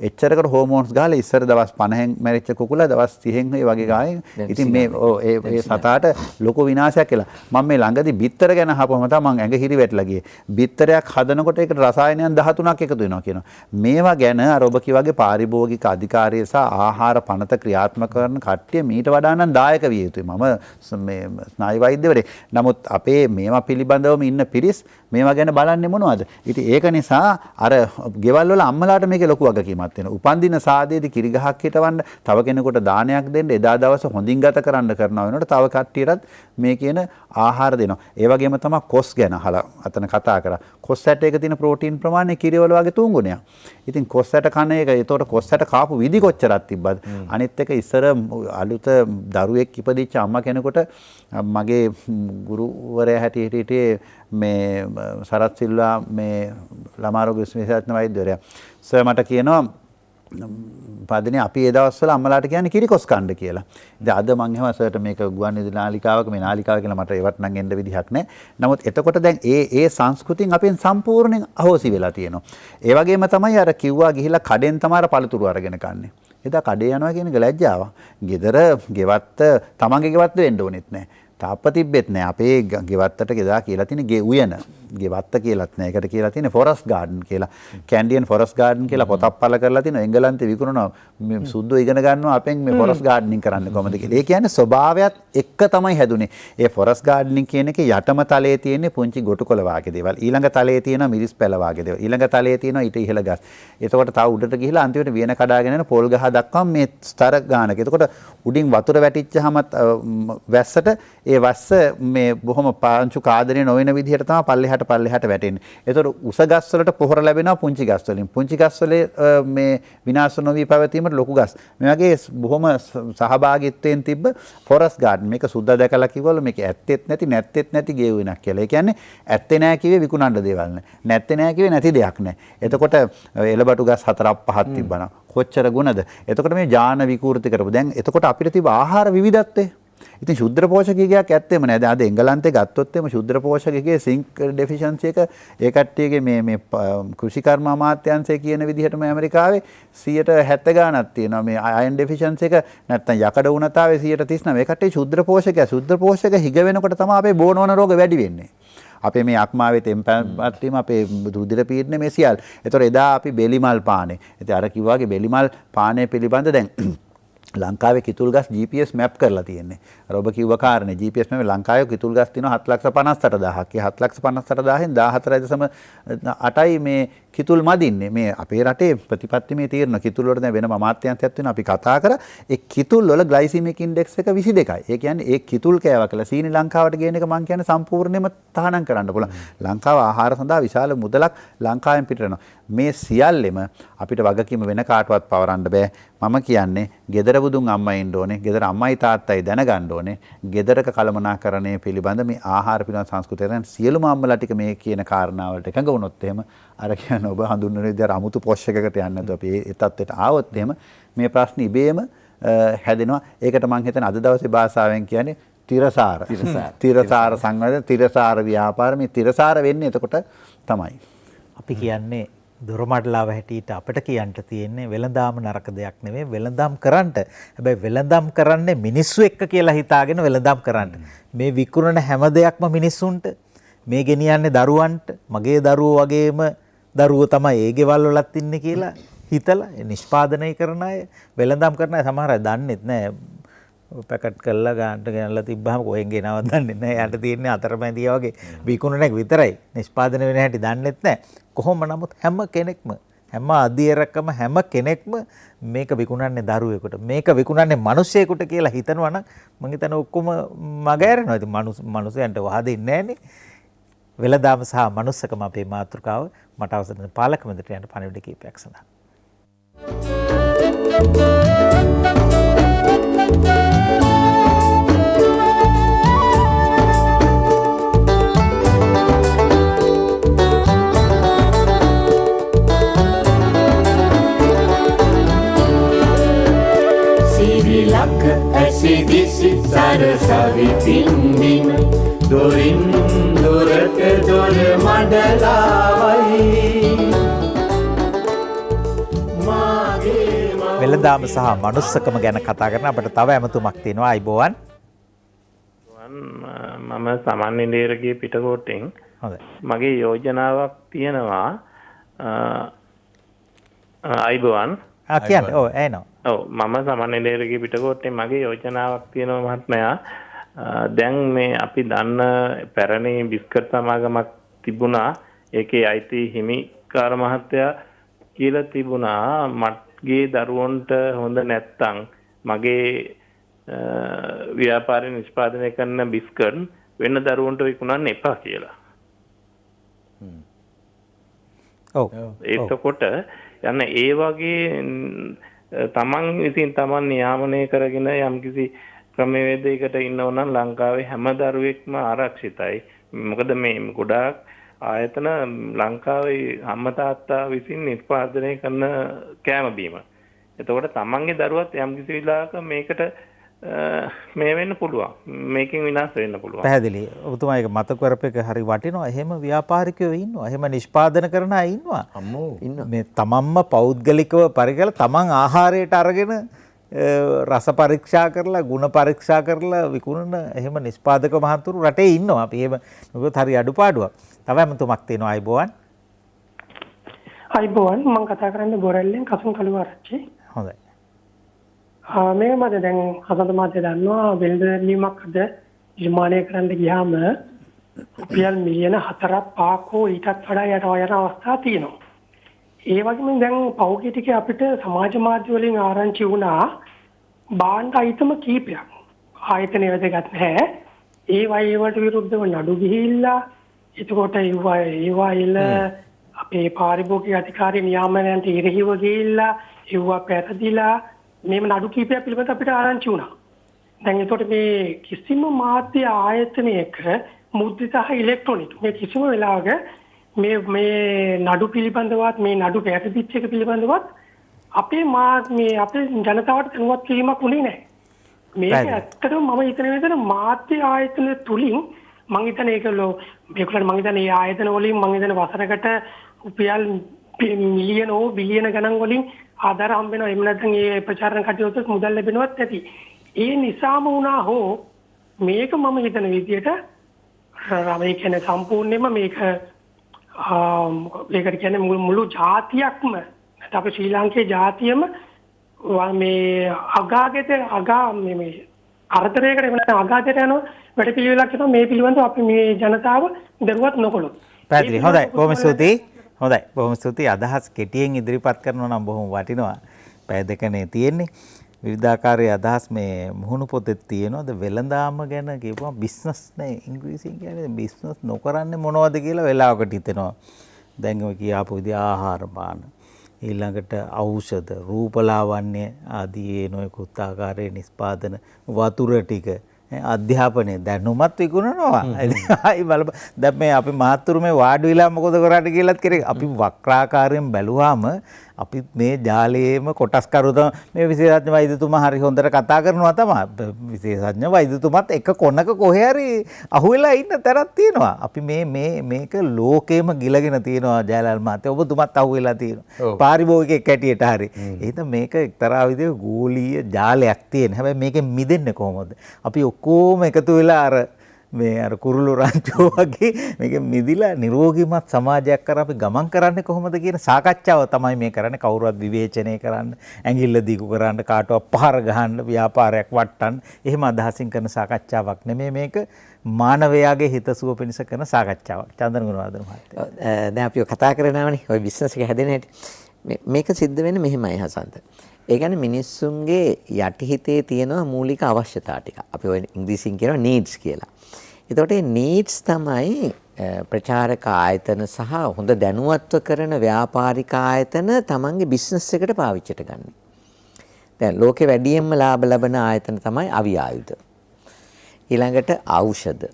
එච්චරකට හෝමෝන්ස් ගහලා ඉස්සර දවස් 50න් මැරිච්ච කුකුලා දවස් 30න් ඒ වගේ ගානේ. ඉතින් මේ ඒ සතාට ලොකු විනාශයක් කියලා. මම මේ ළඟදී බිත්තර ගැන අහපුවම තමයි මම ඇඟ හිරි වැටලා ගියේ. බිත්තරයක් හදනකොට ඒකට රසායනයන් 13ක් එකතු වෙනවා කියනවා. මේවා ගැන අර ඔබ කිව්වාගේ පාරිභෝගික අධිකාරිය සහ ආහාර පනත ක්‍රියාත්මක කරන කට්ටිය මීට වඩා නම් දායක විය යුතුයි. මම මේ ස්නායු වෛද්‍යවරයෙක්. නමුත් අපේ මේවා පිළිබඳවම ඉන්න පිරිස් මේවා ගැන බලන්නේ මොනවද? ඉතින් ඒක නිසා අර ගෙවල් වල අම්මලාට මේකේ ලොකු වගකීමක් තියෙනවා. උපන්දින සාදයේදී කිරි ගහක් හිටවන්න, තව කෙනෙකුට දානයක් දෙන්න, එදා දවස හොඳින් ගත කරන්න කරනවා වෙනකොට තව කට්ටියටත් මේ කියන ආහාර දෙනවා. ඒ වගේම තමයි කොස් ගැන අහලා අතන කතා කරා. කොස් ඇටයක තියෙන ප්‍රෝටීන් ප්‍රමාණය කිරිවල වගේ 3 ගුණයක්. ඉතින් කොස් ඇට කන එක ඒතකොට කොස් ඇට කාපු විදි කොච්චරක් තිබ්බද? අනිත් එක ඉස්සර අලුත දරුවෙක් ඉපදිච්ච අම්මා කෙනෙකුට මගේ ගුරුවරයා හැටියට හිටියේ මේ සරත් සිල්වා මේ ළමා රෝග විශේෂඥ වෛද්‍යවරයා. සර් මට කියනවා පදිනේ අපි ඒ දවස්වල අම්මලාට කියන්නේ කිරිකොස් කන්න කියලා. ඉතින් අද මම එහෙම සර්ට මේක ගුවන්විදුලි නාලිකාවක මේ නාලිකාව කියලා මට ඒවට නම් එන්න විදිහක් නැහැ. නමුත් එතකොට දැන් ඒ සංස්කෘතියෙන් අපෙන් සම්පූර්ණයෙන් අහෝසි වෙලා තියෙනවා. ඒ වගේම තමයි අර කිව්වා ගිහිල්ලා කඩෙන් තමයි පළතුරු අරගෙන කන්නේ. එදා කඩේ යනවා කියන එක ලැජ්ජාවක්. ගෙදර ගෙවත්ත තමන්ගේ ගෙවත්ත වෙන්න ඕනෙත් නැහැ. තාප්ප තිබ්බෙත් නැහැ. අපේ ගෙවත්තට ගෙදා කියලා තියෙන ගේ උයන. ගෙවත්ත කියලාත් නැහැ. ඒකට කියලා තියෙන ෆොරස්ට් ගාඩන් කියලා. කැන්ඩියන් ෆොරස්ට් ගාඩන් කියලා පොතක් පළ කරලා තිනවා. එංගලන්තේ විකුණනවා. මේ සුද්ධෝ ඉගෙන ගන්නවා අපෙන් මේ ෆොරස්ට් ගාඩනින් කරන්න කොහොමද කියලා. ඒ කියන්නේ ස්වභාවයත් එක්ක තමයි හැදුනේ. ඒ ෆොරස්ට් ගාඩනින් කියන එකේ යටම තලයේ තියෙන පුංචි ගොටුකොළ වාගේ දේවල්. ඊළඟ තලයේ තියෙන මිරිස් පැල වාගේ දේවල්. ඊළඟ තලයේ තියෙන ඊට ඉහළ ගස්. එතකොට තව උඩට ගිහිලා අන්තිමට වියන කඩාගෙන යන පොල් ගහ දක්වා මේ ස්තර ගානක. එතකොට උඩින් වතුර වැටිච්චහම වැස්සට ඒ වැස්ස මේ බොහොම පාංචු කාදරේ නොවන විදිහට තමයි පල්ලෙහාට වැටෙන්නේ. ඒතකොට උස ගස් වලට පොහොර ලැබෙනවා පුංචි ගස් වලින්. පුංචි ගස් වලේ මේ විනාශ නොවි පැවතීමට ලොකු ගස්. මේ වගේ බොහොම සහභාගීත්වයෙන් තිබ්බ ෆොරස්ට් ගාඩන්. මේක සුද්දා දැකලා කිව්වලු මේක ඇත්තෙත් නැති නැත්තෙත් නැති ගේ වෙනක් කියලා. ඒ කියන්නේ ඇත්තේ නැහැ කිව්වේ විකුණන්න දේවල් නැහැ. නැත්තේ නැහැ කිව්වේ නැති දෙයක් නැහැ. එතකොට එළබටු ගස් 4ක් 5ක් තිබ්බනම් කොච්චර ගුණද? එතකොට මේ ජාන විකෘති කරපු. දැන් එතකොට අපිට තිබ්බ ආහාර විවිධත්වය. ඉතින් ශුද්ධ පෝෂකයකයක් ඇත්තෙම නෑ. දැන් අද එංගලන්තේ ගත්තොත් එම ශුද්ධ පෝෂකයේ සිංක් ඩෙෆිෂන්සි එක ඒ කට්ටියගේ මේ කෘෂිකර්ම අමාත්‍යාංශය කියන විදිහටම ඇමරිකාවේ 70 ගාණක් තියෙනවා. මේ අයන් ඩෙෆිෂන්සි එක නැත්තම් යකඩ උණතාවේ 39. මේ කට්ටිය ශුද්ධ පෝෂකය. ශුද්ධ පෝෂක හිග වෙනකොට තමයි අපේ බෝනෝන රෝග වැඩි වෙන්නේ. අපේ මේ අක්මාවේ තෙම්පත් වීම අපේ රුධිර පීඩන මේ සියල්. ඒතකොට එදා අපි බෙලිමල් පානේ. ඉතින් අර කිව්වාගේ බෙලිමල් පානේ පිළිබඳ දැන් ලංකාවේ කිතුල් ගස් GPS මැප් කරලා තියෙන්නේ. අර ඔබ කිව්ව කාරණේ GPS මැප් ලංකාවේ කිතුල් ගස් තියෙනවා 7,58,000ක්. ඒ 7,58,000න් 14.8යි මේ කිතුල් මදින්නේ. මේ අපේ රටේ ප්‍රතිපත්ති මේ තීරණ කිතුල් වල දැන් වෙනම අමාත්‍යාංශයක් තියෙනවා. අපි කතා කරා ඒ කිතුල් වල ග්ලයිසීමික් ඉන්ඩෙක්ස් එක 22යි. ඒ කියන්නේ ඒ කිතුල් කෑවා කියලා සීනි ලංකාවට ගේන එක මම කියන්නේ සම්පූර්ණයෙන්ම තහනම් කරන්න පුළුවන්. ලංකාව ආහාර සඳහා විශාල මුදලක් ලංකාවෙන් පිට වෙනවා. මේ සියල්ලෙම අපිට වගකීම වෙන කාටවත් පවරන්න බෑ. මම කියන්නේ ගෙදර බුදුන් අම්මයි ඉන්න ඕනේ. ගෙදර අම්මයි තාත්තයි දැනගන්න ඕනේ. ගෙදරක කළමනාකරණය පිළිබඳ මේ ආහාර පිළිබඳ සංස්කෘතියෙන් සියලුම අම්මලා ටික මේ කියන කාරණාවලට එකඟ වුණොත් එහෙම අර කියන ඔබ හඳුන්වන විදිහට අමුතු පොෂ් එකකට යන්නේ නැතුව අපි ඒ තත්ත්වයට ආවොත් එහෙම මේ ප්‍රශ්නේ ඉබේම හැදෙනවා. ඒකට මම හිතන්නේ අද දවසේ භාෂාවෙන් කියන්නේ තිරසාර සංවර්ධන තිරසාර ව්‍යාපාර මේ තිරසාර වෙන්නේ එතකොට තමයි. අපි කියන්නේ දොරමඩලාව හැටියට අපිට කියන්න තියෙන්නේ වෙළඳාම නරක දෙයක් නෙවෙයි වෙළඳාම් කරන්න. හැබැයි වෙළඳාම් කරන්නේ මිනිස්සු එක්ක කියලා හිතාගෙන වෙළඳාම් කරන්න. මේ විකුණන හැම දෙයක්ම මිනිස්සුන්ට මේ ගෙනියන්නේ දරුවන්ට මගේ දරුවෝ වගේම දරුවෝ තමයි ඒ ගෙවල් වලත් ඉන්නේ කියලා හිතලා නිෂ්පාදනය කරන අය වෙළඳාම් කරන අය සමහර අය දන්නෙත් නැහැ. පැකට් කරලා ගානට ගෙනල්ලා තිබ්බහම කොහෙන් ගෙනවද දන්නේ නැහැ. යාට තියෙන්නේ අතරමැදියා වගේ විකුණන එක විතරයි. නිෂ්පාදනය වෙන හැටි දන්නෙත් නැහැ. කොහොම නමුත් හැම කෙනෙක්ම හැම අධියරකම හැම කෙනෙක්ම මේක විකුණන්නේ දරුවෙකුට මේක විකුණන්නේ මිනිස්සෙකුට කියලා හිතනවා නම් මම හිතන්නේ ඔක්කොම මගහැරෙනවා. ඉතින් මිනිස්සයන්ට වහදින්නේ නැහනේ. වෙළඳාම සහ මනුස්සකම අපේ මාතෘකාව. මට අවසර දෙන පාලක මැදිරියට යන පණිවිඩ කීපයක් සඳහා. සිරිලක ඇසිදිසි සරසවි පින්දින දොරින් දොරට දොර මඩලාවයි වෙළඳාම සහ මනුස්සකම ගැන කතා කරන අපිට තව ඇමතුමක් තියෙනවා. අයිබෝවන්. මම සාමාන්‍ය නේරගේ පිටකොටෙන් හොඳයි. මගේ යෝජනාවක් තියෙනවා. අයිබෝවන්. කියන්නේ ඔව් එනවා. ඔව් මම සාමාන්‍ය නේරගේ පිටකොටෙන් මගේ යෝජනාවක් තියෙනවා මහත්මයා. දැන් මේ අපි දන්න පැරණි බිස්කට් සමාගමක් තිබුණා. ඒකේ අයිති හිමිකාර මහත්තයා කියලා තිබුණා මගේ දරුවන්ට හොඳ නැත්තම් මගේ ව්‍යාපාරය නිෂ්පාදනය කරන බිස්කට් වෙන දරුවන්ට විකුණන්න එපා කියලා. ඔව්. එතකොට යන්න ඒ වගේ තමන් විසින් තමන් නියාමනය කරගෙන යම්කිසි ක්‍රමවේදයකට ඉන්නව නම් ලංකාවේ හැම දරුවෙක්ම ආරක්ෂිතයි. මොකද මේ ගොඩාක් ආයතන ලංකාවේ අම්මා තාත්තා විසින් නිෂ්පාදනය කරන කෑම බීම. එතකොට තමන්ගේ දරුවත් යම්කිසි වෙලාවක මේකට මේ වෙන්න පුළුවන්. මේකෙන් විනාශ වෙන්න පුළුවන්. පැහැදිලි. ඔබතුමා ඒක මතක කරපේක හරි වටිනවා. එහෙම ව්‍යාපාරිකයෝ ඉන්නවා. එහෙම නිෂ්පාදන කරන අය ඉන්නවා. මේ තමන්ම පෞද්ගලිකව පරිකල තමන් ආහාරයට අරගෙන රස පරීක්ෂා කරලා ගුණ පරීක්ෂා කරලා විකුණන එහෙම නිෂ්පාදක මහතුරු රටේ ඉන්නවා. අපි එහෙම මොකද හරි අඩුපාඩුවක්. තව ඇමතුමක් තියෙනවා. අයිබෝවන්. අයිබෝවන්. මම කතා කරන්නේ බොරැල්ලෙන් කසුන් කළුආරච්චි. හොඳයි. මේ මත දැන් හසන්ත මාත්‍ය දන්නවා වෙළඳ අද නිර්මාණය කරන්න ගියාම රුපියල් මිලියන 4ක් 5ක් හෝ ඊටත් වඩා යට යන අවස්ථා තියෙනවා. ඒ වගේම දැන් පෞද්ගලික ටික අපිට සමාජ මාධ්‍ය වලින් ආරංචි වුණා බාණ්ඩ අයිතම කීපයක් ආයතන වැදගත් නැහැ. ඒ වයිවට විරුද්ධව නඩු ගිහිල්ලා එතකොට ඒවා අපේ පාරිභෝගික අධිකාරී නියාමනයන්ට ඉරහිව ගිහිල්ලා ඒවා පැරදිලා මේම නඩු කීපයක් පිළිබඳ අපිට ආරංචි වුණා. දැන් ඒකට මේ කිසිම මාධ්‍ය ආයතනයක මුද්‍රිත හා ඉලෙක්ට්‍රොනික මේ කිසිම වෙලාවක මේ නඩු පිළිබඳවත් මේ නඩු පැරදිච්ච එක පිළිබඳවත් අපේ ජනතාවට දැනුවත් කිරීමක් උනේ නැහැ. මේක ඇත්තටම මම හිතන මාධ්‍ය ආයතන තුලින් මම හිතන්නේ මේකලට මම හිතන්නේ මේ ආයතන වලින් මම හිතන්නේ වසරකට රුපියල් මිලියන හෝ බිලියන ගණන් වලින් ආධාර හම්බ වෙනවා. එහෙම නැත්නම් මේ ප්‍රචාරණ කටයුතු මුදල් ලැබෙනවත් ඇති. ඒ නිසාම වුණා හෝ මේක මම හිතන විදිහට මේ කියන්නේ සම්පූර්ණයෙන්ම මේකට කියන්නේ මුළු ජාතියක්ම නැත්නම් අපේ ශ්‍රී ලාංකේය ජාතියම මේ අගා මේ අර්ථරයකට එවන අගාතයට යන වැඩ පිළිවෙලක් යනවා මේ පිළිබඳව අපි මේ ජනතාව දරුවත් නොකොළොත්. පැහැදිලි. හොඳයි. බොහොම ස්තුතියි. හොඳයි. බොහොම ස්තුතියි. අදහස් කෙටියෙන් ඉදිරිපත් කරනවා නම් බොහොම වටිනවා. පැය දෙකනේ තියෙන්නේ. විවිධාකාරයේ අදහස් මේ මුහුණු පොතේ තියෙනවා. වෙළඳාම ගැන කියපුවම බිස්නස් නේ ඉංග්‍රීසියෙන් කියන්නේ බිස්නස් නොකරන්නේ මොනවද කියලා වෙලාවකට හිතෙනවා. දැන් ඔය කියාපු විදිහ ආහාර පාන ඊළඟට ඖෂධ රූපලාවන්‍ය ආදී නොයෙකුත් ආකාරයේ නිෂ්පාදන වතුර ටික අධ්‍යාපනය දැනුමත් විකුණනවා. අයි බලපන් දැන් මේ අපි මහත්තුරු මේ වාඩි වෙලා මොකද කරන්නේ කියලාත් කෙරේ අපි වක්‍රාකාරයෙන් බැලුවාම අපි මේ ජාලයේම කොටස්කරු මේ විශේෂඥ වෛද්‍යතුමා හරි හොඳට කතා කරනවා තමයි. විශේෂඥ වෛද්‍යතුමාත් එක කොනක කොහේ හරි අහුවෙලා ඉන්න තරක් තියෙනවා. අපි මේක ලෝකෙම ගිලගෙන තියෙනවා ජයලාල් මහත්තයා. ඔබතුමත් අහුවෙලා තියෙනවා. පාරිභෝගිකයෙක් හැටියට හරි. එහෙනම් මේක එක්තරා විදිහක ගෝලීය ජාලයක් තියෙන. හැබැයි මේකෙන් මිදෙන්නේ කොහොමද? අපි ඔක්කොම එකතු වෙලා අර කුරුළු රංචුව වගේ මේක මිදිලා නිරෝගීමත් සමාජයක් කරා අපි ගමන් කරන්නේ කොහොමද කියන සාකච්ඡාව තමයි මේ කරන්නේ. කවුරුවත් විවේචනය කරන්න, ඇඟිල්ල දීකු කරන්න, කාටවත් පහර ගහන්න, ව්‍යාපාරයක් වට්ටන්න එහෙම අදහසින් කරන සාකච්ඡාවක් නෙමෙයි මේක. මානවයාගේ හිතසුව පිණිස කරන සාකච්ඡාවක්. චන්දන ගුණවර්ධන මහත්තයා. දැන් අපි කතා කරනවානේ ওই බිස්නස් එක හැදෙන හැටි. මේක සිද්ධ වෙන්නේ මෙහෙමයි හසන්ත. ඒ කියන්නේ මිනිස්සුන්ගේ යටිහිතේ තියෙන මූලික අවශ්‍යතා ටික. අපි ඔය ඉංග්‍රීසියෙන් කියනවා needs කියලා. එතකොට මේ needs තමයි ප්‍රචාරක ආයතන සහ හොඳ දැනුවත්ව කරන ව්‍යාපාරික ආයතන තමන්ගේ බිස්නස් එකට පාවිච්චිට ගන්න. දැන් ලෝකේ වැඩියෙන්ම ලාභ ලබන ආයතන තමයි අවි ආයුධ. ඊළඟට ඖෂධ.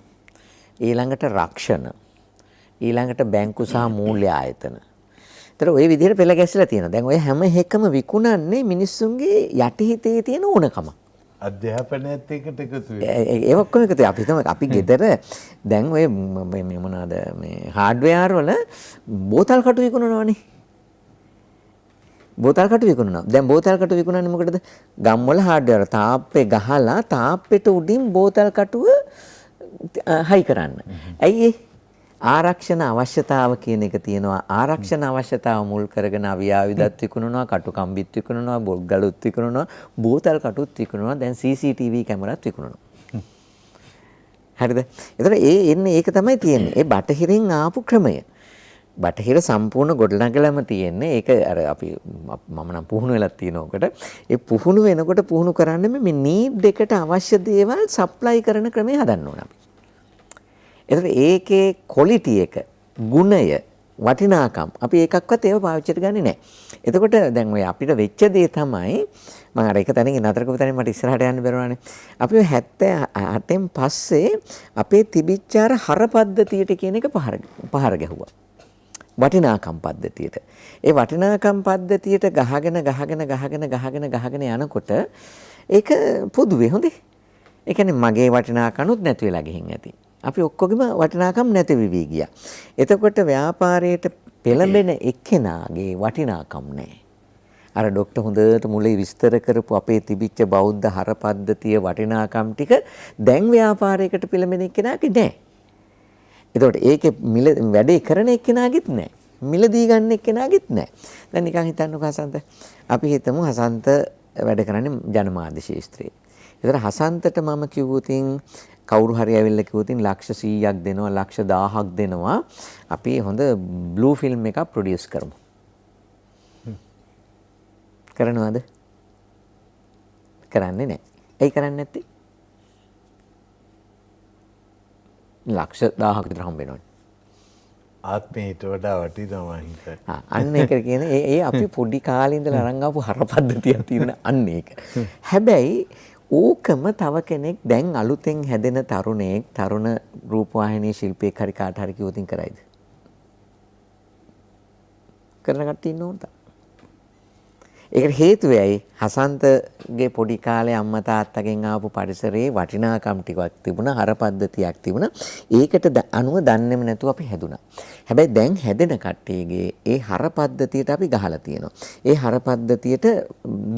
ඊළඟට රක්ෂණ. ඊළඟට බැංකු සහ මූල්‍ය ආයතන. ඒතර ওই විදිහට පෙළ ගැස්සලා තියෙනවා. දැන් ඔය හැම එකම විකුණන්නේ මිනිස්සුන්ගේ යටිහිතේ තියෙන ඕනකම. අධ්‍යාපනයත් එක්කට එකතු වෙනවා. ඒ ඔක්කොම එකතු වෙනවා. අපි තමයි අපි ගෙදර දැන් ඔය මේ මොනවාද මේ හાર્ඩ්වෙයාර් වල බෝතල් කටු විකුණනවානේ. බෝතල් කටු විකුණනවා. දැන් බෝතල් කටු විකුණන්නේ මොකටද? ගම් වල හાર્ඩ්වෙයාර් තාප්පේ ගහලා තාප්පෙට උඩින් බෝතල් කටුව හයි කරන්න. ඇයි ආරක්ෂණ අවශ්‍යතාව කියන එක තියෙනවා. ආරක්ෂණ අවශ්‍යතාව මුල් කරගෙන අවියාවිදත් විකුණනවා, කටුකම්බිත් විකුණනවා, බොග්ගලුත් විකුණනවා, බෝතල් කටුත් විකුණනවා, දැන් CCTV කැමරාත් විකුණනවා. හරිද? ඒතර ඒක තමයි තියෙන්නේ. ඒ බටහිරින් ආපු ක්‍රමය. බටහිර සම්පූර්ණ ගොඩනගලම තියෙන්නේ. ඒක අර අපි මම නම් පුහුණු වෙලා තියෙනකොට ඒ පුහුණු වෙනකොට පුහුණු කරන්නේ මේ නීඩ් එකට අවශ්‍ය දේවල් සප්ලයි කරන ක්‍රමය හදන්න ඕන අපි. එතකොට ඒකේ ක්වොලිටි එක, ගුණය, වටිනාකම් අපි එකක්වත් ඒව පාවිච්චිට ගන්නේ නැහැ. එතකොට දැන් ඔය අපිට වෙච්ච දේ තමයි මම අර එක තැනකින් නතර කරපු තැනින් මට ඉස්සරහට යන්න බැරුණානේ. අපි 78න් පස්සේ අපේ තිබිච්ච අර හර පද්ධතියට කියන එක පහර ගැහුවා. වටිනාකම් පද්ධතියට. ඒ වටිනාකම් පද්ධතියට ගහගෙන යනකොට ඒක පොදුවේ හොඳේ. ඒ කියන්නේ මගේ වටිනාකනුත් නැති වෙලා ගිහින් ඇති. අපි ඔක්කොගෙම වටිනාකම් නැති වෙවි ගියා. එතකොට ව්‍යාපාරයට පෙළඹෙන එක්කෙනාගේ වටිනාකම් නැහැ. අර ડોක්ටර් හොඳට මුලින් විස්තර කරපු අපේ තිබිච්ච බෞද්ධ හර පද්ධතිය වටිනාකම් ටික දැන් ව්‍යාපාරයකට පෙළඹෙන එක්කෙනාගේ නැහැ. එතකොට ඒකේ වැඩේ කරන එක්කෙනාගෙත් නැහැ. මිලදී ගන්න එක්කෙනාගෙත් නැහැ. දැන් නිකන් හිතන්නකෝ හසන්ත. අපි හිතමු හසන්ත වැඩ කරන්නේ ජනමාධ්‍ය ශාස්ත්‍රයේ. ඒතර හසන්තට මම කිව්වොතින් කවුරු හරි ඇවිල්ලා කිව්වොතින් ලක්ෂ 100ක් දෙනවා, ලක්ෂ 1000ක් දෙනවා. අපි හොඳ බ්ලූ ෆිල්ම් එකක් ප්‍රොඩියුස් කරමු. කරනවද? කරන්නේ නැහැ. ඇයි කරන්නේ නැත්තේ? ලක්ෂ 1000ක් විතර හම්බ වෙනවනේ. ආත්මයට වඩා වටිනවා හිතට. අන්න ඒක කියන ඒ අපි පොඩි කාලේ ඉඳලා අරන් ආපු හර පද්ධතියක් තියෙන අන්න ඒක. හැබැයි ඕකම තව කෙනෙක් දැන් අලුතෙන් හැදෙන තරුණයෙක් තරුණ රූපවාහිනී ශිල්පියෙක් හරි කාට හරි කිව්වොත් කරයිද? කරන කට්ටිය ඉන්න ඕනද? ඒකට හේතුව ඇයි? හසන්තගේ පොඩි කාලේ අම්මා තාත්තගෙන් ආපු පරිසරයේ වටිනාකම් ටිකක් තිබුණා, හර පද්ධතියක් තිබුණා. ඒකට අනුව දන්නේම නැතුව අපි හැදුනා. හැබැයි දැන් හැදෙන කට්ටියගේ ඒ හර පද්ධතියට අපි ගහලා තියෙනවා. ඒ හර පද්ධතියට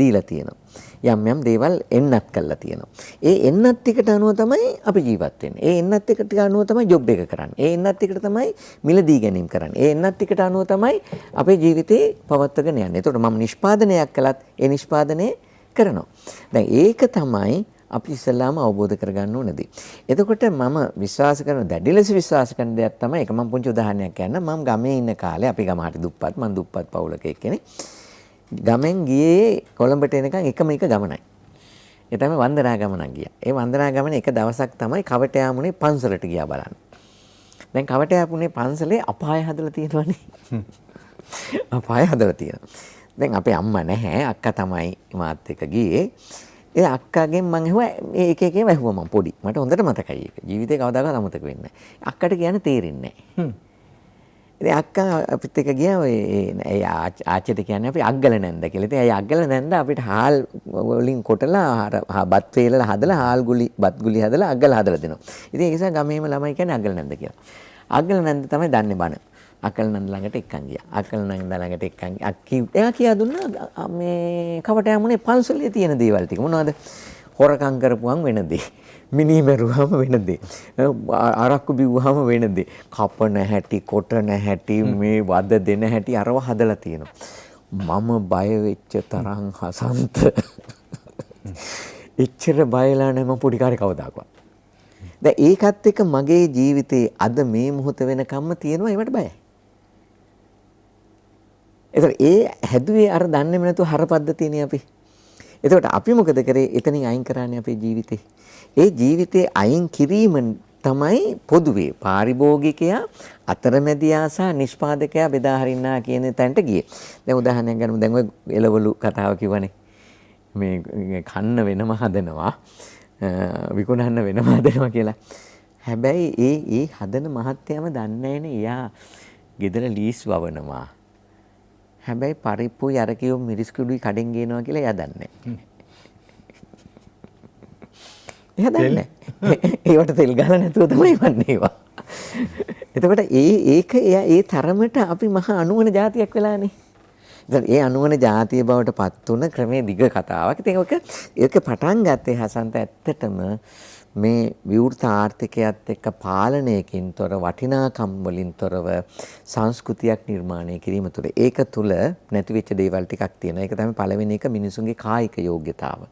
දීලා තියෙනවා. යම් යම් දේවල් එන්නත් කරලා තියෙනවා. ඒ එන්නත් ටිකට අනුව තමයි අපි ජීවත් වෙන්නේ. ඒ එන්නත් ටිකට අනුව තමයි ජොබ් එක කරන්නේ. ඒ එන්නත් ටිකට තමයි මිලදී ගැනීම කරන්නේ. ඒ එන්නත් ටිකට අනුව තමයි අපේ ජීවිතේ පවත්වාගෙන යන්නේ. ඒතකොට මම නිෂ්පාදනයක් කළත් ඒ නිෂ්පාදනය කරනවා. දැන් ඒක තමයි අපි ඉස්සෙල්ලාම අවබෝධ කරගන්න ඕනදී. එතකොට මම විශ්වාස කරන දැඩි ලෙස විශ්වාස කරන දෙයක් තමයි ඒක. මම පුංචි උදාහරණයක් කියන්නම්. මම ගමේ ඉන්න කාලේ අපි ගම හරි දුප්පත්, මම දුප්පත් පවුලක එක්කෙනෙක්. ගමෙන් ගියේ කොළඹට එනකන් එකම එක ගමනයි. ඒ තමයි වන්දනා ගමනක් ගියා. ඒ වන්දනා ගමන එක දවසක් තමයි කවට යාමුනේ පන්සලට ගියා බලන්න. දැන් කවට යාමුනේ පන්සලේ අපාය හදලා තියෙනවනේ. අපාය හදලා තියෙනවා. දැන් අපේ අම්මා නැහැ, අක්කා තමයි මාත් එක්ක ගියේ. ඒ අක්කාගෙන් මම ඇහුවා ඒක එකේ වැහුවා මම පොඩි. මට හොඳට මතකයි ඒක. ජීවිතේ කවදාකවත් අමතක වෙන්නේ නැහැ. අක්කට කියන්නේ තේරෙන්නේ නැහැ. ඉතින් අක්කා අපිත් එක්ක ගියා ඔය ඒ ආච්චිට කියන්නේ අපි අග්ගල නැන්ද කියලා. ඉතින් ඒ අග්ගල නැන්ද අපිට හාල් වලින් කොටලා බත් වේලලා හදලා හාල් ගුලි බත් ගුලි හදලා අග්ගල හදලා දෙනවා. ඉතින් ඒ නිසා ගමේම ළමයි කියන්නේ අග්ගල නැන්ද කියලා. අග්ගල නැන්ද තමයි දන්නේ බණ. අක්කල නන්ද ළඟට එක්කන් ගියා. අක්කල නන්ද ළඟට එක්කන් එයා කියා දුන්නා මේ කවට යමුනේ පන්සලේ තියෙන දේවල් ටික. මොනවද? හොරකම් කරපුවම් වෙන දේ. මිනි මරුවාම වෙන දේ. අරක්කු බිව්වහම වෙන දේ. කපන හැටි, කොටන හැටි, මේ වද දෙන හැටි අරව හදලා තියෙනවා. මම බය වෙච්ච තරම් හසන්ත. එච්චර බයලා නැහැ මම පොඩි කාලේ කවදාකවත්. දැන් ඒකත් එක්ක මගේ ජීවිතේ අද මේ මොහොත වෙනකම්ම තියෙනවා ඒවට බයයි. ඒතර ඒ හැදුවේ අර දන්නේම නැතුව හරපද්ධතියනේ අපි. එතකොට අපි මොකද කරේ? එතනින් අයින් කරන්නේ අපේ ජීවිතේ. ඒ ජීවිතේ අයින් කිරීම තමයි පොදුවේ පාරිභෝගිකයා අතරමැදියා සහ නිෂ්පාදකයා බෙදා හරින්නා කියන තැනට ගියේ. දැන් උදාහරණයක් ගන්නමු. දැන් ඔය එළවලු කතාව කිව්වනේ. මේ කන්න වෙනම හදනවා. විකුණන්න වෙනම හදනවා කියලා. හැබැයි ඒ හදන මහත්තයාම දන්නේ නැනේ එයා ගෙදර ලීස් වවනවා. හැබැයි පරිප්පුයි අර කියෝ මිරිස් කුඩුයි කඩෙන් ගේනවා කියලා එයා දන්නේ නැහැ. එයා දන්නේ නැහැ. ඒවට තෙල් ගහලා නැතුව තමයි වන්නේ ඒවා. එතකොට ඒක එයා ඒ තරමට අපි මහා අනුවන જાතියක් වෙලානේ. දැන් ඒ අනුවන જાතිය බවට පත් වුණ ක්‍රමේ දිග කතාවක්. ඉතින් ඒක පටන් ගත්තේ හසන්ත ඇත්තටම මේ විවෘත ආර්ථිකයත් එක්ක පාලනයකින් තොර වටිනාකම් වලින් තොරව සංස්කෘතියක් නිර්මාණය කිරීම තුළ ඒක තුළ නැති වෙච්ච දේවල් ටිකක් තියෙනවා. ඒක තමයි පළවෙනි එක මිනිසුන්ගේ කායික යෝග්‍යතාව.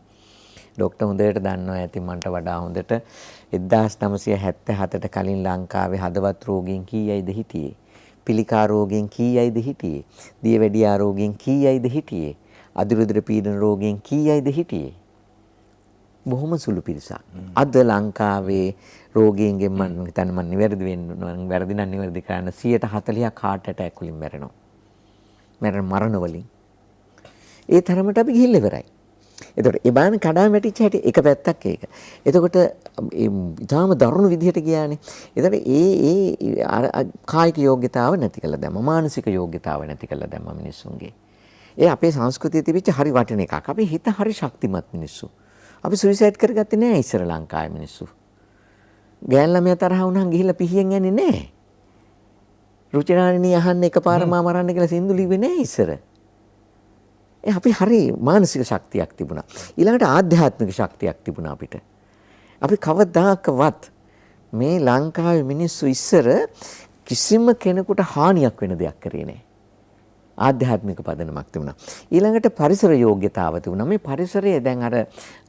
ડોක්ටර් හොඳට දන්නවා ඇති මන්ට වඩා හොඳට 1977ට කලින් ලංකාවේ හදවත් රෝගීන් කීයයිද හිටියේ? පිළිකා රෝගීන් කීයයිද හිටියේ? දියවැඩියා රෝගීන් කීයයිද හිටියේ? අදිරුධිර පීඩන රෝගීන් කීයයිද හිටියේ? බොහොම සුළු පිරිසක්. අද ලංකාවේ රෝගීන්ගෙන් මම හිතන්නේ මම නිවැරදි වෙන්න වැරදි නම් නිවැරදි කරන්න 140ක් heart attack වලින් මැරෙනවා. මරණ වලින්. ඒ තරමට අපි ගිහිල්ලා ඉවරයි. එතකොට ඒ බාන කඩා වැටිච්ච හැටි එක පැත්තක් ඒක. එතකොට ඊටාම දරුණු විදිහට ගියානේ. එතකොට ඒ කායික යෝග්‍යතාව නැති කළා දැම්ම. මානසික යෝග්‍යතාව නැති කළා දැම්ම මිනිස්සුන්ගේ. ඒ අපේ සංස්කෘතියේ තිබිච්ච හරි වටින එකක්. අපි හිත හරි ශක්තිමත් මිනිස්සු. අපි සුයිසයිඩ් කරගත්තේ නෑ ඉස්සර ලංකාවේ මිනිස්සු. ගෑන් ළමයා තරහ වුණාම ගිහිල්ලා පිහියෙන් යන්නේ නෑ. රුචිරාණිනී අහන්න එකපාරම මරන්න කියලා සින්දු ලිව්වේ නෑ ඉස්සර. අපි හරි මානසික ශක්තියක් තිබුණා. ඊළඟට ආධ්‍යාත්මික ශක්තියක් තිබුණා අපිට. අපි කවදාකවත් මේ ලංකාවේ මිනිස්සු ඉස්සර කිසිම කෙනෙකුට හානියක් වෙන දෙයක් කරේ නැහැ. ආධ්‍යාත්මික පදනමක් තිබුණා. ඊළඟට පරිසර යෝග්‍යතාව තිබුණා. මේ පරිසරය දැන් අර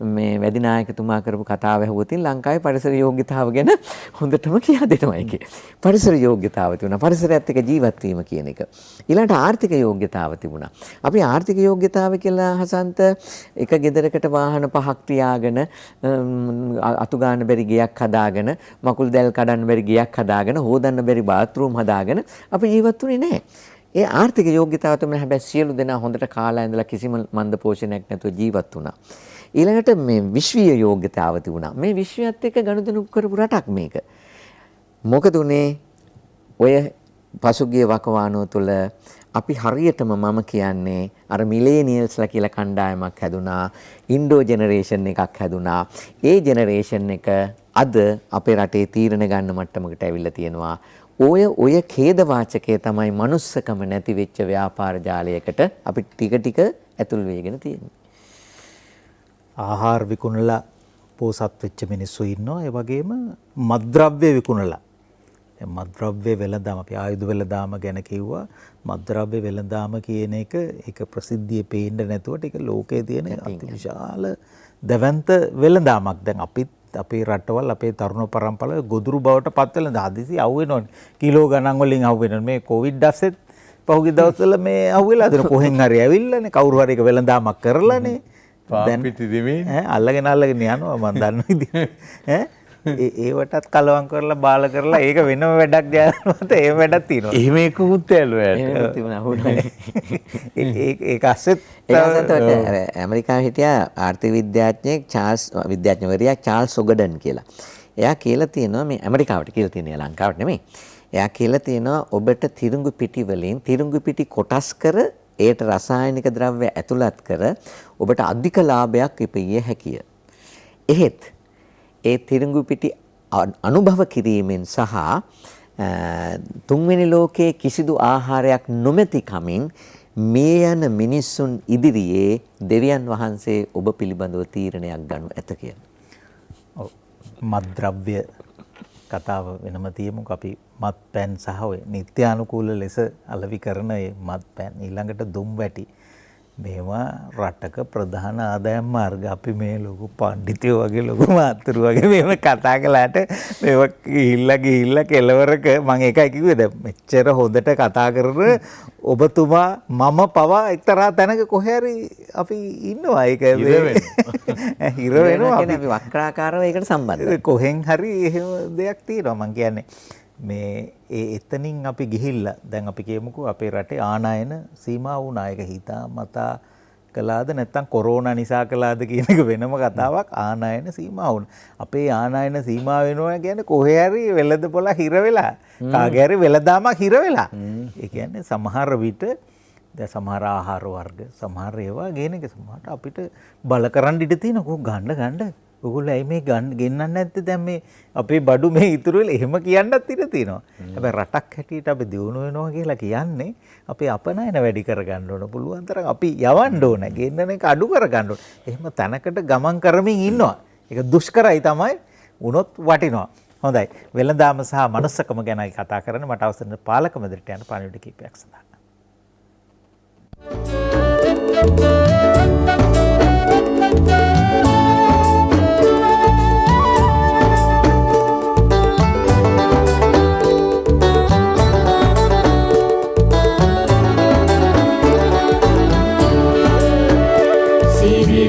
මේ වැදිනායකතුමා කරපු කතාව ඇහුවොත් ලංකාවේ පරිසර යෝග්‍යතාව ගැන හොඳටම කියා දෙනවා ඒකේ. පරිසර යෝග්‍යතාව තිබුණා. පරිසරයත් එක්ක ජීවත් වීම කියන එක. ඊළඟට ආර්ථික යෝග්‍යතාව තිබුණා. අපි ආර්ථික යෝග්‍යතාව කියලා හසන්ත එක ගෙදරකට වාහන 5ක් තියාගෙන අතු ගන්න බැරි ගෙයක් හදාගෙන මකුළු දැල් කඩන්න බැරි ගෙයක් හදාගෙන හොදන්න බැරි බාත්රූම් හදාගෙන අපි ජීවත් වුණේ නැහැ. ඒ ආර්ථික යෝග්‍යතාව තමයි හැබැයි සියලු දෙනා හොඳට කාලා ඉඳලා කිසිම මන්ද පෝෂණයක් නැතුව ජීවත් වුණා. ඊළඟට මේ විශ්වීය යෝග්‍යතාව තිබුණා. මේ විශ්වයත් එක්ක ගනුදෙනු කරපු රටක් මේක. මොකද උනේ ඔය පසුගිය වකවානුව තුළ අපි හරියටම මම කියන්නේ අර මිලේනියල්ස්ලා කියලා කණ්ඩායමක් හැදුනා. ඉන්ඩෝ ජෙනරේෂන් එකක් හැදුනා. ඒ ජෙනරේෂන් එක අද අපේ රටේ තීරණ ගන්න මට්ටමකට ඇවිල්ලා තියෙනවා. ඔය ඛේද වාචකය තමයි manussකම නැති වෙච්ච ව්‍යාපාර ජාලයකට අපි ටික ටික ඇතුල් වෙගෙන තියෙන්නේ. ආහාර විකුණලා පෝසත් වෙච්ච මිනිස්සු ඉන්නවා. ඒ වගේම මත්ද්‍රව්‍ය විකුණලා. දැන් මත්ද්‍රව්‍ය වෙළඳාම අපි ආයුධ වෙළඳාම ගැන කිව්වා. මත්ද්‍රව්‍ය වෙළඳාම කියන එක ඒක ප්‍රසිද්ධියේ පේන්න නැතුවට ඒක ලෝකයේ තියෙන අතිවිශාල දවන්ත වෙළඳාමක්. දැන් අපේ රටවල් අපේ තරුණ පරම්පරාව ගොදුරු බවට පත් වෙලා හදිසි අහුවෙනවනේ. කිලෝ ගණන් වලින් අහුවෙනවා. මේ කොවිඩ් ඇසෙත් පහුගිය දවස්වල මේ අහුවෙලා දෙන කොහෙන් හරි ඇවිල්ලානේ කවුරු හරි එක වෙළඳාමක් කරලානේ. දැන් අල්ලගෙන යනවා මම දන්න විදිහට. ඒවටත් කලවම් කරලා බාල කරලා ඒක වෙනම වැඩක් ගෑනොත් ඒ වැඩක් තියෙනවා. එහෙම එකකුත් ඒක අස්සෙත් ඇමරිකාවේ හිටියා ආර්ථික විද්‍යාඥයෙක් විද්‍යාඥවරයා චාල්ස් ඔගඩන් කියලා. එයා කියලා තියෙනවා මේ ඇමරිකාවට කියලා තියෙනවා ලංකාවට නෙමෙයි. එයා කියලා තියෙනවා ඔබට තිරුඟු පිටි වලින් තිරුඟු පිටි කොටස් කර ඒට රසායනික ද්‍රව්‍ය ඇතුළත් කර ඔබට අධික ලාභයක් ඉපිය හැකිය. එහෙත් ඒ තිරුඟු පිටි අනුභව කිරීමෙන් සහ තුන්වෙනි ලෝකයේ කිසිදු ආහාරයක් නොමැති කමින් මේ යන මිනිසුන් ඉදිරියේ දෙවියන් වහන්සේ ඔබ පිළිබඳව තීරණයක් ගනු ඇත කියලා. ඔව්. මත්ද්‍රව්‍ය කතාව වෙනම තියමුකෝ. අපි මත්පැන් සහ ඔය නිත්‍යානුකූල ලෙස අලෙවි කරන ඒ මත්පැන් ඊළඟට දුම් වැටි මේවා රටක ප්‍රධාන ආදායම් මාර්ග. අපි මේ ලොකු පඬිතුයෝ වගේ ලොකු මාතෘ වගේ මේව කතා කළාට මේවා ගිහිල්ලා කෙලවරක මම ඒකයි කිව්වේ දැන් මෙච්චර හොඳට කතා කරන ඔබතුමා මම පවා එක්තරා තැනක කොහේ හරි අපි ඉන්නවා. ඒක හිර වෙනවා. අපි වක්‍රාකාරව ඒකට සම්බන්ධයි. කොහෙන් හරි එහෙම දෙයක් තියෙනවා. මම කියන්නේ මේ එතනින් අපි ගිහිල්ලා දැන් අපි කියමුකෝ අපේ රටේ ආනයන සීමා වුණා. ඒක හිතා මතා කළාද නැත්නම් කොරෝනා නිසා කළාද කියන එක වෙනම කතාවක්. ආනයන සීමා වුණා. අපේ ආනයන සීමා වෙනවා කියන්නේ කොහේ හරි වෙළඳ පොළ හිර වෙලා කාගේ හරි වෙළඳාමක් හිර වෙලා. ඒ කියන්නේ සමහර විට දැන් සමහර ආහාර වර්ග සමහර ඒවා ගේන එක සමහරට අපිට බල කරන් ඉඳ තියෙන කො ගන්න ඔයගොල්ලෝ ඇයි මේ ගෙන්නන්නේ නැත්තේ දැන් මේ අපේ බඩු මේ ඉතුරු වෙලා එහෙම කියන්නත් ඉඩ තියෙනවා. හැබැයි රටක් හැටියට අපි දියුණු වෙනවා කියලා කියන්නේ අපි අපනයන වැඩි කරගන්න ඕන. පුළුවන් තරම් අපි යවන්න ඕන. ගෙන්නන එක අඩු කරගන්න ඕන. එහෙම තැනකට ගමන් කරමින් ඉන්නවා. ඒක දුෂ්කරයි තමයි. වුණොත් වටිනවා. හොඳයි. වෙළඳාම සහ මනුස්සකම ගැනයි කතා කරන්නේ. මට අවසන් පාලක මැදිරියට යන පණිවිඩ කීපයක් සඳහන්.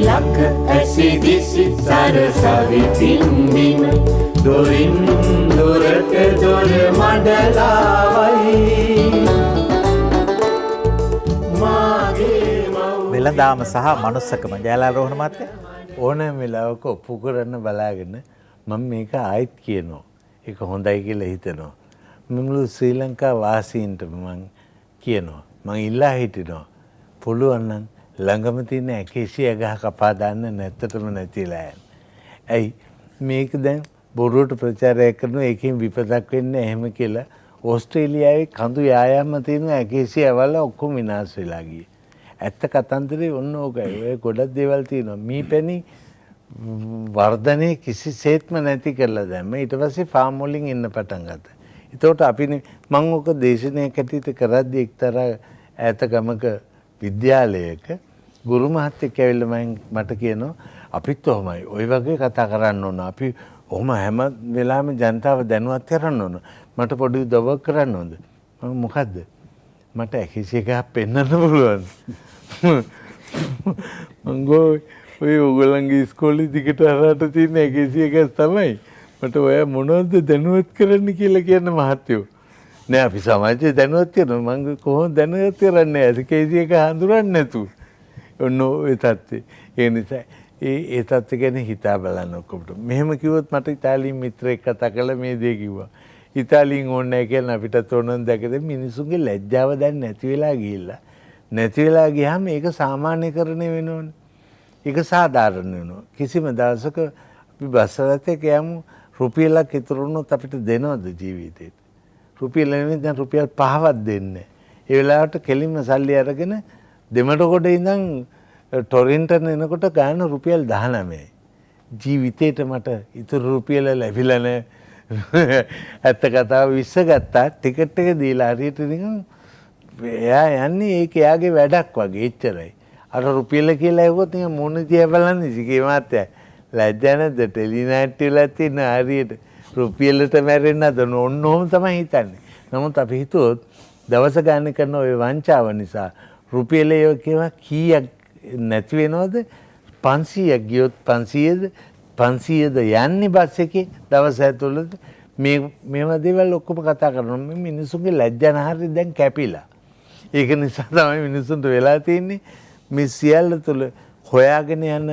ලක ඇසිදිසි සරසවි පින්දින දොරින් දොරට දොර මඩලාවයි වෙළඳාම සහ මනුස්සකම ජයලාල් මහත්තයා ඕනෑම වෙලාවක ඔප්පු කරන්න බලාගෙන මම මේක ආයෙත් කියනවා. ඒක හොඳයි කියලා හිතනවා. මුළු ශ්‍රී ලංකා වාසීන්ට මම කියනවා. මම ඉල්ලා හිටිනවා. පුළුවන් නම් ළඟම තියෙන ඇකේසියා ගහ කපා දාන්න නැත්තටම නැතිලා යන. ඇයි මේක දැන් බොරුවට ප්‍රචාරය කරනවා ඒකෙන් විපතක් වෙන්නේ එහෙම කියලා ඕස්ට්‍රේලියාවේ කඳු යායම්ම තියෙන ඇකේසියා වල ඔක්කොම විනාශ වෙලා ගියේ. ඇත්ත කතන්දරේ ඔන්න ඕකයි. ඔය ගොඩක් දේවල් තියෙනවා. මීපැණි වර්ධනයේ කිසිසේත්ම නැති කරලා දැම්ම. ඊට පස්සේ ෆාම් වලින් එන්න පටන් ගත්තා. ඒතකොට අපි මම ඔක දේශනයක් ඇටියට කරද්දී එක්තරා ඈත ගමක විද්‍යාලයක ගුරු මහත්තයෙක් ඇවිල්ලා මට කියනවා අපිත් ඔහමයි. ওই වගේ කතා කරන්න ඕන. අපි ඔහම හැම වෙලාවෙම ජනතාව දැනුවත් කරන්න ඕන. මට පොඩි උදව්වක් කරන්න ඕනද? මම මොකද්ද? මට ඇකේසියා ගහ පෙන්වන්න පුළුවන්. මංගෝ ඔය ඔයගොල්ලන්ගේ ඉස්කෝලේ දිගට හරහට තියෙන ඇකේසියා ගහ තමයි. මට ඔයා මොනවද දැනුවත් කරන්න කියලා කියන්න මහත්තයෝ. නෑ අපි සමාජයේ දැනුවත් කරනවා. මම කොහොමද දැනුවත් කරන්නේ? ඇකේසියා ගහ හඳුනන්නේ නැතුව. ඔන්න ඔය තත්ත්වේ. ඒ නිසා ඒ තත්ත්ව ගැන හිතා බලන්න ඔක්කොමට. මෙහෙම කිව්වොත් මට ඉතාලියෙන් මිත්‍රයෙක් කතා කළා මේ දේ කිව්වා. ඉතාලියෙන් ඕනේ නැහැ කියලා අපිටත් ඕනනම් දැකද මිනිසුන්ගේ ලැජ්ජාව දැන් නැති වෙලා ගිහිල්ලා. නැති වෙලා ගියාම ඒක සාමාන්‍යකරණය වෙනවනේ. ඒක සාධාරණ වෙනවා. කිසිම දවසක අපි බස් රථයක යමු රුපියලක් ඉතුරු වුණොත් අපිට දෙනවද ජීවිතේට? රුපියල නෙමෙයි දැන් රුපියල් 5ක් දෙන්නේ. ඒ වෙලාවට කෙලින්ම සල්ලි අරගෙන දෙමඩ කොට ඉඳන් ටොරින්ටන් එනකොට ගාන රුපියල් 19යි. ජීවිතේට මට ඉතුරු රුපියල ලැබිලා නැහැ. ඇත්ත කතාව 20 ගත්තා ටිකට් එක දීලා හරියට නිකන් එයා යන්නේ ඒක එයාගේ වැඩක් වගේ එච්චරයි. අර රුපියල කියලා ඇහුවොත් නිකන් මොන දිහා බලන්නේ සිකේ මාත්‍යා. ලැජ්ජා නැද්ද ටෙලි නාට්‍ය වල තියෙන හරියට රුපියලට මැරෙන්න හදන ඕන ඕම තමයි හිතන්නේ. නමුත් අපි හිතුවොත් දවස ගානේ කරන ওই වංචාව නිසා රුපියලේ කියවා කීයක් නැති වෙනවද 500ක් ගියොත් 500ද යන්නේ බස් එකේ දවස් ඇතුළත මේවා දේවල් ඔක්කොම කතා කරනවා. මේ මිනිස්සුන්ගේ ලැජ්ජා නහරි දැන් කැපිලා. ඒක නිසා තමයි මිනිස්සුන්ට වෙලා තියෙන්නේ මේ සියල්ල තුළ හොයාගෙන යන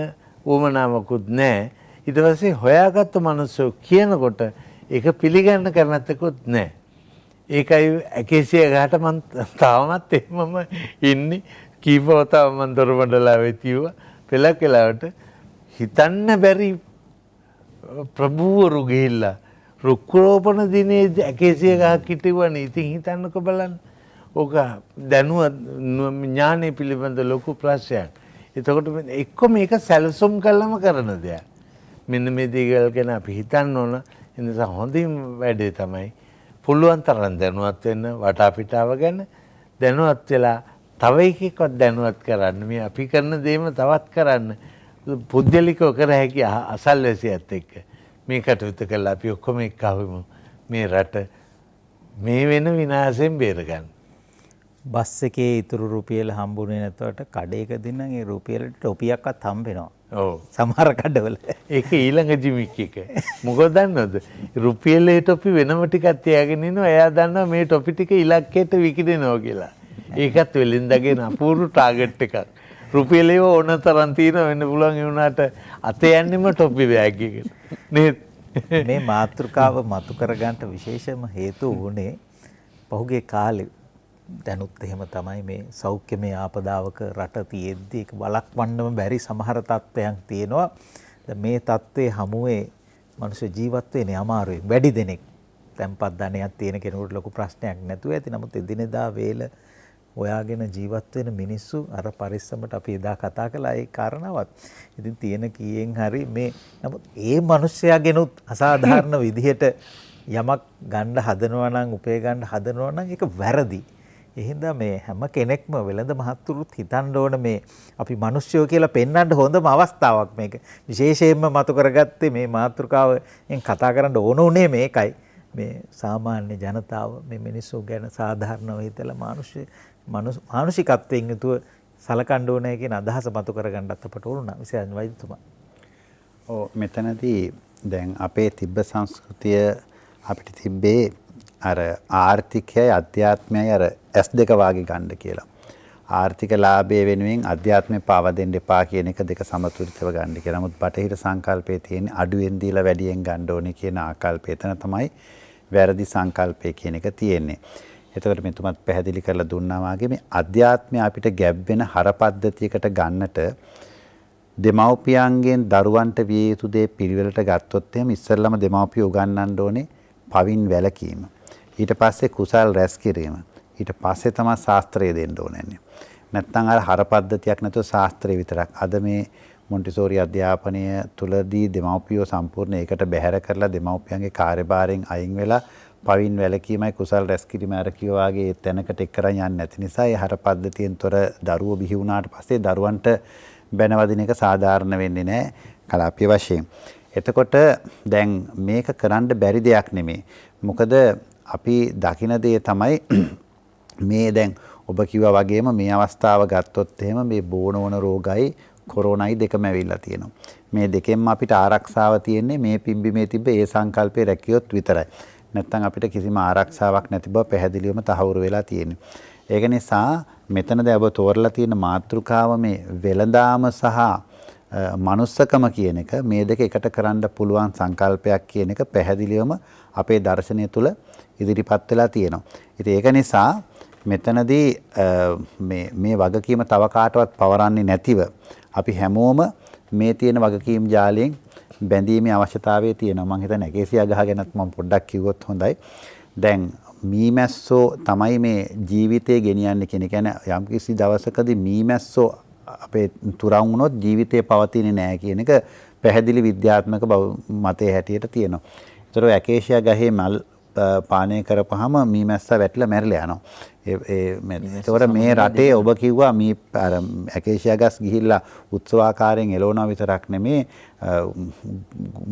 උවමනාවකුත් නැහැ. ඊට පස්සේ හොයාගත්තු මිනිස්සු කියනකොට ඒක පිළිගන්න කැමැත්තකුත් නැහැ. ඒකයි ඇකේසිය ගහට මම තාමත් එහෙමම ඉන්නේ. කීපවතාව මම දොරමඩලාවේ තියුවා. පෙළක් වෙලාවට හිතන්න බැරි ප්‍රභූවරු ගිහිල්ලා රුක්‍රෝපණ දිනේ ඇකේසිය ගහක් හිටුවනේ. ඉතින් හිතන්නකෝ බලන්න. ඕක දැනුවත් ඥානෙ පිළිබඳ ලොකු ප්‍රශ්නයක්. එතකොට එක්ක මේක සැලසුම් කළම කරන දෙයක්. මෙන්න මේ දේවල් ගැන අපි හිතන්න ඕන. ඒ නිසා හොඳින් වැඩේ තමයි පුළුවන් තරම් දැනුවත් වෙන්න වටාපිටාව ගැන දැනුවත් වෙලා තව එකෙක්වත් දැනුවත් කරන්න. මේ අපි කරන දේම තවත් කරන්න. පුද්ගලිකව කර හැකි අසල්වැසියත් එක්ක මේ කටයුතු කළා අපි ඔක්කොම එක්කවමු මේ රට මේ වෙන විනාශයෙන් බේරගන්න. බස් එකේ ඉතුරු රුපියල හම්බුනේ නැතුවට කඩේකදී නම් ඒ රුපියලට ටොපියක්වත් හම්බෙනවා. ඔව්. සමහර කඩවල. ඒක ඊළඟ ජිමික් එක. මොකද දන්නවද? රුපියලේ ටොපි වෙනම ටිකක් තියාගෙන ඉන්නවා. එයා දන්නවා මේ ටොපි ටික ඉලක්කයට විකිනෙනවා කියලා. ඒකත් වෙලින්දගෙන අපූර්ව ටාගට් එකක්. රුපියලේ ඕන තරම් තියෙනවා වෙන්න පුළුවන් ඒ වුණාට අතේ යන්නෙම ටොපි බෑග් එකට. නේද? මේ මාතෘකාව මතු කරගන්න විශේෂම හේතුව වුණේ පහුගිය කාලේ දැනුත් එහෙම තමයි මේ සෞඛ්‍යමය ආපදාවක රට තියෙද්දි ඒක බලක්වන්නම බැරි සමහර තත්ත්වයන් තියෙනවා. මේ තත්ත්වයේ හමුවේ මිනිස්සු ජීවත් වෙන්නේ අමාරුයි. වැඩි දෙනෙක් තැම්පත් ධනයක් තියෙන කෙනෙකුට ලොකු ප්‍රශ්නයක් නැතුව ඇති. නමුත් එදිනෙදා වේල ඔයාගෙන ජීවත් වෙන මිනිස්සු අර පරිස්සමට අපි එදා කතා කළා ඒ කාරණාවත්. ඉතින් තියෙන කීයෙන් හරි මේ නමුත් ඒ මිනිස්සයාගෙනුත් අසාධාරණ විදිහට යමක් ගන්න හදනවා නම් උපේ ගන්න හදනවා නම් ඒක වැරදි. එහෙනම් මේ හැම කෙනෙක්ම වෙළඳ මහත්තුරුත් හිතන්න ඕන මේ අපි මිනිස්සුયો කියලා පෙන්වන්න හොඳම අවස්ථාවක් මේක. විශේෂයෙන්ම මතු කරගත්තේ මේ මාතෘකාවෙන් කතා කරන්න ඕන උනේ මේකයි. මේ සාමාන්‍ය ජනතාව මේ මිනිස්සු ගැන සාධාරණව හිතලා මානුෂිකත්වයෙන් යුතුව සලකන්න ඕනේ කියන අදහස මතු කරගන්නත් අපට ඕන විශේෂ වෛද්‍යතුමා. ඔව් මෙතනදී දැන් අපේ තිබ්බ සංස්කෘතිය අපිට තිබ්බේ අර ආර්ථිකයයි අධ්‍යාත්මයයි අර S2 වාගේ ගන්න කියලා. ආර්ථික ලාභය වෙනුවෙන් අධ්‍යාත්මය පාවා දෙන්න එපා කියන එක දෙක සමතුලිතව ගන්න කියලා. නමුත් බටහිර සංකල්පයේ තියෙන අඩුවෙන් දීලා වැඩියෙන් ගන්න ඕනේ කියන ආකල්පය එතන තමයි වැරදි සංකල්පය කියන එක තියෙන්නේ. එතකොට මෙතුමත් පැහැදිලි කරලා දුන්නා වාගේ මේ අධ්‍යාත්මය අපිට ගැබ් වෙන හරපද්ධතියකට ගන්නට දෙමව්පියන්ගෙන් දරුවන්ට විය යුතු දේ පිළිවෙලට ගත්තොත් එහෙම ඉස්සෙල්ලාම දෙමව්පියෝ උගන්වන්න ඕනේ පවින් වැළකීම. ඊට පස්සේ කුසල් රැස් කිරීම. ඊට පස්සේ තමයි ශාස්ත්‍රය දෙන්න ඕනේ. නැත්නම් අර හරපද්ධතියක් නැතුව ශාස්ත්‍රය විතරක්. අද මේ මොන්ටිසෝරි අධ්‍යාපනය තුලදී දෙමව්පියෝ සම්පූර්ණ ඒකට බැහැර කරලා දෙමව්පියන්ගේ කාර්යභාරයෙන් අයින් වෙලා පවින් වැළකීමයි කුසල් රැස් කිරීම අර කියෝ වාගේ තැනකට එක්කරන් යන්නේ නැති නිසා ඒ හරපද්ධතියෙන් තොර දරුවෝ බිහි වුණාට පස්සේ දරුවන්ට බැනවදින එක සාධාරණ වෙන්නේ නැහැ කලාපීය වශයෙන්. එතකොට දැන් මේක කරන්න බැරි දෙයක් නෙමෙයි. මොකද අපි දකින දේ තමයි මේ දැන් ඔබ කිව්වා වගේම මේ අවස්ථාව ගත්තොත් එහෙම මේ බෝන වන රෝගයි කොරෝනයි දෙකම ඇවිල්ලා තියෙනවා. මේ දෙකෙන්ම අපිට ආරක්ෂාව තියෙන්නේ මේ පිම්බීමේ තිබ්බ ඒ සංකල්පේ රැකියොත් විතරයි. නැත්නම් අපිට කිසිම ආරක්ෂාවක් නැති බව පැහැදිලිවම තහවුරු වෙලා තියෙනවා. ඒක නිසා මෙතනදී ඔබ තෝරලා තියෙන මාතෘකාව මේ වෙළඳාම සහ මනුස්සකම කියන එක මේ දෙක එකට කරන්න පුළුවන් සංකල්පයක් කියන එක පැහැදිලිවම අපේ දර්ශනය තුළ ඉදිරිපත් වෙලා තියෙනවා. ඉතින් ඒක නිසා මෙතනදී මේ වගකීම තව කාටවත් පවරන්නේ නැතිව අපි හැමෝම මේ තියෙන වගකීම් ජාලයෙන් බැඳීමේ අවශ්‍යතාවය තියෙනවා. මම හිතන්නේ ඇකේසියා ගහ ගැනත් මම පොඩ්ඩක් කිව්වොත් හොඳයි. දැන් මීමැස්සෝ තමයි මේ ජීවිතේ ගෙනියන්නේ කියන. කියන්නේ යම්කිසි දවසකදී මීමැස්සෝ අපේ තුරන් වුණොත් ජීවිතේ පවතින්නේ නැහැ කියන එක පැහැදිලි විද්‍යාත්මක මතයේ හැටියට තියෙනවා. ඒතර ඇකේෂියා ගහේ මල් පානය කරපුවාම මීමැස්සා වැටිලා මැරිලා යනවා. ඒතකොට මේ රටේ ඔබ කිව්වා මේ අර ඇකේෂියා ගස් ගිහිල්ලා උත්සවාකාරයෙන් එළවනවා විතරක් නෙමේ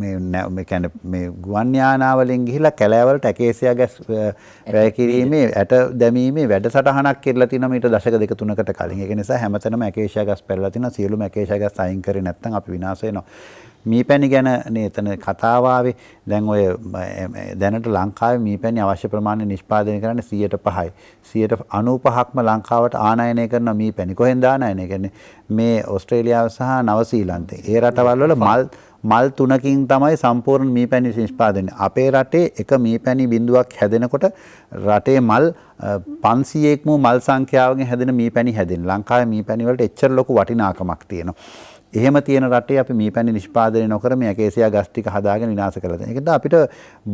මේ කියන්නේ මේ ගුවන් යානාවලින් ගිහිල්ලා කැලෑවලට ඇකේෂියා ගස් වැය කිරීමේ ඇට දැමීමේ වැඩසටහනක් කෙරලා තිනවා මීට දශක දෙක තුනකට කලින්. ඒක නිසා හැමතැනම ඇකේෂියා ගස් පැරලා තිනවා. සියලුම ඇකේෂියා ගස් අයින් කරේ නැත්නම් අපි විනාශ වෙනවා. මීපැණි ගැන නේ එතන කතාව ආවේ. දැන් ඔය දැනට ලංකාවේ මීපැණි අවශ්‍ය ප්‍රමාණය නිෂ්පාදනය කරන්නේ 105යි. 95%ක්ම ලංකාවට ආනයනය කරන මීපැණි. කොහෙන්ද ආනයනය කරන්නේ? මේ ඕස්ට්‍රේලියාව සහ නව සීලන්තේ. ඒ රටවල් වල මල් 3කින් තමයි සම්පූර්ණ මීපැණි නිෂ්පාදනය. අපේ රටේ එක මීපැණි බිඳුවක් හැදෙනකොට රටේ මල් 500ක්ම මල් සංඛ්‍යාවකින් හැදෙන මීපැණි හැදෙන. ලංකාවේ මීපැණි වලට එච්චර ලොකු වටිනාකමක් තියෙනවා. එහෙම තියෙන රටේ අපි මීපැණි නිෂ්පාදනය නොකර මේ ඇකේසියා ගස් ටික හදාගෙන විනාශ කරලා තියෙනවා. ඒකද අපිට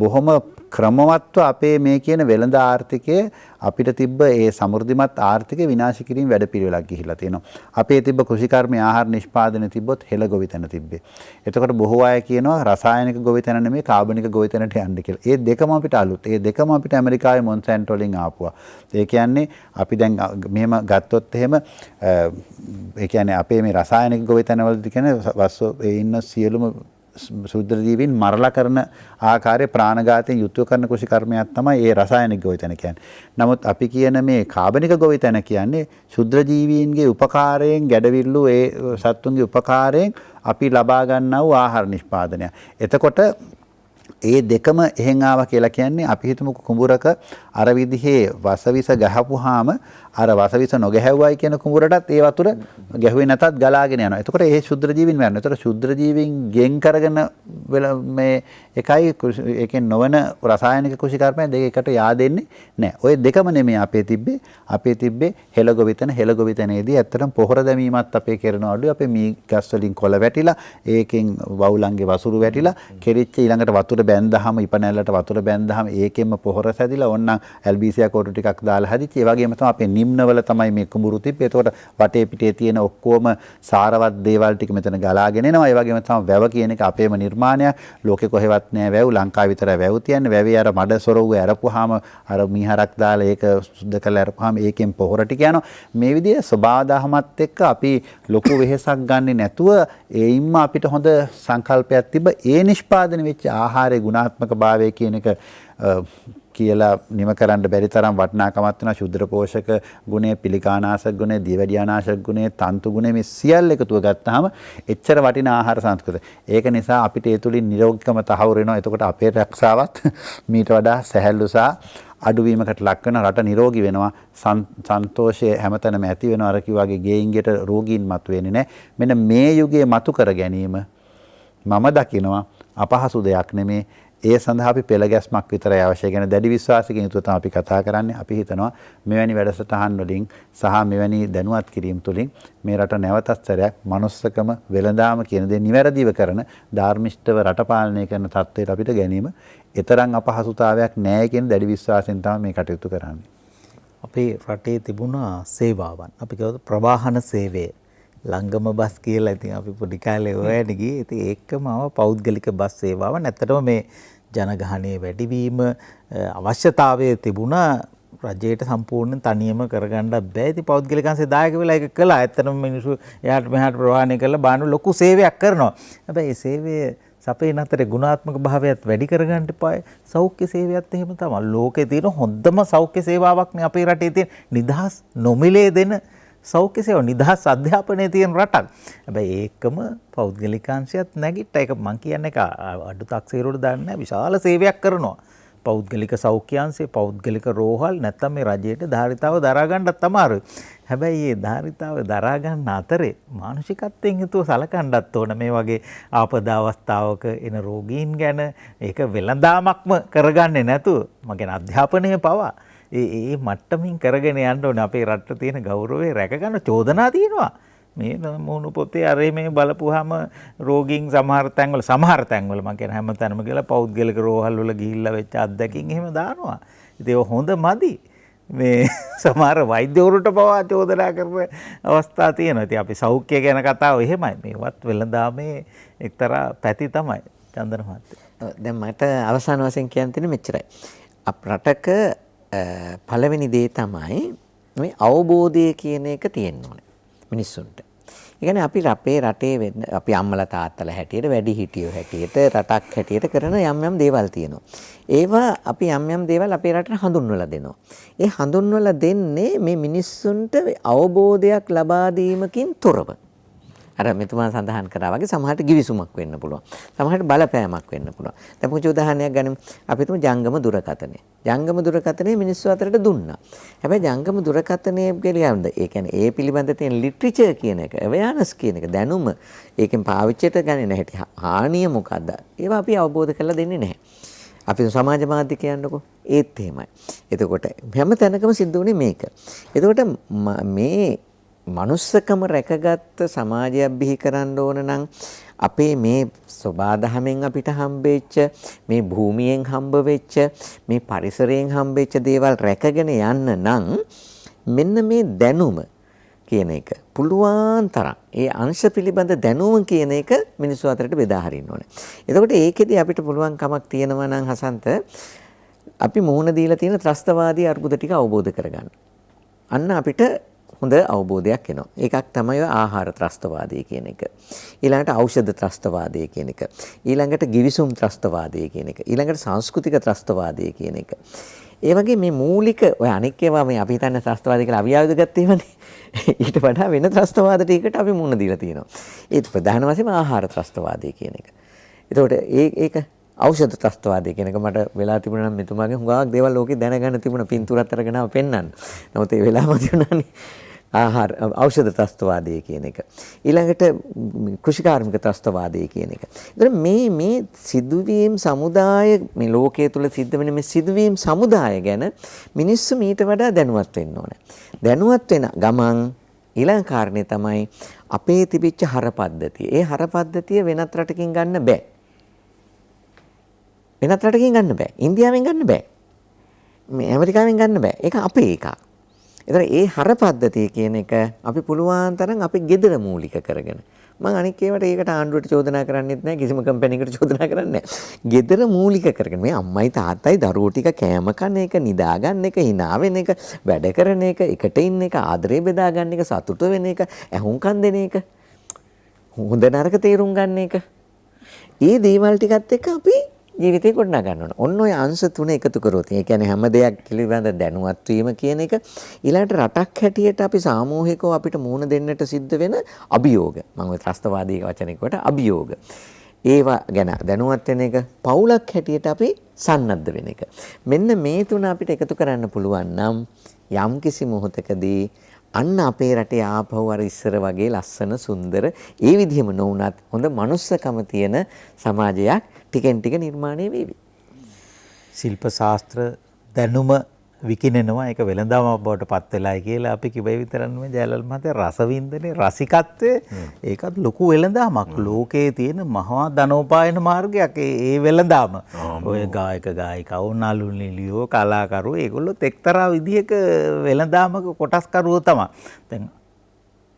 බොහොම ක්‍රමවත්ව අපේ මේ කියන වෙළඳ ආර්ථිකයේ අපිට තිබ්බ ඒ සමෘද්ධිමත් ආර්ථිකය විනාශ කිරීම වැඩපිළිවෙලක් ගිහිලා තියෙනවා. අපේ තිබ්බ කෘෂිකර්මයේ ආහාර නිෂ්පාදනය තිබ්බොත් හෙළ ගොවිතැන තිබ්බේ. එතකොට බොහෝ අය කියනවා රසායනික ගොවිතැන නෙමෙයි කාබනික ගොවිතැනට යන්න කියලා. ඒ දෙකම අපිට අලුත්. ඒ දෙකම අපිට ඇමරිකාවේ මොන්සැන්ටෝ වලින් ආපුවා. ඒ කියන්නේ අපි දැන් මෙහෙම ගත්තොත් එහෙම ඒ කියන්නේ අපේ මේ රසායනික ගොවිතැන වලදී කියන්නේ වස්සෝ ඒ ඉන්න සියලුම සුද්ධ ජීවීන් මරලා කරන ආකාරයේ ප්‍රාණඝාතයෙන් යුක්ත කරන කෘෂිකර්මයක් තමයි ඒ රසායනික ගොවිතැන කියන්නේ. නමුත් අපි කියන මේ කාබනික ගොවිතැන කියන්නේ ශුද්ධ ජීවීන්ගේ උපකාරයෙන් ගැඩවිල්ලු ඒ සත්තුන්ගේ උපකාරයෙන් අපි ලබා ගන්නා වූ ආහාර නිෂ්පාදනය. එතකොට ඒ දෙකම එහෙන් ආවා කියලා කියන්නේ අපි හිතමු කුඹුරක අර විදිහේ වසවිස ගහපුවාම අර වසවිස නොගැහැව්වයි කියන කුඹුරටත් ඒ වතුර ගැහුවේ නැතත් ගලාගෙන යනවා. එතකොට ඒ ශුද්ධ ජීවීන් මරනවා. එතකොට ශුද්ධ ජීවීන් ගෙන් කරගෙන මේ එකයි ඒකෙන් නොවන රසායනික කෘෂිකර්මය දෙක එකට yaadෙන්නේ නැහැ. ওই දෙකම නෙමෙයි අපේ තිබ්බේ. අපේ තිබ්බේ හෙළ ගොවිතැනේදී ඇත්තටම පොහොර දැමීමත් අපේ කරන අඩුයි. අපේ මී ගස් වලින් කොළ වැටිලා ඒකෙන් වවුලන්ගේ වසුරු වැටිලා කෙරිච්ච ඊළඟට වතුර බැන්දහම ඉපනැල්ලට වතුර බැන්දහම ඒකෙන්ම පොහොර සැදිලා ඕන්නම් ඇල්බීසියා කොටු ටිකක් දාලා හදිච්ච. ඒ වගේම තමයි අපේ නිම්නවල තමයි මේ කුඹුරු තිබ්බේ. එතකොට වටේ පිටේ තියෙන ඔක්කොම සාරවත් දේවල් ටික මෙතන ගලාගෙන එනවා. ඒ වගේම තමයි වැව කියන එක අපේම නිර්මාණයක්. ලෝකේ කොහෙවත් නෑ වැව්. ලංකාවේ විතරයි වැව් තියන්නේ. වැවේ අර මඩ සොරවුව අරපුවාම අර මීහරක් දාලා ඒක සුද්ධ කරලා අරපුවාම ඒකෙන් පොහොර ටික යනවා. මේ විදිහේ ස්වභාව දහමත් එක්ක අපි ලොකු වෙහෙසක් ගන්නෙ නැතුව ඒයින්ම අපිට හොඳ සංකල්පයක් තිබ්බ. ඒ නිෂ්පාදනය වෙච්ච ආහාරයේ ගුණාත්මක භාවය කියන එක කියලා නිම කරන්න බැරි තරම් වටිනාකමක් වෙනවා. ශුද්ධ පෝෂක ගුණය, පිළිකානාශක ගුණය, දියවැඩියානාශක ගුණය, තන්තු ගුණය මේ සියල්ල එකතුව ගත්තාම එච්චර වටිනා ආහාර සංස්කෘතිය. ඒක නිසා අපිට ඒ තුලින් නිරෝගීකම තහවුරු වෙනවා. එතකොට අපේ රක්ෂාවත් මීට වඩා සැහැල්ලු සහ අඩුවීමකට ලක් වෙන රට නිරෝගී වෙනවා. සන්තෝෂය හැමතැනම ඇති වෙනවා. අර කිව්වාගේ ගෙයින්ගෙට රෝගීන් මතුවෙන්නේ නැහැ. මෙන්න මේ යුගයේ මතු කර ගැනීම මම දකිනවා අපහසු දෙයක් නෙමේ. ඒ සඳහා අපි පෙළ ගැස්මක් විතරයි අවශ්‍ය. කියන දැඩි විශ්වාසයකින් යුතුව තමයි අපි කතා කරන්නේ. අපි හිතනවා මෙවැනි වැඩසටහන් වලින් සහ මෙවැනි දැනුවත් කිරීම තුළින් මේ රට නැවතත් සැරයක් මනුස්සකම වෙළඳාම කියන දේ නිවැරදිව කරන ධාර්මිෂ්ඨව රට පාලනය කරන තත්ත්වයට අපිට ගැනීම ඊතරම් අපහසුතාවයක් නැහැ කියන දැඩි විශ්වාසයෙන් තමයි මේ කටයුතු කරන්නේ. අපේ රටේ තිබුණා සේවාවන්. අපි කියවද ප්‍රවාහන සේවය. ලංගම බස් කියලා ඉතින් අපි පොඩි කාලේ හොයන්න ගියේ. ඉතින් ඒකම පෞද්ගලික බස් සේවාව නැත්තටම මේ ජනගහනයේ වැඩිවීම අවශ්‍යතාවය තිබුණා. රජයට සම්පූර්ණයෙන් තනියම කරගන්න බෑ. ඉතින් පෞද්ගලිකයන්සේ දායක වෙලා ඒක කළා. ඇත්තටම මිනිස්සු එහාට මෙහාට ප්‍රවාහනය කරලා බාන ලොකු සේවයක් කරනවා. හැබැයි මේ සේවය සපේ නතර ගුණාත්මක භාවයත් වැඩි කරගන්න එපායි. සෞඛ්‍ය සේවයත් එහෙම තමයි. ලෝකේ තියෙන හොඳම සෞඛ්‍ය සේවාවක් නේ අපේ රටේ තියෙන. නිදහස් නොමිලේ දෙන සෞඛ්‍ය සේවා, නිදහස් අධ්‍යාපනයේ තියෙන රටක්. හැබැයි ඒකම පෞද්ගලිකාංශයත් නැගිට්ටා. ඒක මං කියන්නේ අඩු තක්සේරුවට දාන්නේ නැහැ. විශාල සේවයක් කරනවා. පෞද්ගලික සෞඛ්‍යාංශය, පෞද්ගලික රෝහල් නැත්තම් මේ රජයේ ධාරිතාව දරා ගන්නත් අමාරුයි. හැබැයි මේ ධාරිතාව දරා ගන්න අතරේ මානසිකත්වයෙන් හිතුව සලකන්නත් ඕන. මේ වගේ ආපදා අවස්ථාවක එන රෝගීන් ගැන ඒක වෙළඳාමක්ම කරගන්නේ නැතුව මගේ අධ්‍යාපනය පවා ඒ මට්ටමින් කරගෙන යන්න ඕනේ. අපේ රටට තියෙන ගෞරවය රැක ගන්න චෝදනා තියෙනවා. මේ මොහොන පොතේ අර මේ බලපුවාම රෝගීන් සමහර තැන්වල මම කියන හැමතැනම කියලා පෞද්ගලික රෝහල් වල ගිහිල්ලා වෙච්ච අත්දැකීම් එහෙම දානවා. ඉතින් ඒක හොඳ මදි. මේ සමහර වෛද්‍යවරුන්ට පවා චෝදනා කරන අවස්ථා තියෙනවා. ඉතින් අපි සෞඛ්‍ය ගැන කතාව එහෙමයි. මේවත් වෙළඳාමේ එක්තරා පැති තමයි චන්දන මහත්තයා. දැන් මට අවසාන වශයෙන් කියන්න තියෙන්නේ මෙච්චරයි. රටක පළවෙනි දේ තමයි මේ අවබෝධය කියන එක තියෙන්න ඕනේ මිනිස්සුන්ට. ඒ කියන්නේ අපි අපේ රටේ අපි අම්මලා තාත්තලා හැටියට වැඩි හිටියෝ හැටියට රටක් හැටියට කරන යම් දේවල් තියෙනවා. ඒවා අපි යම් දේවල් අපේ රටට හඳුන්වලා දෙනවා. ඒ හඳුන්වලා දෙන්නේ මේ මිනිස්සුන්ට අවබෝධයක් ලබා දීමකින් තොරව. අර මෙතුමා සඳහන් කරා වගේ සමහරට ගිවිසුමක් වෙන්න පුළුවන්. සමහරට බලපෑමක් වෙන්න පුළුවන්. දැන් පුංචි උදාහරණයක් ගනිමු. අපි තුමු ජංගම දුරකථනය. ජංගම දුරකථනය මිනිස්සු අතරට දුන්නා. හැබැයි ජංගම දුරකථනය පිළිබඳ ඒ කියන්නේ ඒ පිළිබඳ තියෙන ලිටරචර් කියන එක, අවයර්නස් කියන එක, දැනුම ඒකෙන් පාවිච්චියට ගන්නේ නැහැටි. හානිය මොකද්ද? ඒවා අපි අවබෝධ කරලා දෙන්නේ නැහැ. අපි සමාජ මාධ්‍ය කියන්නකෝ ඒත් එහෙමයි. එතකොට හැම තැනකම සිද්ධ වුණේ මේක. එතකොට මේ මනුස්සකම රැකගත්ත සමාජයක් බිහි කරන්න ඕන නම් අපේ මේ සබාදහමෙන් අපිට හම්බෙච්ච මේ භූමියෙන් හම්බ වෙච්ච මේ පරිසරයෙන් හම්බෙච්ච දේවල් රැකගෙන යන්න නම් මෙන්න මේ දැනුම කියන එක පුළුවන් තරම් ඒ අංශ පිළිබඳ දැනුම කියන එක මිනිස්සු අතරට බෙදා හරින්න ඕනේ. එතකොට ඒකෙදි අපිට පුළුවන් කමක් තියෙනවා නම් හසන්ත අපි මුහුණ දීලා තියෙන ත්‍රස්තවාදී අර්බුද ටික අවබෝධ කරගන්න. අන්න අපිට හොඳ අවබෝධයක් එනවා. ඒකක් තමයි ආහාර ත්‍රස්තවාදය කියන එක. ඊළඟට ඖෂධ ත්‍රස්තවාදය කියන එක. ඊළඟට ගිවිසුම් ත්‍රස්තවාදය කියන එක. ඊළඟට සංස්කෘතික ත්‍රස්තවාදය කියන එක. ඒ වගේ මේ මූලික ඔය අනෙක් ඒවා මේ අපි හිතන්නේ ත්‍රස්තවාදී කියලා අවියාවද ගත්තේමනේ. ඊට වඩා වෙන ත්‍රස්තවාද ටිකකට අපි මුහුණ දීලා තියෙනවා. ඒ ප්‍රධාන වශයෙන්ම ආහාර ත්‍රස්තවාදය කියන එක. ඒතකොට ඒක ඖෂධ ත්‍රස්තවාදය කියන එක මට වෙලා තිබුණා නම් මෙතුමාගේ හුඟක් දේවල් ලෝකේ දැනගන්න තිබුණා පින්තූරත් අරගෙන ආව පෙන්නන්න. නමුත් ඒ වෙලාවම තියුණානේ ආහාර ඖෂධ ත්‍රස්තවාදය කියන එක. ඊළඟට කෘෂිකාර්මික ත්‍රස්තවාදය කියන එක. ඒතර මේ සිදුවීම් සමුදාය මේ ලෝකයේ තුල සිද්ධ වෙන මේ සිදුවීම් සමුදාය ගැන මිනිස්සු මීට වඩා දැනුවත් වෙන්න ඕනේ. දැනුවත් වෙන ගමන් ඊළඟ කාරණේ තමයි අපේ තිබිච්ච හර පද්ධතිය. ඒ හර පද්ධතිය වෙනත් රටකින් ගන්න බෑ. වෙනත් රටකින් ගන්න බෑ. ඉන්දියාවෙන් ගන්න බෑ. මේ ඇමරිකාවෙන් ගන්න බෑ. ඒක අපේ එකක්. ඒතර ඒ හර පද්ධතිය කියන එක අපි පුළුවන් තරම් අපි gedara මූලික කරගෙන මම අනික් ඒවට ඒකට ආණ්ඩුවට චෝදනා කරන්නෙත් නැහැ කිසිම කම්පැනිකට චෝදනා කරන්නේ නැහැ. gedara මූලික කරගෙන මේ අම්මයි තාත්තයි දරුවෝ ටික කෑම කන එක, නිදා ගන්න එක, hina වෙන එක, වැඩ කරන එක, එකට ඉන්න එක, ආදරේ බෙදා ගන්න එක, සතුට වෙන එක, ඇහුම්කන් දෙන එක, හොඳ නරක තේරුම් ගන්න එක. මේ දේවල් ටිකත් එක්ක අපි ජීවිතේ ගොඩනගා ගන්න ඕන. ඔන්න ඔය අංශ තුන එකතු කරොත් ඒ කියන්නේ හැම දෙයක් පිළිබඳ දැනුවත් වීම කියන එක ඊළඟට රටක් හැටියට අපි සාමූහිකව අපිට මුහුණ දෙන්නට සිද්ධ වෙන අභියෝග. මම ඔය ත්‍රස්තවාදී වචනයකට අභියෝග. ඒවා ගැන දැනුවත් වෙන එක පවුලක් හැටියට අපි සන්නද්ධ වෙන එක. මෙන්න මේ තුන අපිට එකතු කරන්න පුළුවන් නම් යම්කිසි මොහොතකදී අන්න අපේ රටේ ආපහු අර ඉස්සර වගේ ලස්සන සුන්දර ඒ විදිහම නොවුනත් හොඳ මනුස්සකම තියෙන සමාජයක් ටිකෙන් ටික නිර්මාණය වේවි. ශිල්ප ශාස්ත්‍ර දැනුම විකිනෙනවා ඒක වෙළඳාම බවට පත් වෙලායි කියලා අපි කිව්වේ විතරක් නෙමෙයි ජයලල් මහත්තයා රසවින්දනේ රසිකත්වයේ ඒකත් ලොකු වෙළඳාමක් ලෝකයේ තියෙන මහා ධනෝපායන මාර්ගයක් ඒ වෙළඳාම ඔය ගායක ගායිකවෝ නළු නිළියෝ කලාකරුවෝ ඒගොල්ලොත් එක්තරා විදිහක වෙළඳාමක කොටස්කරුවෝ තමයි දැන්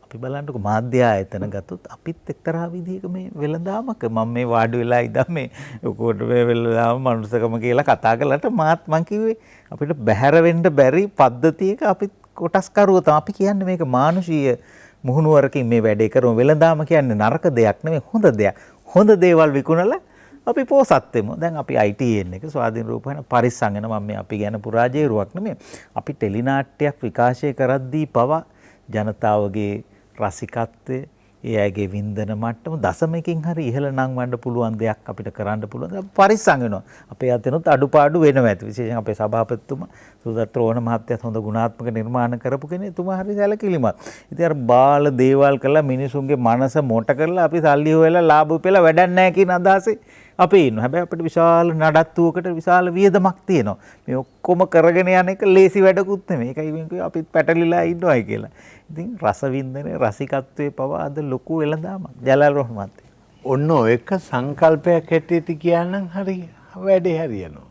අපි බලන්නකො මාධ්‍ය ආයතන ගත්තොත් අපිත් එක්තරා විදිහක මේ වෙළඳාමක මම මේ වාඩි වෙලා ඉඳන් මේ ඔකට මේ වෙළඳාම මනුස්සකම කියලා කතා කළාට මාත් මං කිව්වේ අපිට බැහැර වෙන්න බැරි පද්ධතියක අපිත් කොටස්කරුවෝ තමයි අපි කියන්නේ මේක මානුෂීය මුහුණුවරකින් මේ වැඩේ කරමු වෙළඳාම කියන්නේ නරක දෙයක් නෙමෙයි හොඳ දෙයක් හොඳ දේවල් විකුණලා අපි පොසත් වෙමු දැන් අපි ITN එක ස්වාධීන රූපවාහිනිය පරිස්සම් වෙන මම මේ අපි ගැන පුරාජේරුවක් නෙමෙයි අපි ටෙලිනාට්‍යයක් විකාශය කරද්දී පවා ජනතාවගේ රසිකත්වය ඒ අයගේ වින්දන මට්ටම දශමකින් හරි ඉහළ නංවන්න පුළුවන් දෙයක් අපිට කරන්න පුළුවන් පරිස්සම් වෙනවා අපේ අතනොත් අඩුපාඩු වෙනවා ඇති විශේෂයෙන් අපේ සභාපතිතුමා සුදත් රෝහණ මහත්තයාත් හොඳ ගුණාත්මක නිර්මාණ කරපු කෙනෙක් එතුමා හරි සැලකිලිමත් ඉතින් අර බාල දේවල් කළා මිනිසුන්ගේ මනස මොට කරලා අපි සල්ලි හොයලා ලාභ උපයලා වැඩක් නැහැ කියන අදහසේ අපි ඉන්නවා හැබැයි අපිට විශාල නඩත්තුවකට විශාල වියදමක් තියෙනවා මේ ඔක්කොම කරගෙන යන එක ලේසි වැඩකුත් නෙමෙයි ඒකයි මේ අපිත් පැටලිලා ඉන්නවයි කියලා ඉතින් රසවින්දනේ රසිකත්වයේ පවා අද ලොකු වෙළඳාමක් ජයලල් රෝහණ මහත්තයා. ඔන්න එක සංකල්පයක් හැටියට කියනනම් හරි වැඩේ හරියනවා.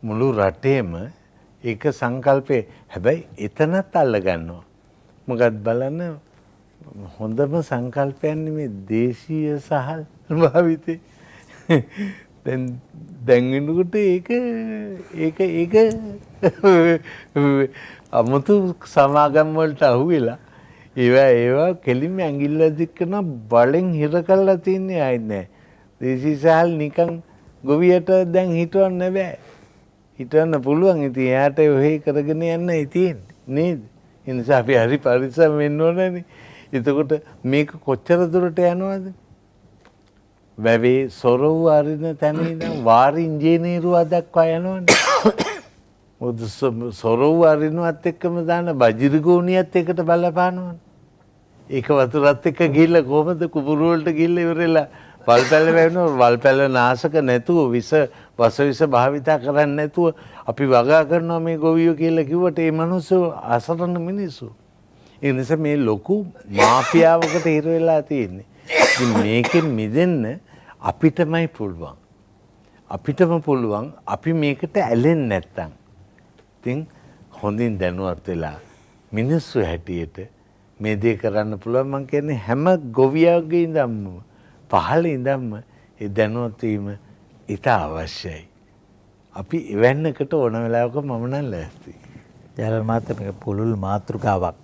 මුළු රටේම ඒක සංකල්පේ හැබැයි එතනත් අල්ල ගන්නවා. මොකද බලන්න හොඳම සංකල්පයන් මේ දේශීය සහල් භාවිතේ. දැන් වෙනකොට ඒක අමුතු සමාගම් වලට අහුවෙලා ඒවා කෙලින්ම ඇඟිල්ල දික් කරන බලෙන් හිර කරලා තින්නේ ආයි නෑ. දේශීය සහල් නිකන් ගොවියට දැන් හිටවන්න බෑ. හිටවන්න පුළුවන්. ඉතින් එයාට ඔහේ කරගෙන යන්නයි තියෙන්නේ නේද? ඒ නිසා අපි හරි පරිස්සම් වෙන්න ඕනනේ. එතකොට මේක කොච්චර දුරට යනවද? වැවේ සොරව් අරින තැන ඉඳන් වාරි ඉංජිනේරුවා දක්වා යනවනේ. මොකද සොරව් අරිනවත් එක්කම දාන බජිරගෝනියත් එකට බලපානවනේ. ඒක වතුරත් එක්ක ගිහිල්ලා කොහමද කුඹුරු වලට ගිහිල්ලා ඉවරලා වල්පැල වැවෙනවා. වල්පැල නාශක නැතුව වස භාවිතා කරන්නේ නැතුව අපි වගා කරනවා මේ ගොවියෝ කියලා කිව්වට ඒ මිනිස්සු අසරණ මිනිස්සු. ඒ නිසා මේ ලොකු මාෆියාවකට හිර වෙලා තියෙන්නේ. ඉතින් මේකෙන් මිදෙන්න අපිටමයි පුළුවන්. අපි මේකට ඇලෙන්නේ නැත්තම්. ඉතින් හොඳින් දැනුවත් වෙලා මිනිස්සු හැටියට මේ දේ කරන්න පුළුවන්. මම කියන්නේ හැම ගොවියෙකුගේ ඉඳන්ම පහළ ඉඳන්ම ඒ දැනුවත් වීම ඉතා අවශ්‍යයි. අපි එවන්නකට ඕන වෙලාවක මම නම් ලෑස්ති. ජයලල් මහත්තයා මේක පුළුල් මාතෘකාවක්.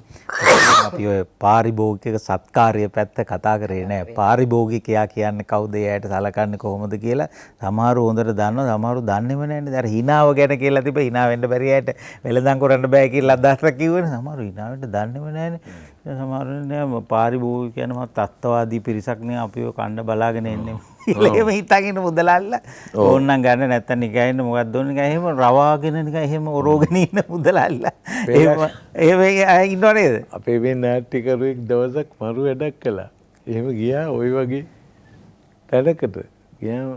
අපි ඔය පාරිභෝගික සත්කාරය පැත්ත කතා කරේ නෑ. පාරිභෝගිකයා කියන්නේ කවුද? එයාට සලකන්නේ කොහොමද කියලා සමහරව හොඳට දන්නවා, සමහරව දන්නේම නෑනේ. දැන් හිනාව ගැන කියලා තිබ්බ හිනා වෙන්න බැරි අයට වෙලඳන් කරන්න බෑ කියලා අදහසක් කිව්වනේ. සමහරව හිනා වෙන්න දන්නේම නෑනේ. සමහරව නෑ පාරිභෝගිකයන් මත තත්ත්වවාදී පිරිසක් නේ අපි ඔය කන්න බලාගෙන ඉන්නේ. එහෙම හිතාගෙන මුදලාල්ලා ඕන්නම් ගන්න නැත්තම් නිකන් මොකක්ද ඕන නිකන් එහෙම රවාගෙන නිකන් එහෙම ඔරෝගෙන ඉන්න මුදලාල්ලා. එහෙම ඉන්නව නේද? අපේ මේ නාට්‍යකරුවෙක් දවසක් මරු වැඩක් කළා. එහෙම ගියා ওই වගේ තැනකට. ගියාම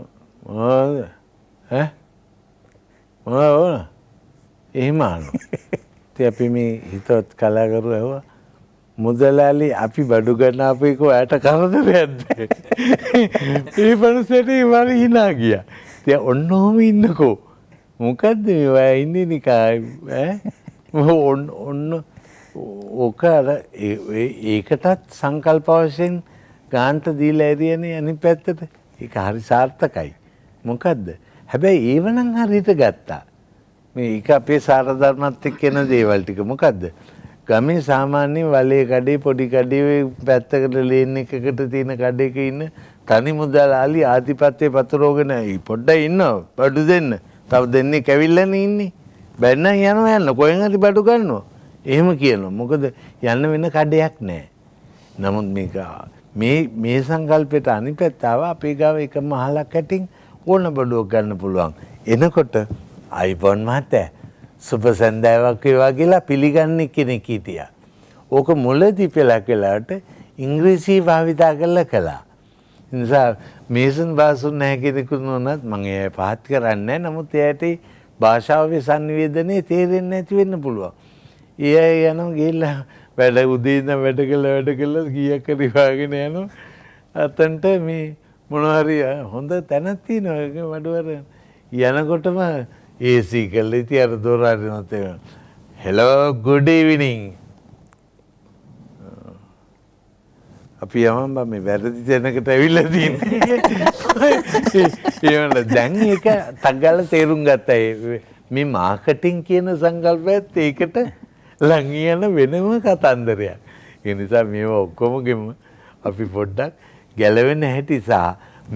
මොනවද? මොනවද? එහෙම අහනවා. ඉතින් අපි මේ හිතවත් කලාකරුවෝ ඇහුවා මුදලාලි අපි බඩු ගන්න අපේ කො ඇට කරදරයක්ද? ඒ පණසෙට ඉවර hina ගියා. ඉතින් ඔන්නෝම ඉන්නකෝ. මොකද්ද මේ ඔයා ඉන්නේ නිකන් ඔන්න ඕක අර ඒකටත් සංකල්ප වශයෙන් ගාන්ට දීලා ඇරියනේ අනිත් පැත්තට. ඒක හරි සාර්ථකයි. මොකද්ද? හැබැයි ඒවනම් හරියට ගත්තා. මේක අපේ සාර ධර්මත් එක්ක එන දේවල් ටික මොකද්ද? ගමේ සාමාන්‍ය වලේ කඩේ පොඩි කඩේ පැත්තකට ලේන් එකකට තියෙන කඩේක ඉන්න තනි මුදලාලි ආධිපත්‍යයේ පතරෝගෙන පොඩ්ඩක් ඉන්නවා බඩු දෙන්න. තව දෙන්නේ කැවිල්ලානේ ඉන්නේ. බැන්න යන්න කොහෙන් හරි බඩු ගන්නවා. එහෙම කියනවා. මොකද යන්න වෙන කඩයක් නැහැ. නමුත් මේ සංකල්පයට අනිත් පැත්ත ආවා අපේ ගාව එකම අහලක් ඇටින් ඕන බඩුවක් ගන්න පුළුවන්. එනකොට iPhone මහත්තයා සුබ සන්දාවක් වේවා කියලා පිළිගන්නේ කෙනෙක් හිටියා. ඕක මුලදී පෙළක් වෙලාවට ඉංග්‍රීසි භාවිතා කරලා කළා. ඒ නිසා මේසන් බාසුන් නැහැ කෙනෙකුට නෝනත් මම ඒ පහත් කරන්නේ නැහැ. නමුත් එයාට භාෂාවේ සංනිවේදනයේ තේරෙන්නේ නැති වෙන්න පුළුවන්. ඊයේ යනවා ගිහිල්ලා වැඩ උදේ ඉඳන් වැඩ කළා ගියක් හරි වාගෙන යනවා. අතන්ට මේ මොනවා හරි හොඳ තැනක් තියෙනවා ඒක වඩවර. යනකොටම AC කළා. ඉතින් අර දොර අරිනත් hello good evening. අපි යමම් මේ වැරදි තැනකට ඇවිල්ලා තියෙන්නේ. ඒ දැන් ඒක තග්ගල තේරුම් ගත්තා. මේ මාකටිං කියන සංකල්පයත් ඒකට ලං යන වෙනම කතන්දරයක්. ඒ නිසා මේවා ඔක්කොම අපි පොඩ්ඩක් ගැලවෙන්න හැටි සහ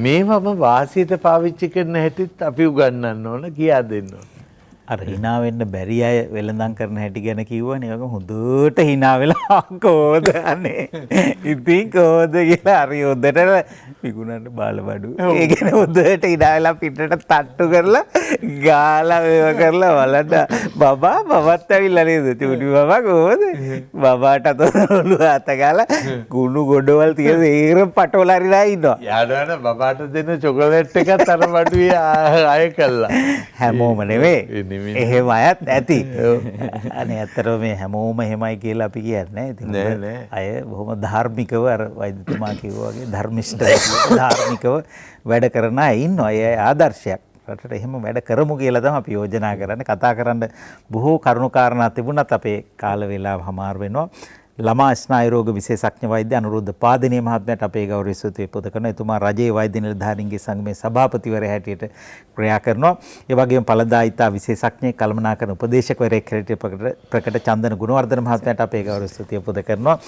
මේවම වාසියට පාවිච්චි කරන හැටිත් අපි උගන්වන්න ඕන කියා දෙන්න ඕන. අර hina වෙන්න බැරි අය වෙලඳන් කරන හැටි ගැන කිව්වනේ. ඒක හොඳට hina වෙලා කොහොද අනේ. ඉතින් කොහොද කියලා හරි හොඳට විකුණන්න බාලබඩු. ඒ කියන්නේ හොඳට hina වෙලා පිටට තට්ටු කරලා ගාලා මේව කරලා බලන්න බබාත් ඇවිල්ලා නේද? චුටි බබා කොහොද? බබාට අතොලු අත ගාලා කුණු ගොඩවල් තියෙන ඒර පටවල හරිලා ඉන්නවා. යාළුවන බබාට දෙන චොකලට් එකත් අර බඩුවේ අය කළා. හැමෝම නෙවෙයි. එහෙම අයත් ඇති. අනේ ඇත්තටම මේ හැමෝම එහෙමයි කියලා අපි කියන්නේ. ඉතින් අය බොහොම ධාර්මිකව අර වෛද්‍යතුමා කිව්වා වගේ ධර්මිෂ්ඨ ධාර්මිකව වැඩ කරන අය ඉන්නවා. ඒ ආදර්ශයක්. රටට එහෙම වැඩ කරමු කියලා තමයි අපි යෝජනා කරන්නේ. කතා කරන්න බොහෝ කරුණු කාරණා තිබුණත් අපේ කාල වේලාව හමාර වෙනවා. ළමා ස්නායු රෝග විශේෂඥ වෛද්‍ය අනුරුද්ධ පාදිනේ මහත්මයාට අපේ ගෞරවය ස්තුතිය පුද කරනවා. එතුමා රජයේ වෛද්‍ය නිලධාරීන්ගේ සංගමේ සභාපතිවරයා හැටියට ක්‍රියා කරනවා. ඒ වගේම ඵලදායිතා විශේෂඥ කළමනාකරන උපදේශකවරයෙක් හැටියට ප්‍රකට චන්දන ගුණවර්ධන මහත්මයාට අපේ ගෞරවය ස්තුතිය පුද කරනවා.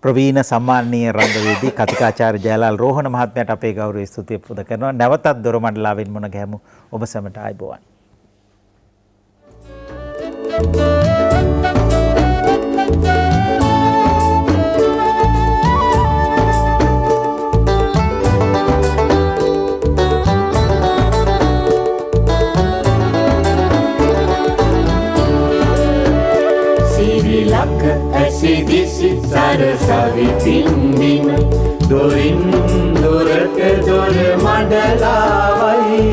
ප්‍රවීණ සම්මානීය රංගවේදී කතිකාචාර්ය ජයලාල් රෝහණ මහත්මයාට අපේ ගෞරවය ස්තුතිය පුද කරනවා. නැවතත් දොර මණ්ඩලාවෙන් මුණ ගැහමු. ඔබ සැමට ආයුබෝවන්. සිරිලක ඇසිදිසි සරසවි පින්දිම දොරින් දොරට දොර මඩලාවයි